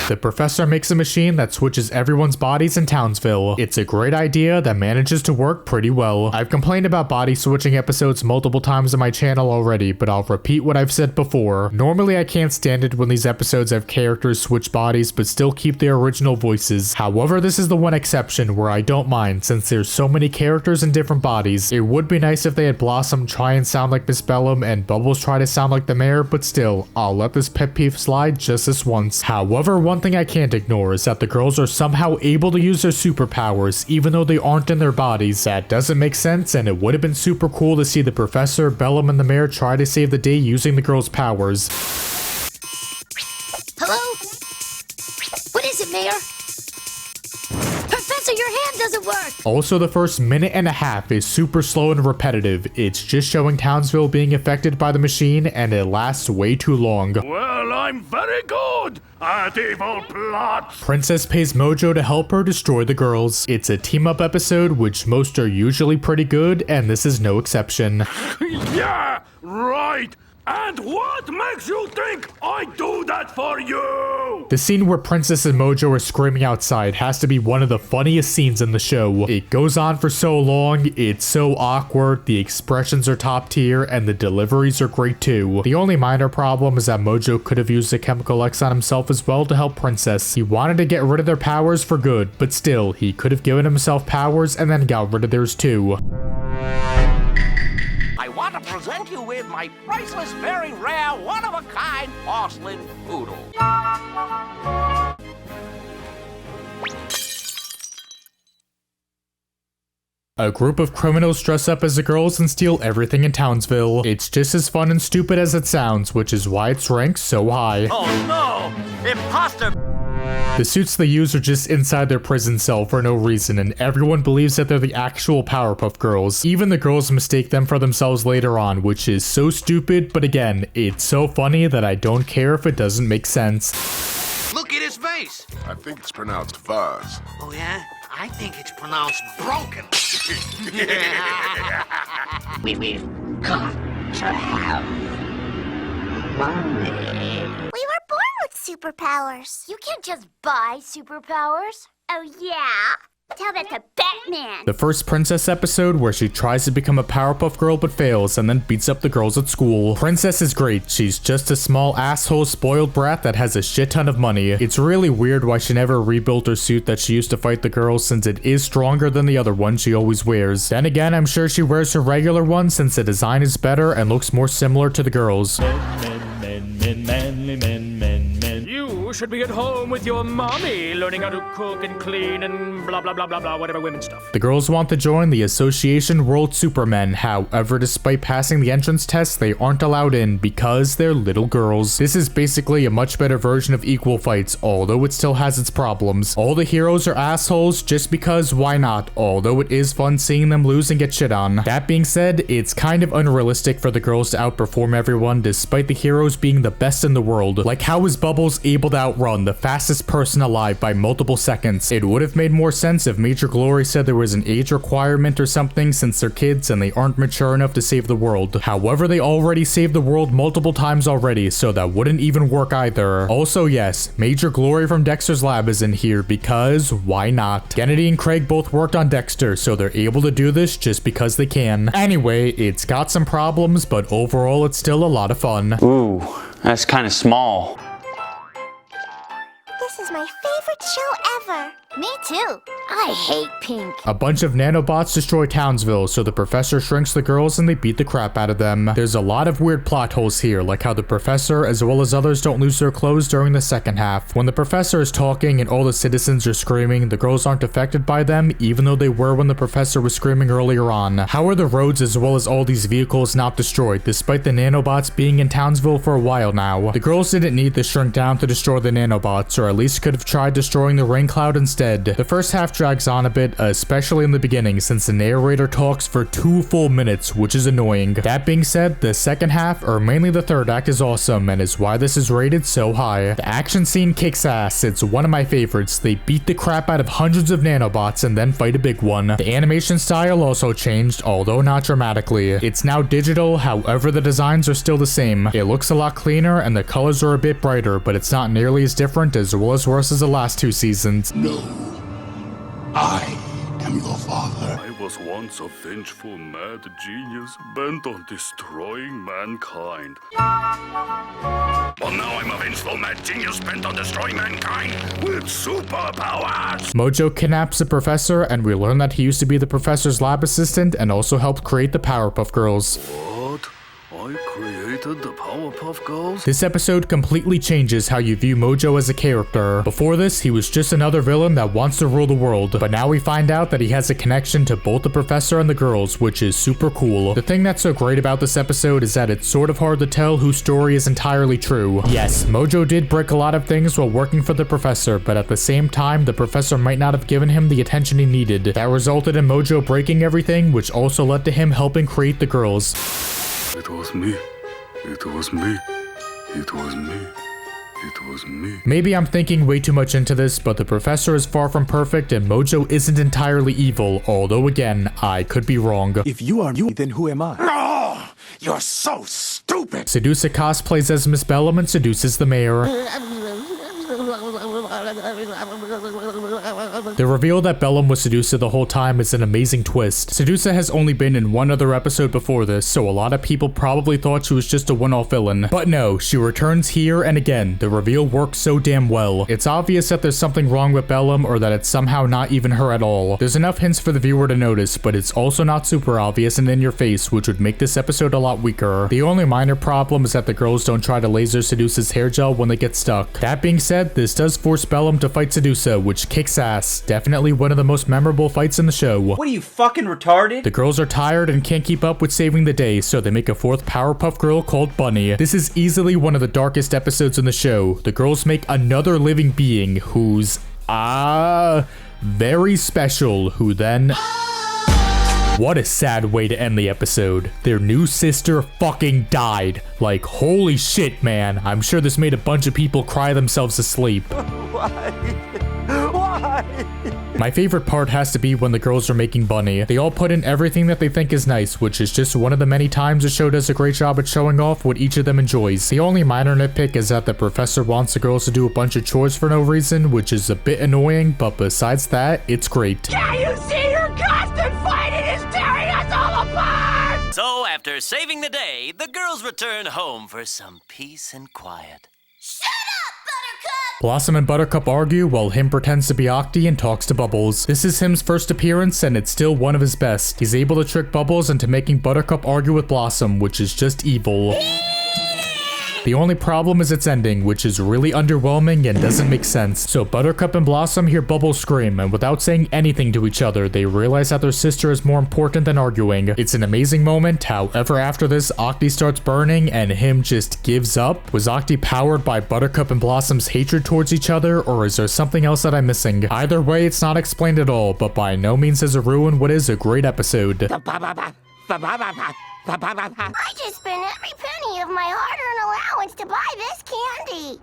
The professor makes a machine that switches everyone's bodies in Townsville. It's a great idea that manages to work pretty well. I've complained about body switching episodes multiple times on my channel already, but I'll repeat what I've said before. Normally I can't stand it when these episodes have characters switch bodies but still keep their original voices. However, this is the one exception where I don't mind since there's so many characters in different bodies. It would be nice if they had Blossom try and sound like Miss Bellum and Bubbles try to sound like the mayor, but still, I'll let this pet peeve slide just this once. However, one thing I can't ignore is that the girls are somehow able to use their superpowers even though they aren't in their bodies. That doesn't make sense, and it would have been super cool to see the professor, Bellum, and the mayor try to save the day using the girls' powers. Hello? What is it, Mayor? Professor, your hand doesn't work! Also, the first minute and a half is super slow and repetitive. It's just showing Townsville being affected by the machine, and it lasts way too long. Well, I'm very good at evil plots. Princess pays Mojo to help her destroy the girls. It's a team-up episode, which most are usually pretty good, and this is no exception. Yeah, right. And what makes you think I do that for you? The scene where Princess and Mojo are screaming outside has to be one of the funniest scenes in the show. It goes on for so long, it's so awkward, the expressions are top tier, and the deliveries are great too. The only minor problem is that Mojo could have used a chemical X on himself as well to help Princess. He wanted to get rid of their powers for good, but still, he could have given himself powers and then got rid of theirs too. I want to present you with my priceless, very rare, one-of-a-kind porcelain poodle. A group of criminals dress up as the girls and steal everything in Townsville. It's just as fun and stupid as it sounds, which is why it's ranked so high. Oh no! Imposter! The suits they use are just inside their prison cell for no reason, and everyone believes that they're the actual Powerpuff Girls. Even the girls mistake them for themselves later on, which is so stupid, but again, it's so funny that I don't care if it doesn't make sense. Look at his face. I think it's pronounced fuzz. Oh, yeah? I think it's pronounced broken. We've got to have money. We were born with superpowers. You can't just buy superpowers. Oh, yeah? Tell that to Batman. The first Princess episode where she tries to become a Powerpuff Girl but fails and then beats up the girls at school. Princess is great. She's just a small asshole spoiled brat that has a shit ton of money. It's really weird why she never rebuilt her suit that she used to fight the girls, since it is stronger than the other one she always wears. Then again, I'm sure she wears her regular one since the design is better and looks more similar to the girls. You should be at home with your mommy, learning how to cook and clean and blah blah blah blah blah, whatever women stuff. The girls want to join the Association World Supermen. However, despite passing the entrance test, they aren't allowed in because they're little girls. This is basically a much better version of Equal Fights, although it still has its problems. All the heroes are assholes just because why not, although it is fun seeing them lose and get shit on. That being said, it's kind of unrealistic for the girls to outperform everyone despite the heroes being the best in the world. Like, how is Bubbles able to outrun the fastest person alive by multiple seconds? It would have made more sense if Major Glory said there was an age requirement or something, since they're kids and they aren't mature enough to save the world. However, they already saved the world multiple times already, so that wouldn't even work either. Also, yes, Major Glory from Dexter's Lab is in here because why not? Kennedy and Craig both worked on Dexter, so they're able to do this just because they can. Anyway, it's got some problems, but overall it's still a lot of fun. Ooh, that's kind of small. This is my favorite show ever. Me too. I hate pink. A bunch of nanobots destroy Townsville, so the professor shrinks the girls and they beat the crap out of them. There's a lot of weird plot holes here, like how the professor as well as others don't lose their clothes during the second half. When the professor is talking and all the citizens are screaming, the girls aren't affected by them, even though they were when the professor was screaming earlier on. How are the roads as well as all these vehicles not destroyed, despite the nanobots being in Townsville for a while now? The girls didn't need to shrink down to destroy the nanobots, or at least could have tried destroying the rain cloud instead. The first half drags on a bit, especially in the beginning, since the narrator talks for 2 full minutes, which is annoying. That being said, the second half, or mainly the third act, is awesome and is why this is rated so high. The action scene kicks ass. It's one of my favorites. They beat the crap out of hundreds of nanobots and then fight a big one. The animation style also changed, although not dramatically. It's now digital, however the designs are still the same. It looks a lot cleaner and the colors are a bit brighter, but it's not nearly as different as well as worse as the last 2 seasons. No. I am your father. I was once a vengeful mad genius bent on destroying mankind. Well, now I'm a vengeful mad genius bent on destroying mankind with superpowers. Mojo kidnaps the professor, and we learn that he used to be the professor's lab assistant and also helped create the Powerpuff Girls. What? I created the Powerpuff Girls? This episode completely changes how you view Mojo as a character. Before this, he was just another villain that wants to rule the world, but now we find out that he has a connection to both the professor and the girls, which is super cool. The thing that's so great about this episode is that it's sort of hard to tell whose story is entirely true. Yes, Mojo did break a lot of things while working for the professor, but at the same time, the professor might not have given him the attention he needed. That resulted in Mojo breaking everything, which also led to him helping create the girls. It was me. It was me. It was me. It was me. Maybe I'm thinking way too much into this, but the professor is far from perfect and Mojo isn't entirely evil, although again, I could be wrong. If you are you, then who am I? Oh, you're so stupid. stupid. Sedusa cosplays as Miss Bellum and seduces the mayor. The reveal that Bellum was Sedusa the whole time is an amazing twist. Sedusa has only been in one other episode before this, so a lot of people probably thought she was just a one-off villain. But no, she returns here, and again, the reveal works so damn well. It's obvious that there's something wrong with Bellum, or that it's somehow not even her at all. There's enough hints for the viewer to notice, but it's also not super obvious and in your face, which would make this episode a lot weaker. The only minor problem is that the girls don't try to laser Sedusa's hair gel when they get stuck. That being said, this does force Bellum to fight Sedusa, which kicks ass. Definitely one of the most memorable fights in the show. What are you, fucking retarded? The girls are tired and can't keep up with saving the day, so they make a fourth Powerpuff Girl called Bunny. This is easily one of the darkest episodes in the show. The girls make another living being who's, very special, who then... What a sad way to end the episode. Their new sister fucking died. Like, holy shit, man. I'm sure this made a bunch of people cry themselves asleep. Why? My favorite part has to be when the girls are making Bunny. They all put in everything that they think is nice, which is just one of the many times the show does a great job at showing off what each of them enjoys. The only minor nitpick is that the professor wants the girls to do a bunch of chores for no reason, which is a bit annoying, but besides that, it's great. Can't you see your constant fighting is tearing us all apart? So after saving the day, the girls return home for some peace and quiet. Blossom and Buttercup argue while Him pretends to be Octi and talks to Bubbles. This is Him's first appearance and it's still one of his best. He's able to trick Bubbles into making Buttercup argue with Blossom, which is just evil. The only problem is its ending, which is really underwhelming and doesn't make sense. So Buttercup and Blossom hear Bubbles scream, and without saying anything to each other, they realize that their sister is more important than arguing. It's an amazing moment. However, after this, Octi starts burning and Him just gives up. Was Octi powered by Buttercup and Blossom's hatred towards each other, or is there something else that I'm missing? Either way, it's not explained at all, but by no means does it ruin what is a great episode. I just spent every penny of my hard-earned allowance to buy this candy.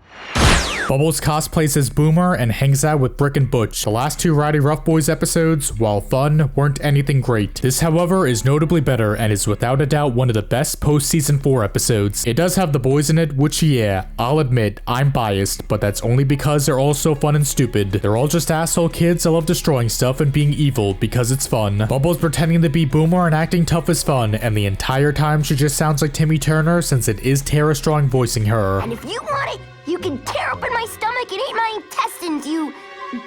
Bubbles cosplays as Boomer and hangs out with Brick and Butch. The last two Rowdy Rough Boys episodes, while fun, weren't anything great. This, however, is notably better and is without a doubt one of the best post-season 4 episodes. It does have the boys in it, which yeah, I'll admit, I'm biased, but that's only because they're all so fun and stupid. They're all just asshole kids that love destroying stuff and being evil because it's fun. Bubbles pretending to be Boomer and acting tough is fun, and the entire time she just sounds like Timmy Turner since it is Tara Strong voicing her. And if you want it, you can tear open my stomach and eat my intestines, you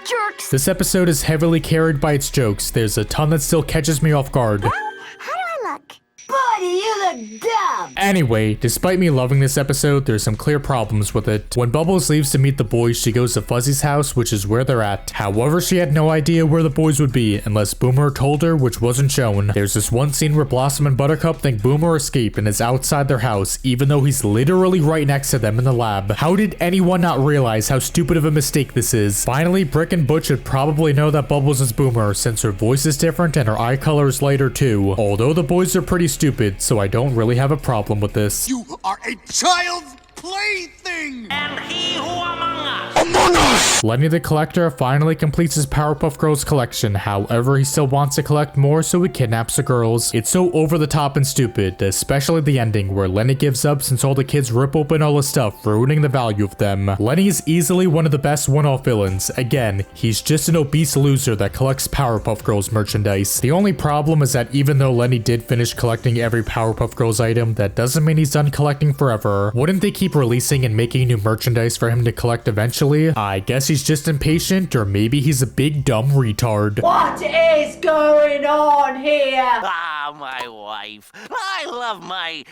jerks. This episode is heavily carried by its jokes. There's a ton that still catches me off guard. How do I look? Buddy, you look dumb. Anyway, despite me loving this episode, there's some clear problems with it. When Bubbles leaves to meet the boys, she goes to Fuzzy's house, which is where they're at. However, she had no idea where the boys would be, unless Boomer told her, which wasn't shown. There's this one scene where Blossom and Buttercup think Boomer escaped and is outside their house, even though he's literally right next to them in the lab. How did anyone not realize how stupid of a mistake this is? Finally, Brick and Butch should probably know that Bubbles is Boomer, since her voice is different and her eye color is lighter too. Although the boys are pretty stupid, so I don't really have a problem with this. You are a child's plaything! And he who among us? Among us! Lenny the Collector finally completes his Powerpuff Girls collection. However, he still wants to collect more, so he kidnaps the girls. It's so over the top and stupid, especially the ending where Lenny gives up since all the kids rip open all his stuff, ruining the value of them. Lenny is easily one of the best one-off villains. Again, he's just an obese loser that collects Powerpuff Girls merchandise. The only problem is that even though Lenny did finish collecting every Powerpuff Girls item, that doesn't mean he's done collecting forever. Wouldn't they keep releasing and making new merchandise for him to collect eventually? I guess he's just impatient, or maybe he's a big dumb retard. What is going on here? Ah, my wife. I love my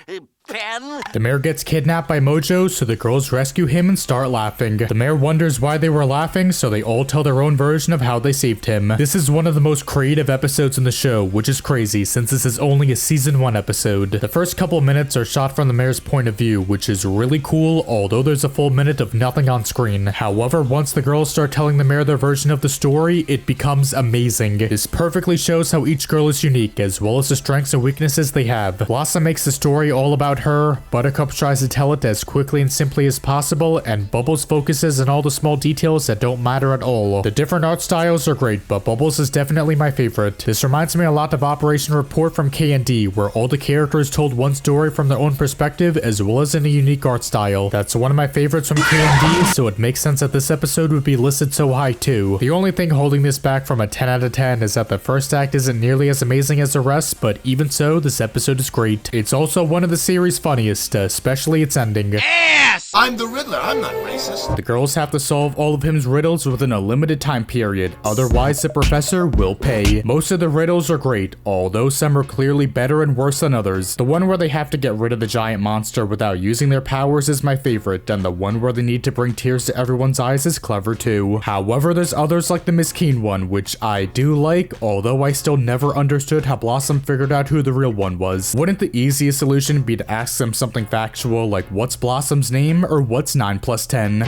pen. The mayor gets kidnapped by Mojo, so the girls rescue him and start laughing. The mayor wonders why they were laughing, so they all tell their own version of how they saved him. This is one of the most creative episodes in the show, which is crazy since this is only a season 1 episode. The first couple minutes are shot from the mayor's point of view, which is really cool, although there's a full minute of nothing on screen. However, once the girls start telling the mayor their version of the story, it becomes amazing. This perfectly shows how each girl is unique, as well as the strengths and weaknesses they have. Blossom makes the story all about her, Buttercup tries to tell it as quickly and simply as possible, and Bubbles focuses on all the small details that don't matter at all. The different art styles are great, but Bubbles is definitely my favorite. This reminds me a lot of Operation Report from K&D, where all the characters told one story from their own perspective as well as in a unique art style. That's one of my favorites from K&D, so it makes sense that this episode would be listed so high too. The only thing holding this back from a 10 out of 10 is that the first act isn't nearly as amazing as the rest, but even so, this episode is great. It's also one of the series' funniest, especially its ending. Ass! I'm the Riddler, I'm not racist. The girls have to solve all of him's riddles within a limited time period, otherwise the professor will pay. Most of the riddles are great, although some are clearly better and worse than others. The one where they have to get rid of the giant monster without using their powers is my favorite, and the one where they need to bring tears to everyone's eyes is clever too. However, there's others like the Miss Keen one, which I do like, although I still never understood how Blossom figured out who the real one was. Wouldn't the easiest solution be to ask them something factual like what's Blossom's name or what's 9 plus 10?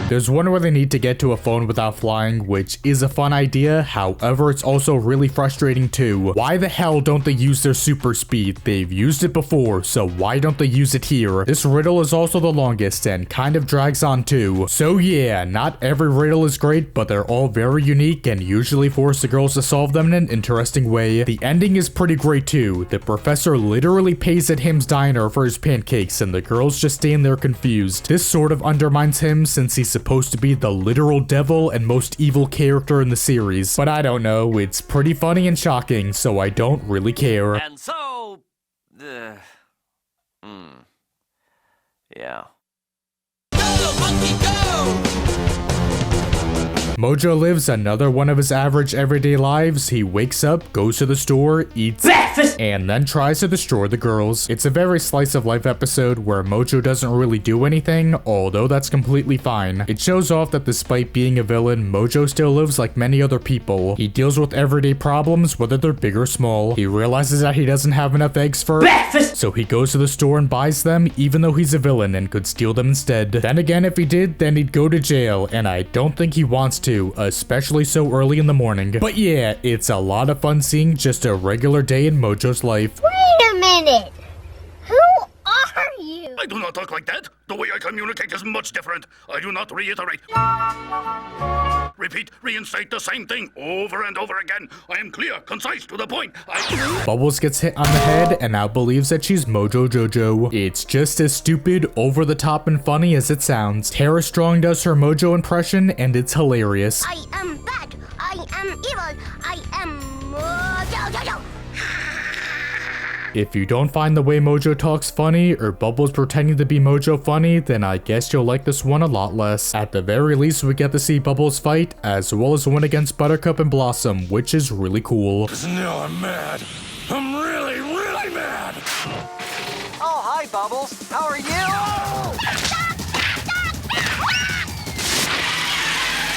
There's one where they need to get to a phone without flying, which is a fun idea, however it's also really frustrating too. Why the hell don't they use their super speed? They've used it before, so why don't they use it here? This riddle is also the longest and kind of drags on too. So yeah, not every riddle is great, but they're all very unique and usually force the girls to solve them in an interesting way. The ending is pretty great too. The professor literally pays at Him's diner for his pancakes and the girls just stand there confused. This sort of undermines him since he's supposed to be the literal devil and most evil character in the series, but I don't know, it's pretty funny and shocking, so I don't really care. And so, yeah. Mojo lives another one of his average everyday lives. He wakes up, goes to the store, eats breakfast, and then tries to destroy the girls. It's a very slice of life episode where Mojo doesn't really do anything, although that's completely fine. It shows off that despite being a villain, Mojo still lives like many other people. He deals with everyday problems, whether they're big or small. He realizes that he doesn't have enough eggs for breakfast, so he goes to the store and buys them, even though he's a villain and could steal them instead. Then again, if he did, then he'd go to jail, and I don't think he wants to, especially so early in the morning. But yeah, it's a lot of fun seeing just a regular day in Mojo's life. Wait a minute! Who are you? I do not talk like that. The way I communicate is much different. I do not reiterate. Repeat, reinstate the same thing over and over again. I am clear, concise, to the point. Bubbles gets hit on the head and now believes that she's Mojo Jojo. It's just as stupid, over the top, and funny as it sounds. Tara Strong does her Mojo impression and it's hilarious. I am bad. I am evil. I am Mojo. If you don't find the way Mojo talks funny, or Bubbles pretending to be Mojo funny, then I guess you'll like this one a lot less. At the very least, we get to see Bubbles fight, as well as win against Buttercup and Blossom, which is really cool. 'Cause now I'm mad. I'm really, really mad. Oh, hi, Bubbles. How are you?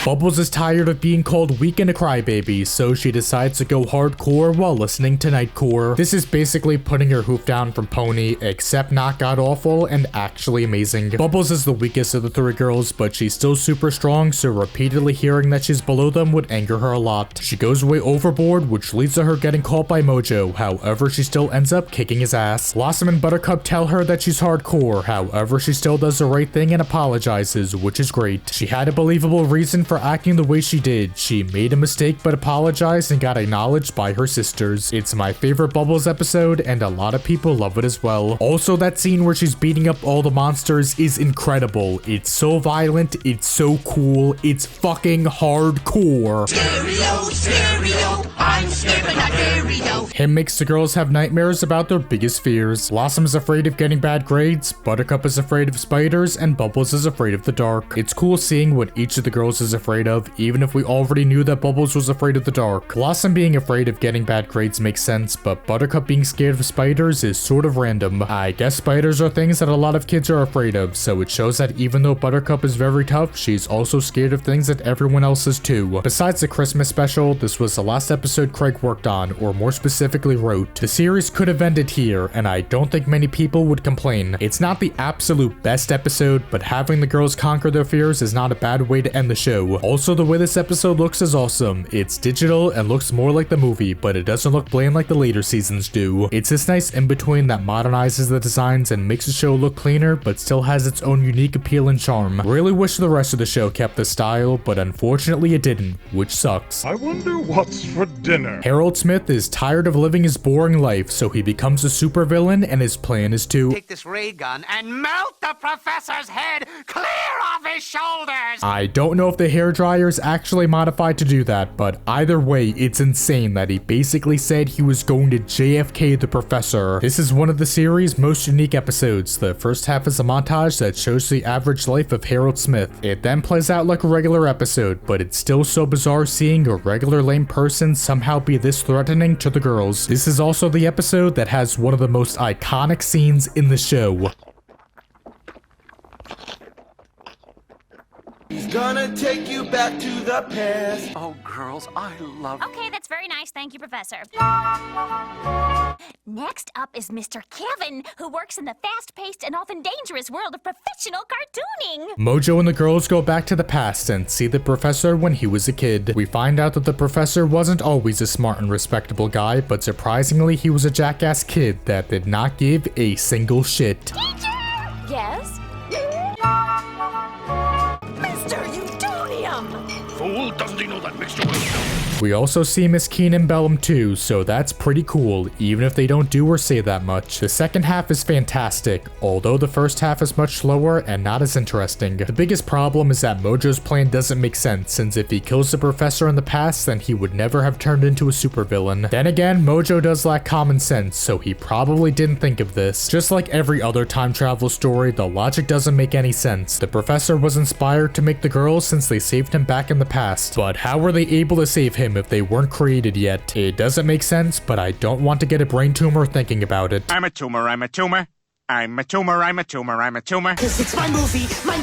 Bubbles is tired of being called weak and a crybaby, so she decides to go hardcore while listening to Nightcore. This is basically putting her hoof down from Pony, except not god-awful and actually amazing. Bubbles is the weakest of the three girls, but she's still super strong, so repeatedly hearing that she's below them would anger her a lot. She goes way overboard, which leads to her getting caught by Mojo, however she still ends up kicking his ass. Blossom and Buttercup tell her that she's hardcore, however she still does the right thing and apologizes, which is great. She had a believable reason for acting the way she did. She made a mistake but apologized and got acknowledged by her sisters. It's my favorite Bubbles episode and a lot of people love it as well. Also, that scene where she's beating up all the monsters is incredible. It's so violent, it's so cool, it's fucking hardcore. Stereo, stereo, I'm scared but not stereo. Him makes the girls have nightmares about their biggest fears. Blossom is afraid of getting bad grades, Buttercup is afraid of spiders, and Bubbles is afraid of the dark. It's cool seeing what each of the girls is afraid of, even if we already knew that Bubbles was afraid of the dark. Blossom being afraid of getting bad grades makes sense, but Buttercup being scared of spiders is sort of random. I guess spiders are things that a lot of kids are afraid of, so it shows that even though Buttercup is very tough, she's also scared of things that everyone else is too. Besides the Christmas special, this was the last episode Craig worked on, or more specifically wrote. The series could have ended here, and I don't think many people would complain. It's not the absolute best episode, but having the girls conquer their fears is not a bad way to end the show. too. Also, the way this episode looks is awesome. It's digital and looks more like the movie, but it doesn't look bland like the later seasons do. It's this nice in-between that modernizes the designs and makes the show look cleaner, but still has its own unique appeal and charm. Really wish the rest of the show kept the style, but unfortunately it didn't, which sucks. I wonder what's for dinner. Harold Smith is tired of living his boring life, so he becomes a supervillain, and his plan is to take this ray gun and melt the professor's head clear off his shoulders. I don't know if the hairdryer is actually modified to do that, but either way, it's insane that he basically said he was going to JFK the professor. This is one of the series' most unique episodes. The first half is a montage that shows the average life of Harold Smith. It then plays out like a regular episode, but it's still so bizarre seeing a regular lame person somehow be this threatening to the girls. This is also the episode that has one of the most iconic scenes in the show. He's gonna take you back to the past. Oh, girls, I love... Okay, that's very nice. Thank you, Professor. Next up is Mr. Kevin, who works in the fast-paced and often dangerous world of professional cartooning. Mojo and the girls go back to the past and see the professor when he was a kid. We find out that the professor wasn't always a smart and respectable guy, but surprisingly he was a jackass kid that did not give a single shit. Teacher! Yes? Mr. Utonium! Fool, doesn't he know that mixture will kill? We also see Miss Keenan Bellum too, so that's pretty cool, even if they don't do or say that much. The second half is fantastic, although the first half is much slower and not as interesting. The biggest problem is that Mojo's plan doesn't make sense, since if he kills the professor in the past, then he would never have turned into a supervillain. Then again, Mojo does lack common sense, so he probably didn't think of this. Just like every other time travel story, the logic doesn't make any sense. The professor was inspired to make the girls since they saved him back in the past, but how were they able to save him if they weren't created yet? It doesn't make sense, but I don't want to get a brain tumor thinking about it. I'm a tumor, I'm a tumor. I'm a tumor, I'm a tumor, I'm a tumor. 'Cause it's my movie, my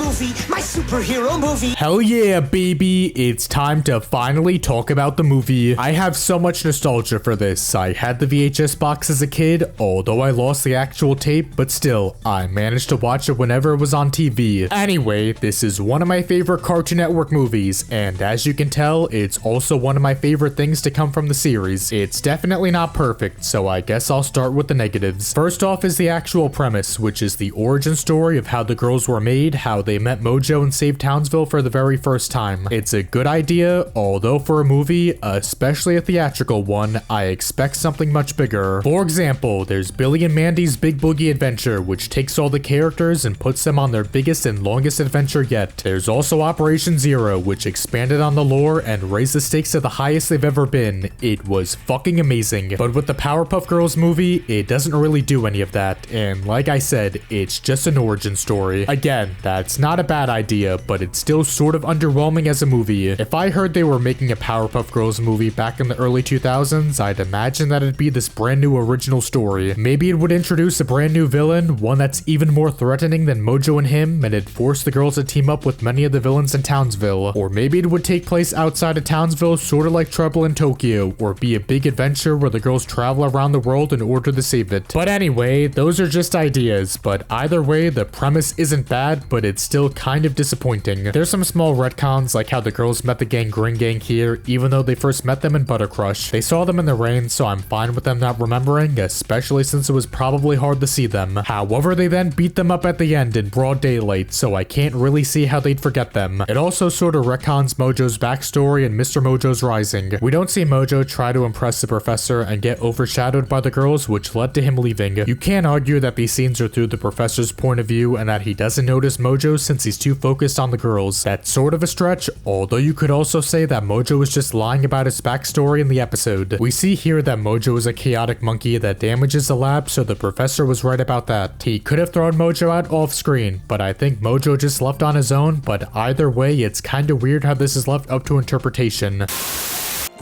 superhero movie. Hell yeah, baby! It's time to finally talk about the movie. I have so much nostalgia for this. I had the VHS box as a kid, although I lost the actual tape, but still, I managed to watch it whenever it was on TV. Anyway, this is one of my favorite Cartoon Network movies, and as you can tell, it's also one of my favorite things to come from the series. It's definitely not perfect, so I guess I'll start with the negatives. First off is the actual premise, which is the origin story of how the girls were made, how they met Mojo and saved Townsville for the very first time. It's a good idea, although for a movie, especially a theatrical one, I expect something much bigger. For example, there's Billy and Mandy's Big Boogie Adventure, which takes all the characters and puts them on their biggest and longest adventure yet. There's also Operation Zero, which expanded on the lore and raised the stakes to the highest they've ever been. It was fucking amazing. But with the Powerpuff Girls movie, it doesn't really do any of that, and like I said, it's just an origin story. Again, that's not a bad idea, but it's still sort of underwhelming as a movie. If I heard they were making a Powerpuff Girls movie back in the early 2000s, I'd imagine that it'd be this brand new original story. Maybe it would introduce a brand new villain, one that's even more threatening than Mojo and him, and it'd force the girls to team up with many of the villains in Townsville. Or maybe it would take place outside of Townsville, sort of like Trouble in Tokyo, or be a big adventure where the girls travel around the world in order to save it. But anyway, those are just ideas, but either way, the premise isn't bad, but it's still kind of disappointing. There's some small retcons, like how the girls met the gang Green Gang here, even though they first met them in Buttercrush. They saw them in the rain, so I'm fine with them not remembering, especially since it was probably hard to see them. However, they then beat them up at the end in broad daylight, so I can't really see how they'd forget them. It also sort of retcons Mojo's backstory and Mr. Mojo's rising. We don't see Mojo try to impress the professor and get overshadowed by the girls, which led to him leaving. You can't argue that these scenes are through the professor's point of view and that he doesn't notice Mojo since he's too focused on the girls. That's sort of a stretch, although you could also say that Mojo is just lying about his backstory in the episode. We see here that Mojo is a chaotic monkey that damages the lab, so the professor was right about that. He could have thrown Mojo out off screen, but I think Mojo just left on his own, but either way, it's kinda weird how this is left up to interpretation.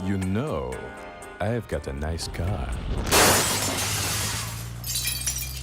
You know, I've got a nice car.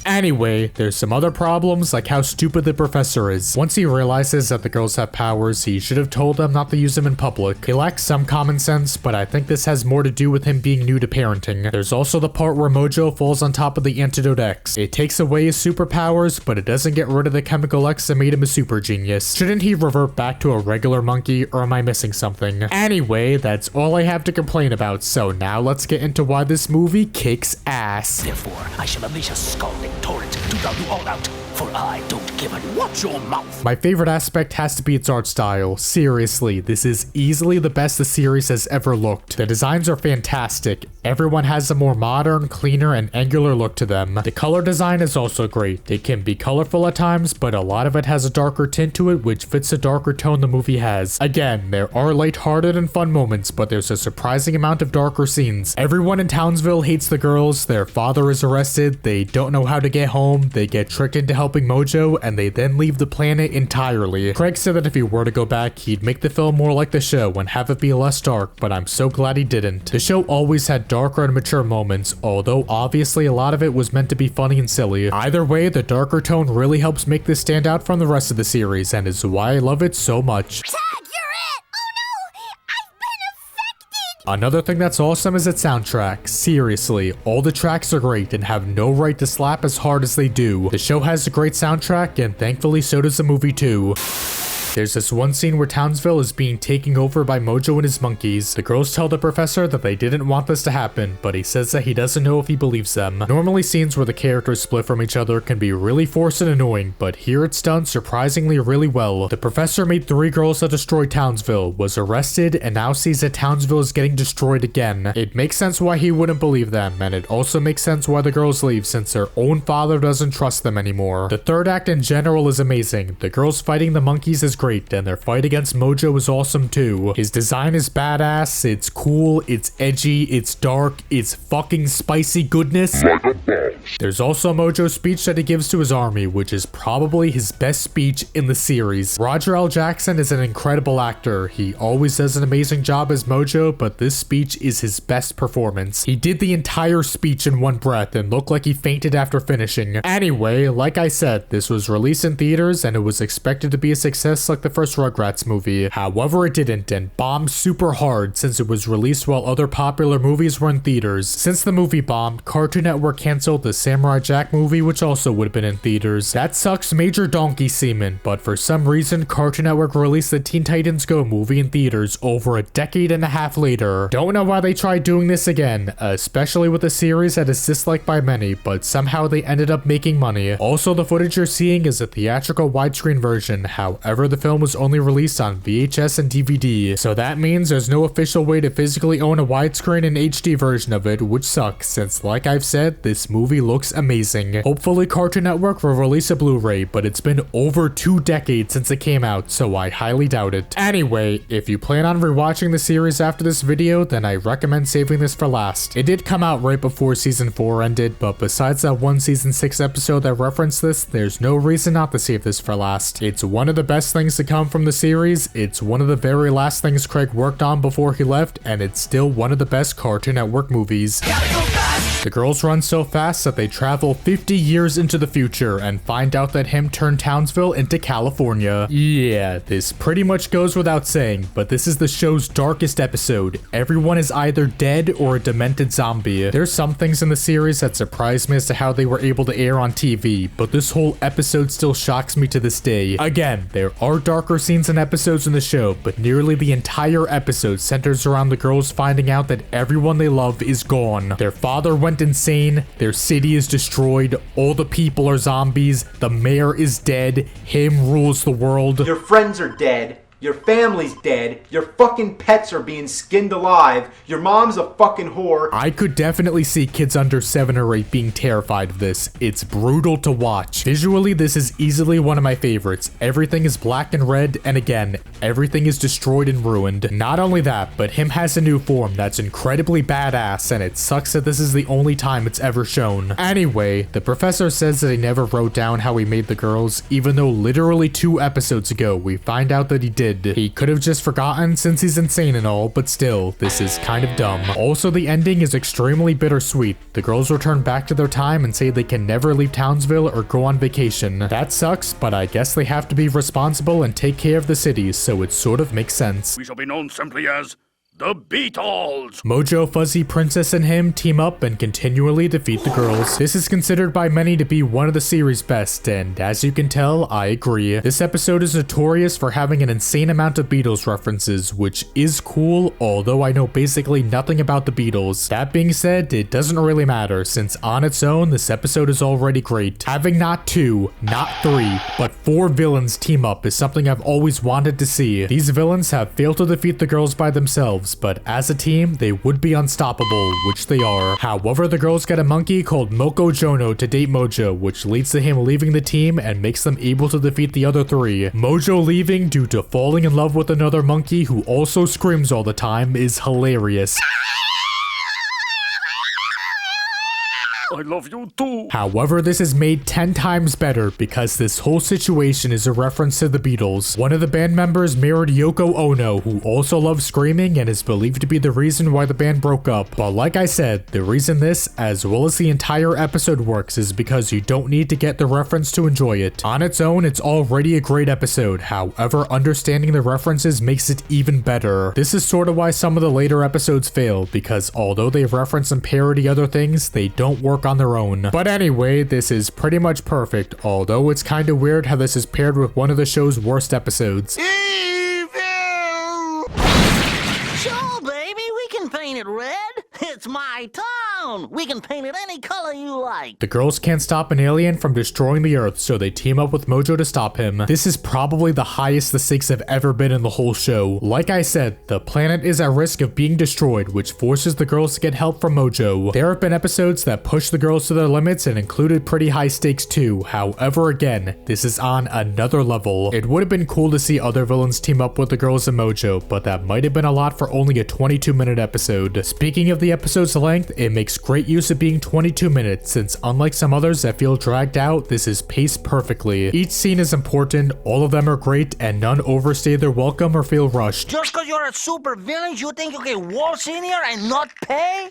Anyway, there's some other problems, like how stupid the professor is. Once he realizes that the girls have powers, he should have told them not to use them in public. He lacks some common sense, but I think this has more to do with him being new to parenting. There's also the part where Mojo falls on top of the Antidote X. It takes away his superpowers, but it doesn't get rid of the chemical X that made him a super genius. Shouldn't he revert back to a regular monkey, or am I missing something? Anyway, that's all I have to complain about, so now let's get into why this movie kicks ass. Therefore, I shall unleash a scalding torrent to drown you all out, for I don't give a watch your mouth. My favorite aspect has to be its art style. Seriously, this is easily the best the series has ever looked. The designs are fantastic. Everyone has a more modern, cleaner, and angular look to them. The color design is also great. It can be colorful at times, but a lot of it has a darker tint to it, which fits the darker tone the movie has. Again, there are lighthearted and fun moments, but there's a surprising amount of darker scenes. Everyone in Townsville hates the girls, their father is arrested, they don't know how to get home, they get tricked into helping Mojo, and they then leave the planet entirely. Craig said that if he were to go back, he'd make the film more like the show and have it be less dark, but I'm so glad he didn't. The show always had darker and mature moments, although obviously a lot of it was meant to be funny and silly. Either way, the darker tone really helps make this stand out from the rest of the series, and is why I love it so much. Another thing that's awesome is its soundtrack. Seriously, all the tracks are great and have no right to slap as hard as they do. The show has a great soundtrack, and thankfully so does the movie too. There's this one scene where Townsville is being taken over by Mojo and his monkeys. The girls tell the professor that they didn't want this to happen, but he says that he doesn't know if he believes them. Normally, scenes where the characters split from each other can be really forced and annoying, but here it's done surprisingly really well. The professor made 3 girls that destroyed Townsville, was arrested, and now sees that Townsville is getting destroyed again. It makes sense why he wouldn't believe them, and it also makes sense why the girls leave since their own father doesn't trust them anymore. The third act in general is amazing. The girls fighting the monkeys is great, and their fight against Mojo is awesome too. His design is badass, it's cool, it's edgy, it's dark, it's fucking spicy goodness. There's also Mojo's speech that he gives to his army, which is probably his best speech in the series. Roger L. Jackson is an incredible actor. He always does an amazing job as Mojo, but this speech is his best performance. He did the entire speech in one breath and looked like he fainted after finishing. Anyway, like I said, this was released in theaters and it was expected to be a success like the first Rugrats movie. However, it didn't and bombed super hard since it was released while other popular movies were in theaters. Since the movie bombed, Cartoon Network canceled the Samurai Jack movie, which also would have been in theaters. That sucks major donkey semen, but for some reason, Cartoon Network released the Teen Titans Go movie in theaters over a decade and a half later. Don't know why they tried doing this again, especially with a series that is disliked by many, but somehow they ended up making money. Also, the footage you're seeing is a theatrical widescreen version, however the film was only released on VHS and DVD, so that means there's no official way to physically own a widescreen and HD version of it, which sucks since, like I've said, this movie looks amazing. Hopefully Cartoon Network will release a Blu-ray, but it's been over 2 decades since it came out, so I highly doubt it. Anyway, if you plan on rewatching the series after this video, then I recommend saving this for last. It did come out right before season 4 ended, but besides that one season 6 episode that referenced this, there's no reason not to save this for last. It's one of the best things to come from the series, it's one of the very last things Craig worked on before he left, and it's still one of the best Cartoon Network movies. The girls run so fast that they travel 50 years into the future and find out that him turned Townsville into California. Yeah, this pretty much goes without saying, but this is the show's darkest episode. Everyone is either dead or a demented zombie. There's some things in the series that surprise me as to how they were able to air on TV, but this whole episode still shocks me to this day. Again, there are darker scenes and episodes in the show, but nearly the entire episode centers around the girls finding out that everyone they love is gone. Their father went insane, their city is destroyed, all the people are zombies, the mayor is dead, him rules the world. Your friends are dead. Your family's dead, your fucking pets are being skinned alive, your mom's a fucking whore. I could definitely see kids under 7 or 8 being terrified of this. It's brutal to watch. Visually, this is easily one of my favorites. Everything is black and red, and again, everything is destroyed and ruined. Not only that, but him has a new form that's incredibly badass, and it sucks that this is the only time it's ever shown. Anyway, the professor says that he never wrote down how he made the girls, even though literally 2 episodes ago we find out that he did. He could have just forgotten since he's insane and all, but still, this is kind of dumb. Also, the ending is extremely bittersweet. The girls return back to their time and say they can never leave Townsville or go on vacation. That sucks, but I guess they have to be responsible and take care of the city, so it sort of makes sense. We shall be known simply as the Beatles! Mojo, Fuzzy, Princess, and him team up and continually defeat the girls. This is considered by many to be one of the series' best, and as you can tell, I agree. This episode is notorious for having an insane amount of Beatles references, which is cool, although I know basically nothing about the Beatles. That being said, it doesn't really matter, since on its own, this episode is already great. Having not 2, not 3, but 4 villains team up is something I've always wanted to see. These villains have failed to defeat the girls by themselves, but as a team, they would be unstoppable, which they are. However, the girls get a monkey called Jojo to date Mojo, which leads to him leaving the team and makes them able to defeat the other 3. Mojo leaving due to falling in love with another monkey who also screams all the time is hilarious. I love you too. However, this is made 10 times better because this whole situation is a reference to the Beatles. One of the band members married Yoko Ono, who also loves screaming and is believed to be the reason why the band broke up. But like I said, the reason this, as well as the entire episode works, is because you don't need to get the reference to enjoy it. On its own, it's already a great episode. However, understanding the references makes it even better. This is sort of why some of the later episodes fail, because although they reference and parody other things, they don't work on their own. But anyway, this is pretty much perfect, although it's kind of weird how this is paired with one of the show's worst episodes. Sure, baby, we can paint it red. It's my town. We can paint it any color you like. The girls can't stop an alien from destroying the Earth, so they team up with Mojo to stop him. This is probably the highest the stakes have ever been in the whole show. Like I said, the planet is at risk of being destroyed, which forces the girls to get help from Mojo. There have been episodes that push the girls to their limits and included pretty high stakes too. However, again, this is on another level. It would have been cool to see other villains team up with the girls and Mojo, but that might have been a lot for only a 22-minute episode. Speaking of the episode's length, it makes great use of being 22 minutes, since unlike some others that feel dragged out, this is paced perfectly. Each scene is important, all of them are great, and none overstay their welcome or feel rushed. Just because you're a super villain, you think you can waltz in here and not pay?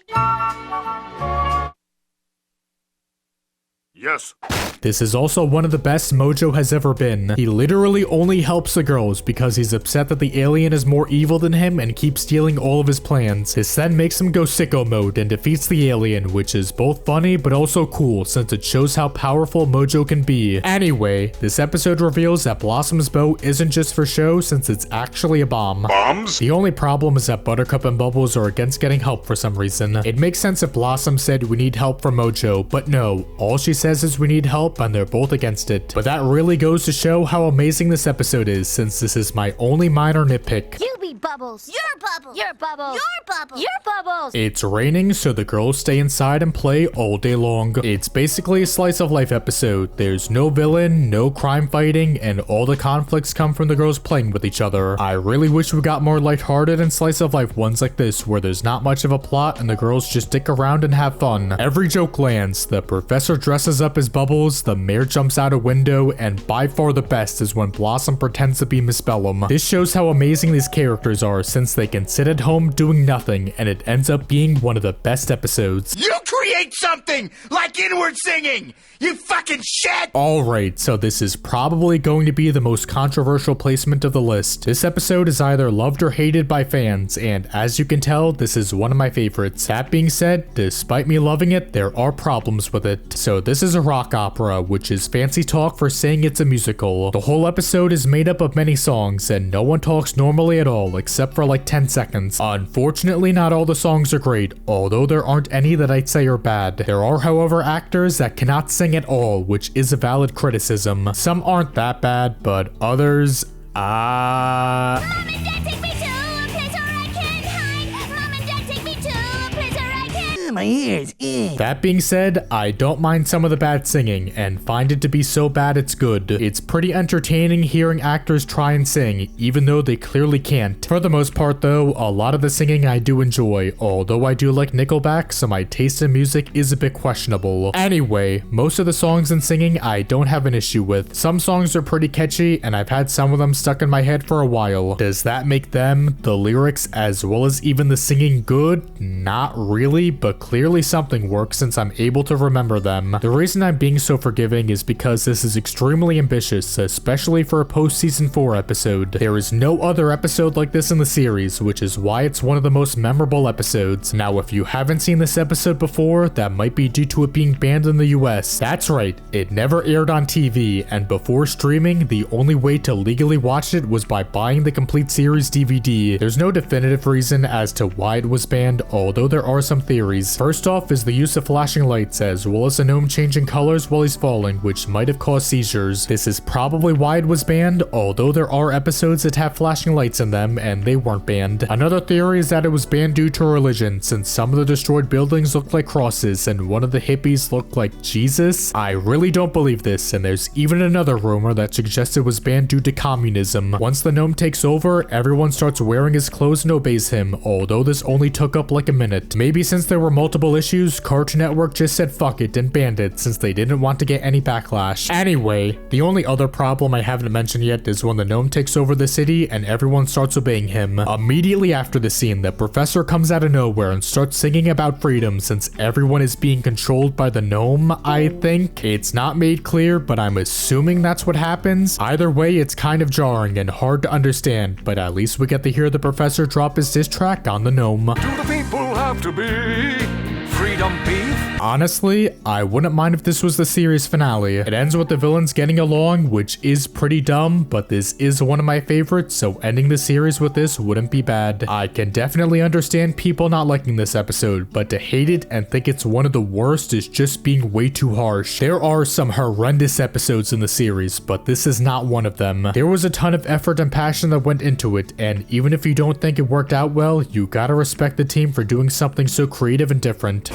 Yes. This is also one of the best Mojo has ever been. He literally only helps the girls because he's upset that the alien is more evil than him and keeps stealing all of his plans. This then makes him go sicko mode and defeats the alien, which is both funny but also cool since it shows how powerful Mojo can be. Anyway, this episode reveals that Blossom's bow isn't just for show since it's actually a bomb. Bombs? The only problem is that Buttercup and Bubbles are against getting help for some reason. It makes sense if Blossom said we need help from Mojo, but no, all she says is we need help and they're both against it. But that really goes to show how amazing this episode is, since this is my only minor nitpick. You be Bubbles. You're Bubbles. You're Bubbles. You're Bubbles. You're Bubbles. It's raining, so the girls stay inside and play all day long. It's basically a slice of life episode. There's no villain, no crime fighting, and all the conflicts come from the girls playing with each other. I really wish we got more lighthearted and slice of life ones like this, where there's not much of a plot and the girls just stick around and have fun. Every joke lands. The professor dresses up as Bubbles, the mayor jumps out a window, and by far the best is when Blossom pretends to be Miss Bellum. This shows how amazing these characters are, since they can sit at home doing nothing, and it ends up being one of the best episodes. You create something like inward singing, you fucking shit! Alright, so this is probably going to be the most controversial placement of the list. This episode is either loved or hated by fans, and as you can tell, this is one of my favorites. That being said, despite me loving it, there are problems with it. So this is a rock opera, which is fancy talk for saying it's a musical. The whole episode is made up of many songs, and no one talks normally at all, except for like 10 seconds. Unfortunately, not all the songs are great, although there aren't any that I'd say are bad. There are, however, actors that cannot sing at all, which is a valid criticism. Some aren't that bad, but others, Mom and Dad, take me to a place where I can hide. Mom and Dad, take me to a place where I can my ears. That being said, I don't mind some of the bad singing, and find it to be so bad it's good. It's pretty entertaining hearing actors try and sing, even though they clearly can't. For the most part though, a lot of the singing I do enjoy, although I do like Nickelback, so my taste in music is a bit questionable. Anyway, most of the songs and singing I don't have an issue with. Some songs are pretty catchy, and I've had some of them stuck in my head for a while. Does that make them, the lyrics, as well as even the singing good? Not really, but clearly something works since I'm able to remember them. The reason I'm being so forgiving is because this is extremely ambitious, especially for a post-season 4 episode. There is no other episode like this in the series, which is why it's one of the most memorable episodes. Now, if you haven't seen this episode before, that might be due to it being banned in the US. That's right, it never aired on TV, and before streaming, the only way to legally watch it was by buying the complete series DVD. There's no definitive reason as to why it was banned, although there are some theories. First off is the use of flashing lights, as well as a gnome changing colors while he's falling, which might have caused seizures. This is probably why it was banned, although there are episodes that have flashing lights in them, and they weren't banned. Another theory is that it was banned due to religion, since some of the destroyed buildings looked like crosses, and one of the hippies looked like Jesus. I really don't believe this, and there's even another rumor that suggests it was banned due to communism. Once the gnome takes over, everyone starts wearing his clothes and obeys him, although this only took up like a minute. Maybe since there were multiple issues, Cartoon Network just said fuck it and banned it since they didn't want to get any backlash. Anyway, the only other problem I haven't mentioned yet is when the gnome takes over the city and everyone starts obeying him. Immediately after the scene, the professor comes out of nowhere and starts singing about freedom since everyone is being controlled by the gnome, I think. It's not made clear, but I'm assuming that's what happens. Either way, it's kind of jarring and hard to understand, but at least we get to hear the professor drop his diss track on the gnome. Do the people have to be freedom beef? Honestly, I wouldn't mind if this was the series finale. It ends with the villains getting along, which is pretty dumb, but this is one of my favorites, so ending the series with this wouldn't be bad. I can definitely understand people not liking this episode, but to hate it and think it's one of the worst is just being way too harsh. There are some horrendous episodes in the series, but this is not one of them. There was a ton of effort and passion that went into it, and even if you don't think it worked out well, you gotta respect the team for doing something so creative and different.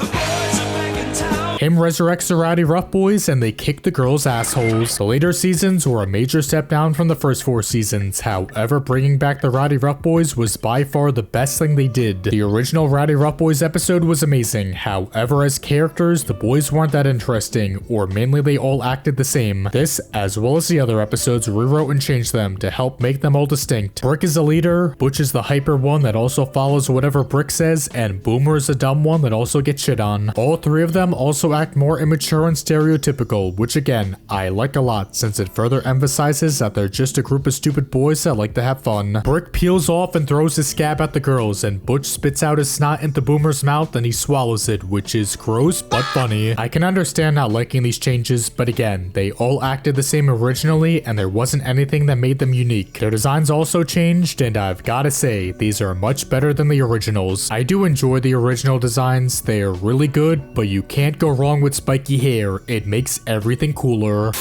Him resurrects the Rowdy Rough Boys and they kick the girls' assholes. The later seasons were a major step down from the first 4 seasons. However, bringing back the Rowdy Rough Boys was by far the best thing they did. The original Rowdy Rough Boys episode was amazing. However, as characters, the boys weren't that interesting, or mainly they all acted the same. This, as well as the other episodes, rewrote and changed them to help make them all distinct. Brick is the leader, Butch is the hyper one that also follows whatever Brick says, and Boomer is the dumb one that also gets shit on. All 3 of them also act more immature and stereotypical, which again, I like a lot since it further emphasizes that they're just a group of stupid boys that like to have fun. Brick peels off and throws his scab at the girls, and Butch spits out his snot into Boomer's mouth and he swallows it, which is gross but funny. I can understand not liking these changes, but again, they all acted the same originally and there wasn't anything that made them unique. Their designs also changed, and I've gotta say, these are much better than the originals. I do enjoy the original designs, they are really good, but you can't go wrong with spiky hair. It makes everything cooler.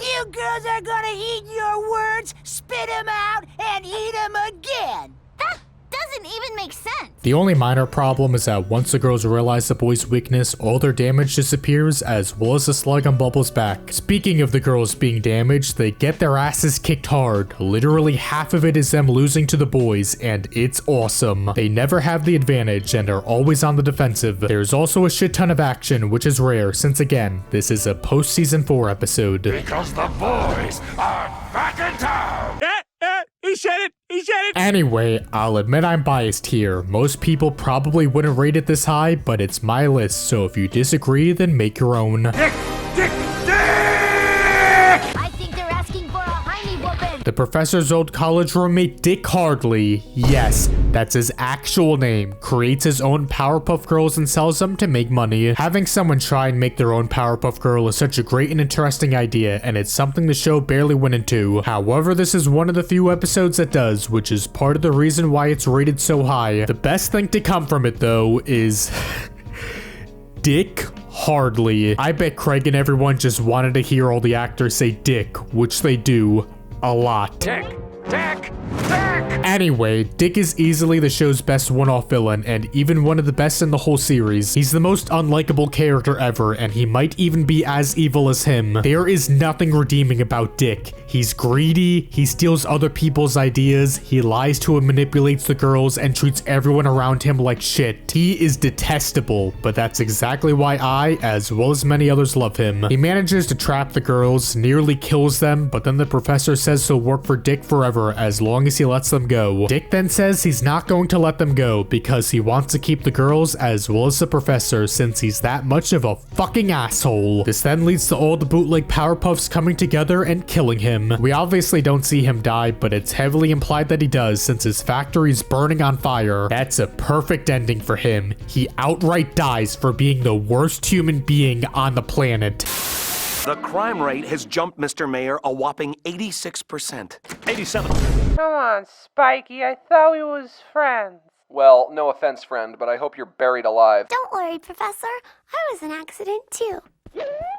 You girls are gonna eat your words, spit them out, and eat them again. That doesn't even make sense. The only minor problem is that once the girls realize the boys' weakness, all their damage disappears, as well as the slug on Bubble's back. Speaking of the girls being damaged, they get their asses kicked hard. Literally half of it is them losing to the boys, and it's awesome. They never have the advantage and are always on the defensive. There's also a shit ton of action, which is rare since again, this is a post-season 4 episode. Because the boys are back in town! He said it! He said it! Anyway, I'll admit I'm biased here. Most people probably wouldn't rate it this high, but it's my list, so if you disagree, then make your own. Dick! I think they're asking for a hiney whooping. The professor's old college roommate, Dick Hardley, yes, that's his actual name, creates his own Powerpuff Girls and sells them to make money. Having someone try and make their own Powerpuff Girl is such a great and interesting idea, and it's something the show barely went into. However, this is one of the few episodes that does, which is part of the reason why it's rated so high. The best thing to come from it, though, is Dick Hardley. I bet Craig and everyone just wanted to hear all the actors say Dick, which they do a lot. Dick! Dick! Dick! Anyway, Dick is easily the show's best one-off villain and even one of the best in the whole series. He's the most unlikable character ever, and he might even be as evil as him. There is nothing redeeming about Dick. He's greedy, he steals other people's ideas, he lies to and manipulates the girls, and treats everyone around him like shit. He is detestable, but that's exactly why I, as well as many others, love him. He manages to trap the girls, nearly kills them, but then the professor says he'll work for Dick forever as long as he lets them go. Dick then says he's not going to let them go because he wants to keep the girls as well as the professor since he's that much of a fucking asshole. This then leads to all the bootleg Powerpuffs coming together and killing him. We obviously don't see him die, but it's heavily implied that he does since his factory is burning on fire. That's a perfect ending for him. He outright dies for being the worst human being on the planet. The crime rate has jumped, Mr. Mayor, a whopping 86%. 87. Come on, Spiky. I thought we was friends. Well, no offense, friend, but I hope you're buried alive. Don't worry, Professor. I was an accident, too.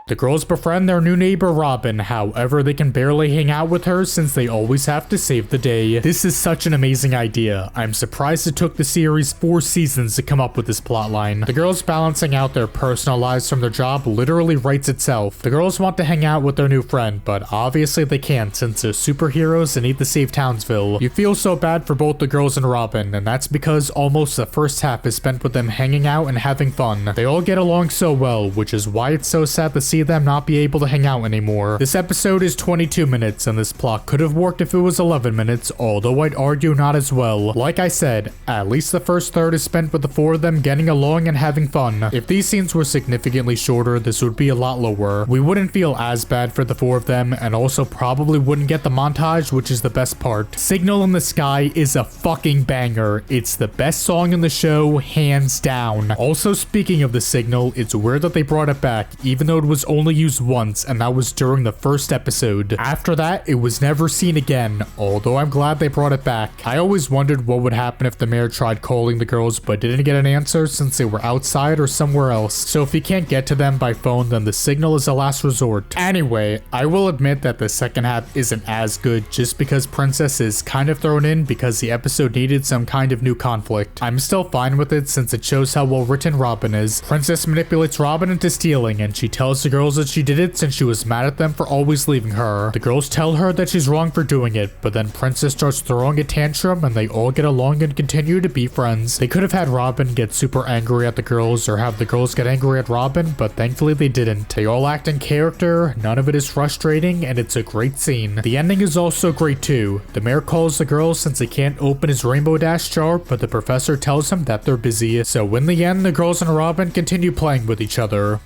The girls befriend their new neighbor Robin, however they can barely hang out with her since they always have to save the day. This is such an amazing idea. I'm surprised it took the series 4 seasons to come up with this plotline. The girls balancing out their personal lives from their job literally writes itself. The girls want to hang out with their new friend, but obviously they can't since they're superheroes and need to save Townsville. You feel so bad for both the girls and Robin, and that's because almost the first half is spent with them hanging out and having fun. They all get along so well, which is why it's so sad to see them not be able to hang out anymore. This episode is 22 minutes and this plot could have worked if it was 11 minutes, although I'd argue not as well. Like I said, at least the first third is spent with the 4 of them getting along and having fun. If these scenes were significantly shorter, this would be a lot lower. We wouldn't feel as bad for the 4 of them and also probably wouldn't get the montage, which is the best part. Signal in the Sky is a fucking banger. It's the best song in the show, hands down. Also, speaking of the signal, it's weird that they brought it back, even though it was only used once, and that was during the first episode. After that, it was never seen again, although I'm glad they brought it back. I always wondered what would happen if the mayor tried calling the girls but didn't get an answer since they were outside or somewhere else. So if he can't get to them by phone, then the signal is a last resort. Anyway, I will admit that the second half isn't as good just because Princess is kind of thrown in because the episode needed some kind of new conflict. I'm still fine with it since it shows how well written Robin is. Princess manipulates Robin into stealing, and she tells the girls that she did it since she was mad at them for always leaving her. The girls tell her that she's wrong for doing it, but then Princess starts throwing a tantrum and they all get along and continue to be friends. They could have had Robin get super angry at the girls or have the girls get angry at Robin, but thankfully they didn't. They all act in character, none of it is frustrating, and it's a great scene. The ending is also great too. The mayor calls the girls since he can't open his Rainbow Dash jar, but the professor tells him that they're busy. So in the end, the girls and Robin continue playing with each other.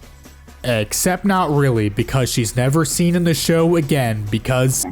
Except not really, because she's never seen in the show again, because...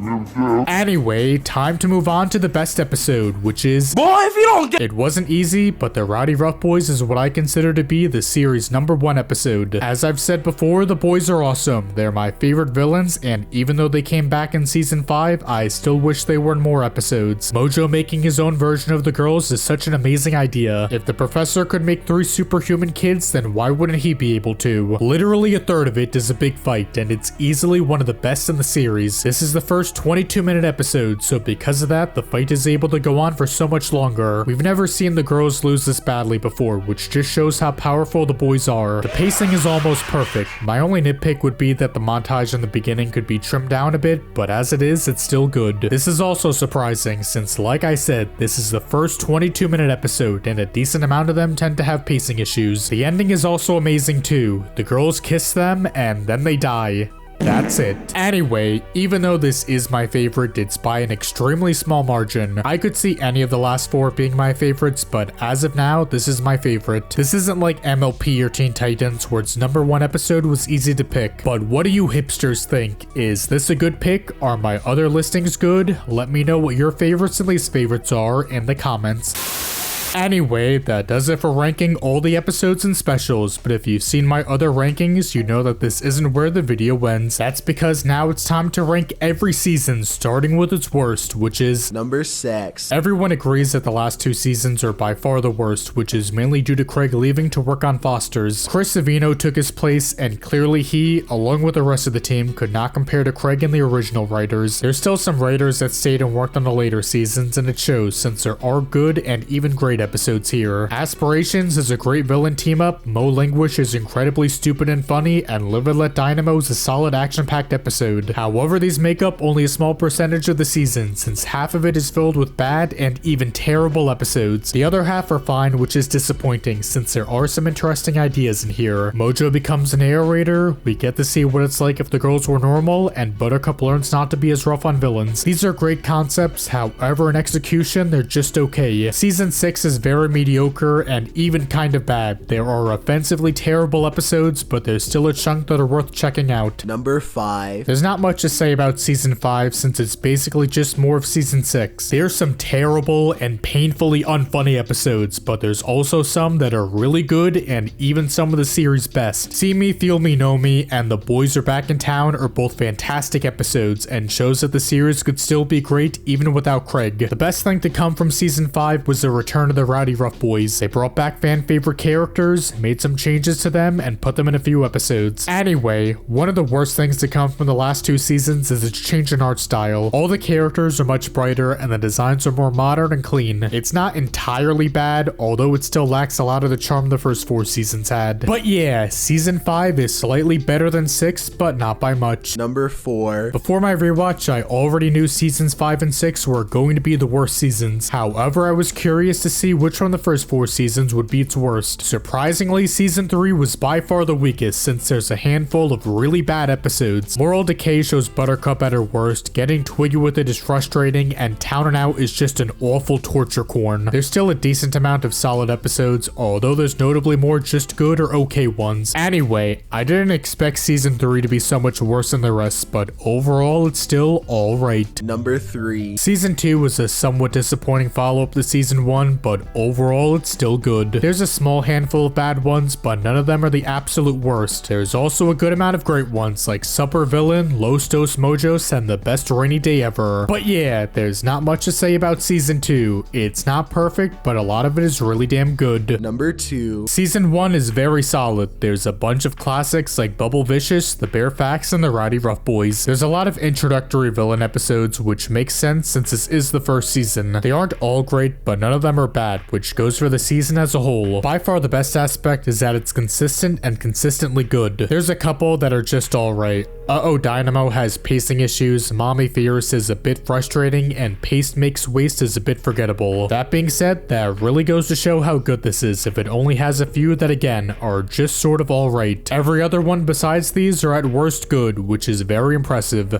Anyway, time to move on to the best episode, which is... Boy, if you don't get... It wasn't easy, but the Rowdy Rough Boys is what I consider to be the series' #1 episode. As I've said before, the boys are awesome. They're my favorite villains, and even though they came back in season 5, I still wish they were in more episodes. Mojo making his own version of the girls is such an amazing idea. If the professor could make 3 superhuman kids, then why wouldn't he be able to? Literally a third of it is a big fight, and it's easily one of the best in the series. This is the first 22-minute episode, so because of that, the fight is able to go on for so much longer. We've never seen the girls lose this badly before, which just shows how powerful the boys are. The pacing is almost perfect. My only nitpick would be that the montage in the beginning could be trimmed down a bit, but as it is, it's still good. This is also surprising, since like I said, this is the first 22-minute episode, and a decent amount of them tend to have pacing issues. The ending is also amazing too. The girls kiss them, and then they die. That's it. Anyway, even though this is my favorite, it's by an extremely small margin. I could see any of the last 4 being my favorites, but as of now, this is my favorite. This isn't like MLP or Teen Titans, where its #1 episode was easy to pick. But what do you hipsters think? Is this a good pick? Are my other listings good? Let me know what your favorites and least favorites are in the comments. Anyway, that does it for ranking all the episodes and specials, but if you've seen my other rankings, you know that this isn't where the video ends. That's because now it's time to rank every season, starting with its worst, which is number 6. Everyone agrees that the last 2 seasons are by far the worst, which is mainly due to Craig leaving to work on Foster's. Chris Savino took his place, and clearly he, along with the rest of the team, could not compare to Craig and the original writers. There's still some writers that stayed and worked on the later seasons, and it shows since there are good and even great episodes here. Aspirations is a great villain team up, Mo Languish is incredibly stupid and funny, and Live and Let Dynamo is a solid action-packed episode. However, these make up only a small percentage of the season, since half of it is filled with bad and even terrible episodes. The other half are fine, which is disappointing since there are some interesting ideas in here. Mojo becomes a narrator, we get to see what it's like if the girls were normal, and Buttercup learns not to be as rough on villains. These are great concepts, however in execution they're just okay. Season 6 is very mediocre and even kind of bad. There are offensively terrible episodes, but there's still a chunk that are worth checking out. Number 5. There's not much to say about season 5 since it's basically just more of season 6. There's some terrible and painfully unfunny episodes, but there's also some that are really good and even some of the series' best. See Me, Feel Me, Know Me, and The Boys Are Back in Town are both fantastic episodes and shows that the series could still be great even without Craig. The best thing to come from season 5 was the return of the Rowdy Rough Boys. They brought back fan favorite characters, made some changes to them, and put them in a few episodes. Anyway, one of the worst things to come from the last 2 seasons is its change in art style. All the characters are much brighter and the designs are more modern and clean. It's not entirely bad, although it still lacks a lot of the charm the first 4 seasons had. But yeah, season 5 is slightly better than 6, but not by much. Number 4. Before my rewatch, I already knew seasons 5 and 6 were going to be the worst seasons. However, I was curious to see which one of the first 4 seasons would be its worst. Surprisingly, season 3 was by far the weakest since there's a handful of really bad episodes. Moral Decay shows Buttercup at her worst, Getting Twiggy with it is frustrating, and Town and Out is just an awful torture corn. There's still a decent amount of solid episodes, although there's notably more just good or okay ones. Anyway, I didn't expect season 3 to be so much worse than the rest, but overall it's still alright. Number 3. Season 2 was a somewhat disappointing follow-up to season 1, but overall it's still good. There's a small handful of bad ones, but none of them are the absolute worst. There's also a good amount of great ones like Super Villain, Los Dos Mojos, and The Best Rainy Day Ever. But yeah, there's not much to say about season 2. It's not perfect, but a lot of it is really damn good. Number 2. Season 1 is very solid. There's a bunch of classics like Bubble Vicious, The Bare Facts, and The Rowdy Rough Boys. There's a lot of introductory villain episodes, which makes sense since this is the first season. They aren't all great, but none of them are bad, which goes for the season as a whole. By far the best aspect is that it's consistent and consistently good. There's a couple that are just alright. Uh-Oh Dynamo has pacing issues, Mommy Fierce is a bit frustrating, and Paste Makes Waste is a bit forgettable. That being said, that really goes to show how good this is if it only has a few that again are just sort of alright. Every other one besides these are at worst good, which is very impressive.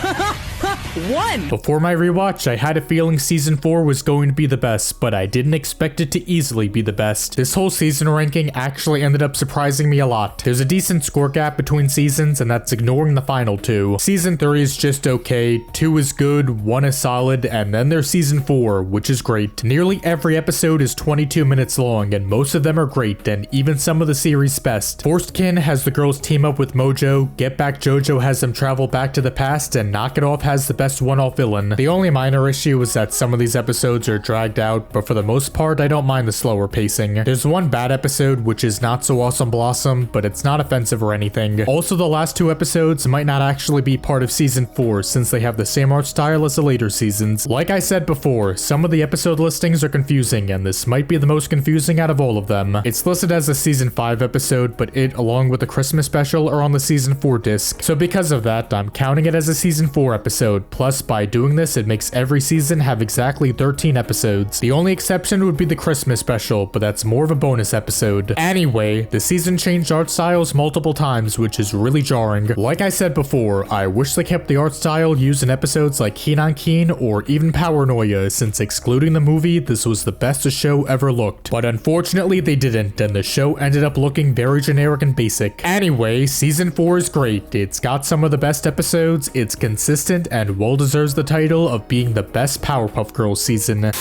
One! Before my rewatch, I had a feeling season 4 was going to be the best, but I didn't expect it to easily be the best. This whole season ranking actually ended up surprising me a lot. There's a decent score gap between seasons, and that's ignoring the final 2. Season 3 is just okay, 2 is good, 1 is solid, and then there's season 4, which is great. Nearly every episode is 22 minutes long, and most of them are great, and even some of the series' best. Forstkin has the girls team up with Mojo, Get Back Jojo has them travel back to the past, and Knock It Off has the best one-off villain. The only minor issue is that some of these episodes are dragged out, but for the most part, I don't mind the slower pacing. There's one bad episode, which is Not So Awesome Blossom, but it's not offensive or anything. Also, the last 2 episodes might not actually be part of season 4, since they have the same art style as the later seasons. Like I said before, some of the episode listings are confusing, and this might be the most confusing out of all of them. It's listed as a season 5 episode, but it, along with the Christmas special, are on the season 4 disc. So because of that, I'm counting it as a season 4 episode. Plus, by doing this, it makes every season have exactly 13 episodes. The only exception would be the Christmas special, but that's more of a bonus episode. Anyway, the season changed art styles multiple times, which is really jarring. Like I said before, I wish they kept the art style used in episodes like Keen on Keen or even Powernoia, since excluding the movie, this was the best the show ever looked. But unfortunately, they didn't, and the show ended up looking very generic and basic. Anyway, season 4 is great. It's got some of the best episodes, it's consistent, and well deserves the title of being the best Powerpuff Girls season.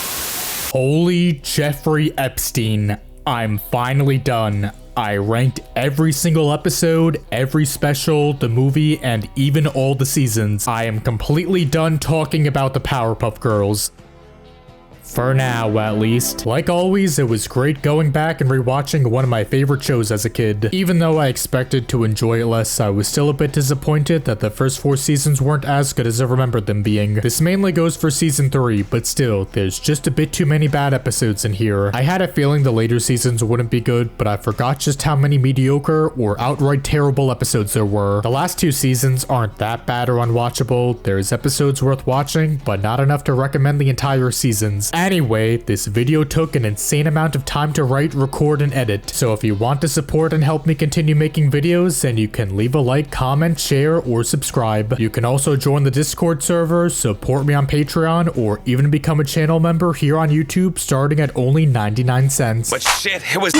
Holy Jeffrey Epstein. I'm finally done. I ranked every single episode, every special, the movie, and even all the seasons. I am completely done talking about the Powerpuff Girls. For now, at least. Like always, it was great going back and rewatching one of my favorite shows as a kid. Even though I expected to enjoy it less, I was still a bit disappointed that the first 4 seasons weren't as good as I remembered them being. This mainly goes for season 3, but still, there's just a bit too many bad episodes in here. I had a feeling the later seasons wouldn't be good, but I forgot just how many mediocre or outright terrible episodes there were. The last 2 seasons aren't that bad or unwatchable. There's episodes worth watching, but not enough to recommend the entire seasons. Anyway, this video took an insane amount of time to write, record, and edit, so if you want to support and help me continue making videos, then you can leave a like, comment, share, or subscribe. You can also join the Discord server, support me on Patreon, or even become a channel member here on YouTube starting at only 99 cents. But shit, it was...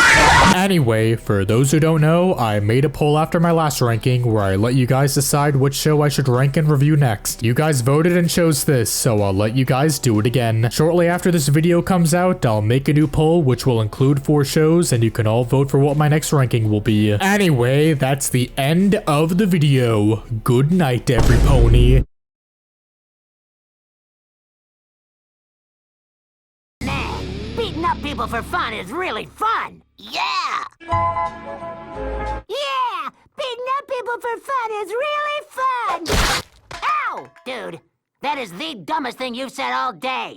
Anyway, for those who don't know, I made a poll after my last ranking where I let you guys decide which show I should rank and review next. You guys voted and chose this, so I'll let you guys do it again. Shortly after this video comes out, I'll make a new poll which will include 4 shows and you can all vote for what my next ranking will be. Anyway, that's the end of the video. Good night, every pony. Man, beating up people for fun is really fun. Yeah! Yeah! Beating up people for fun is really fun! Ow! Dude, that is the dumbest thing you've said all day.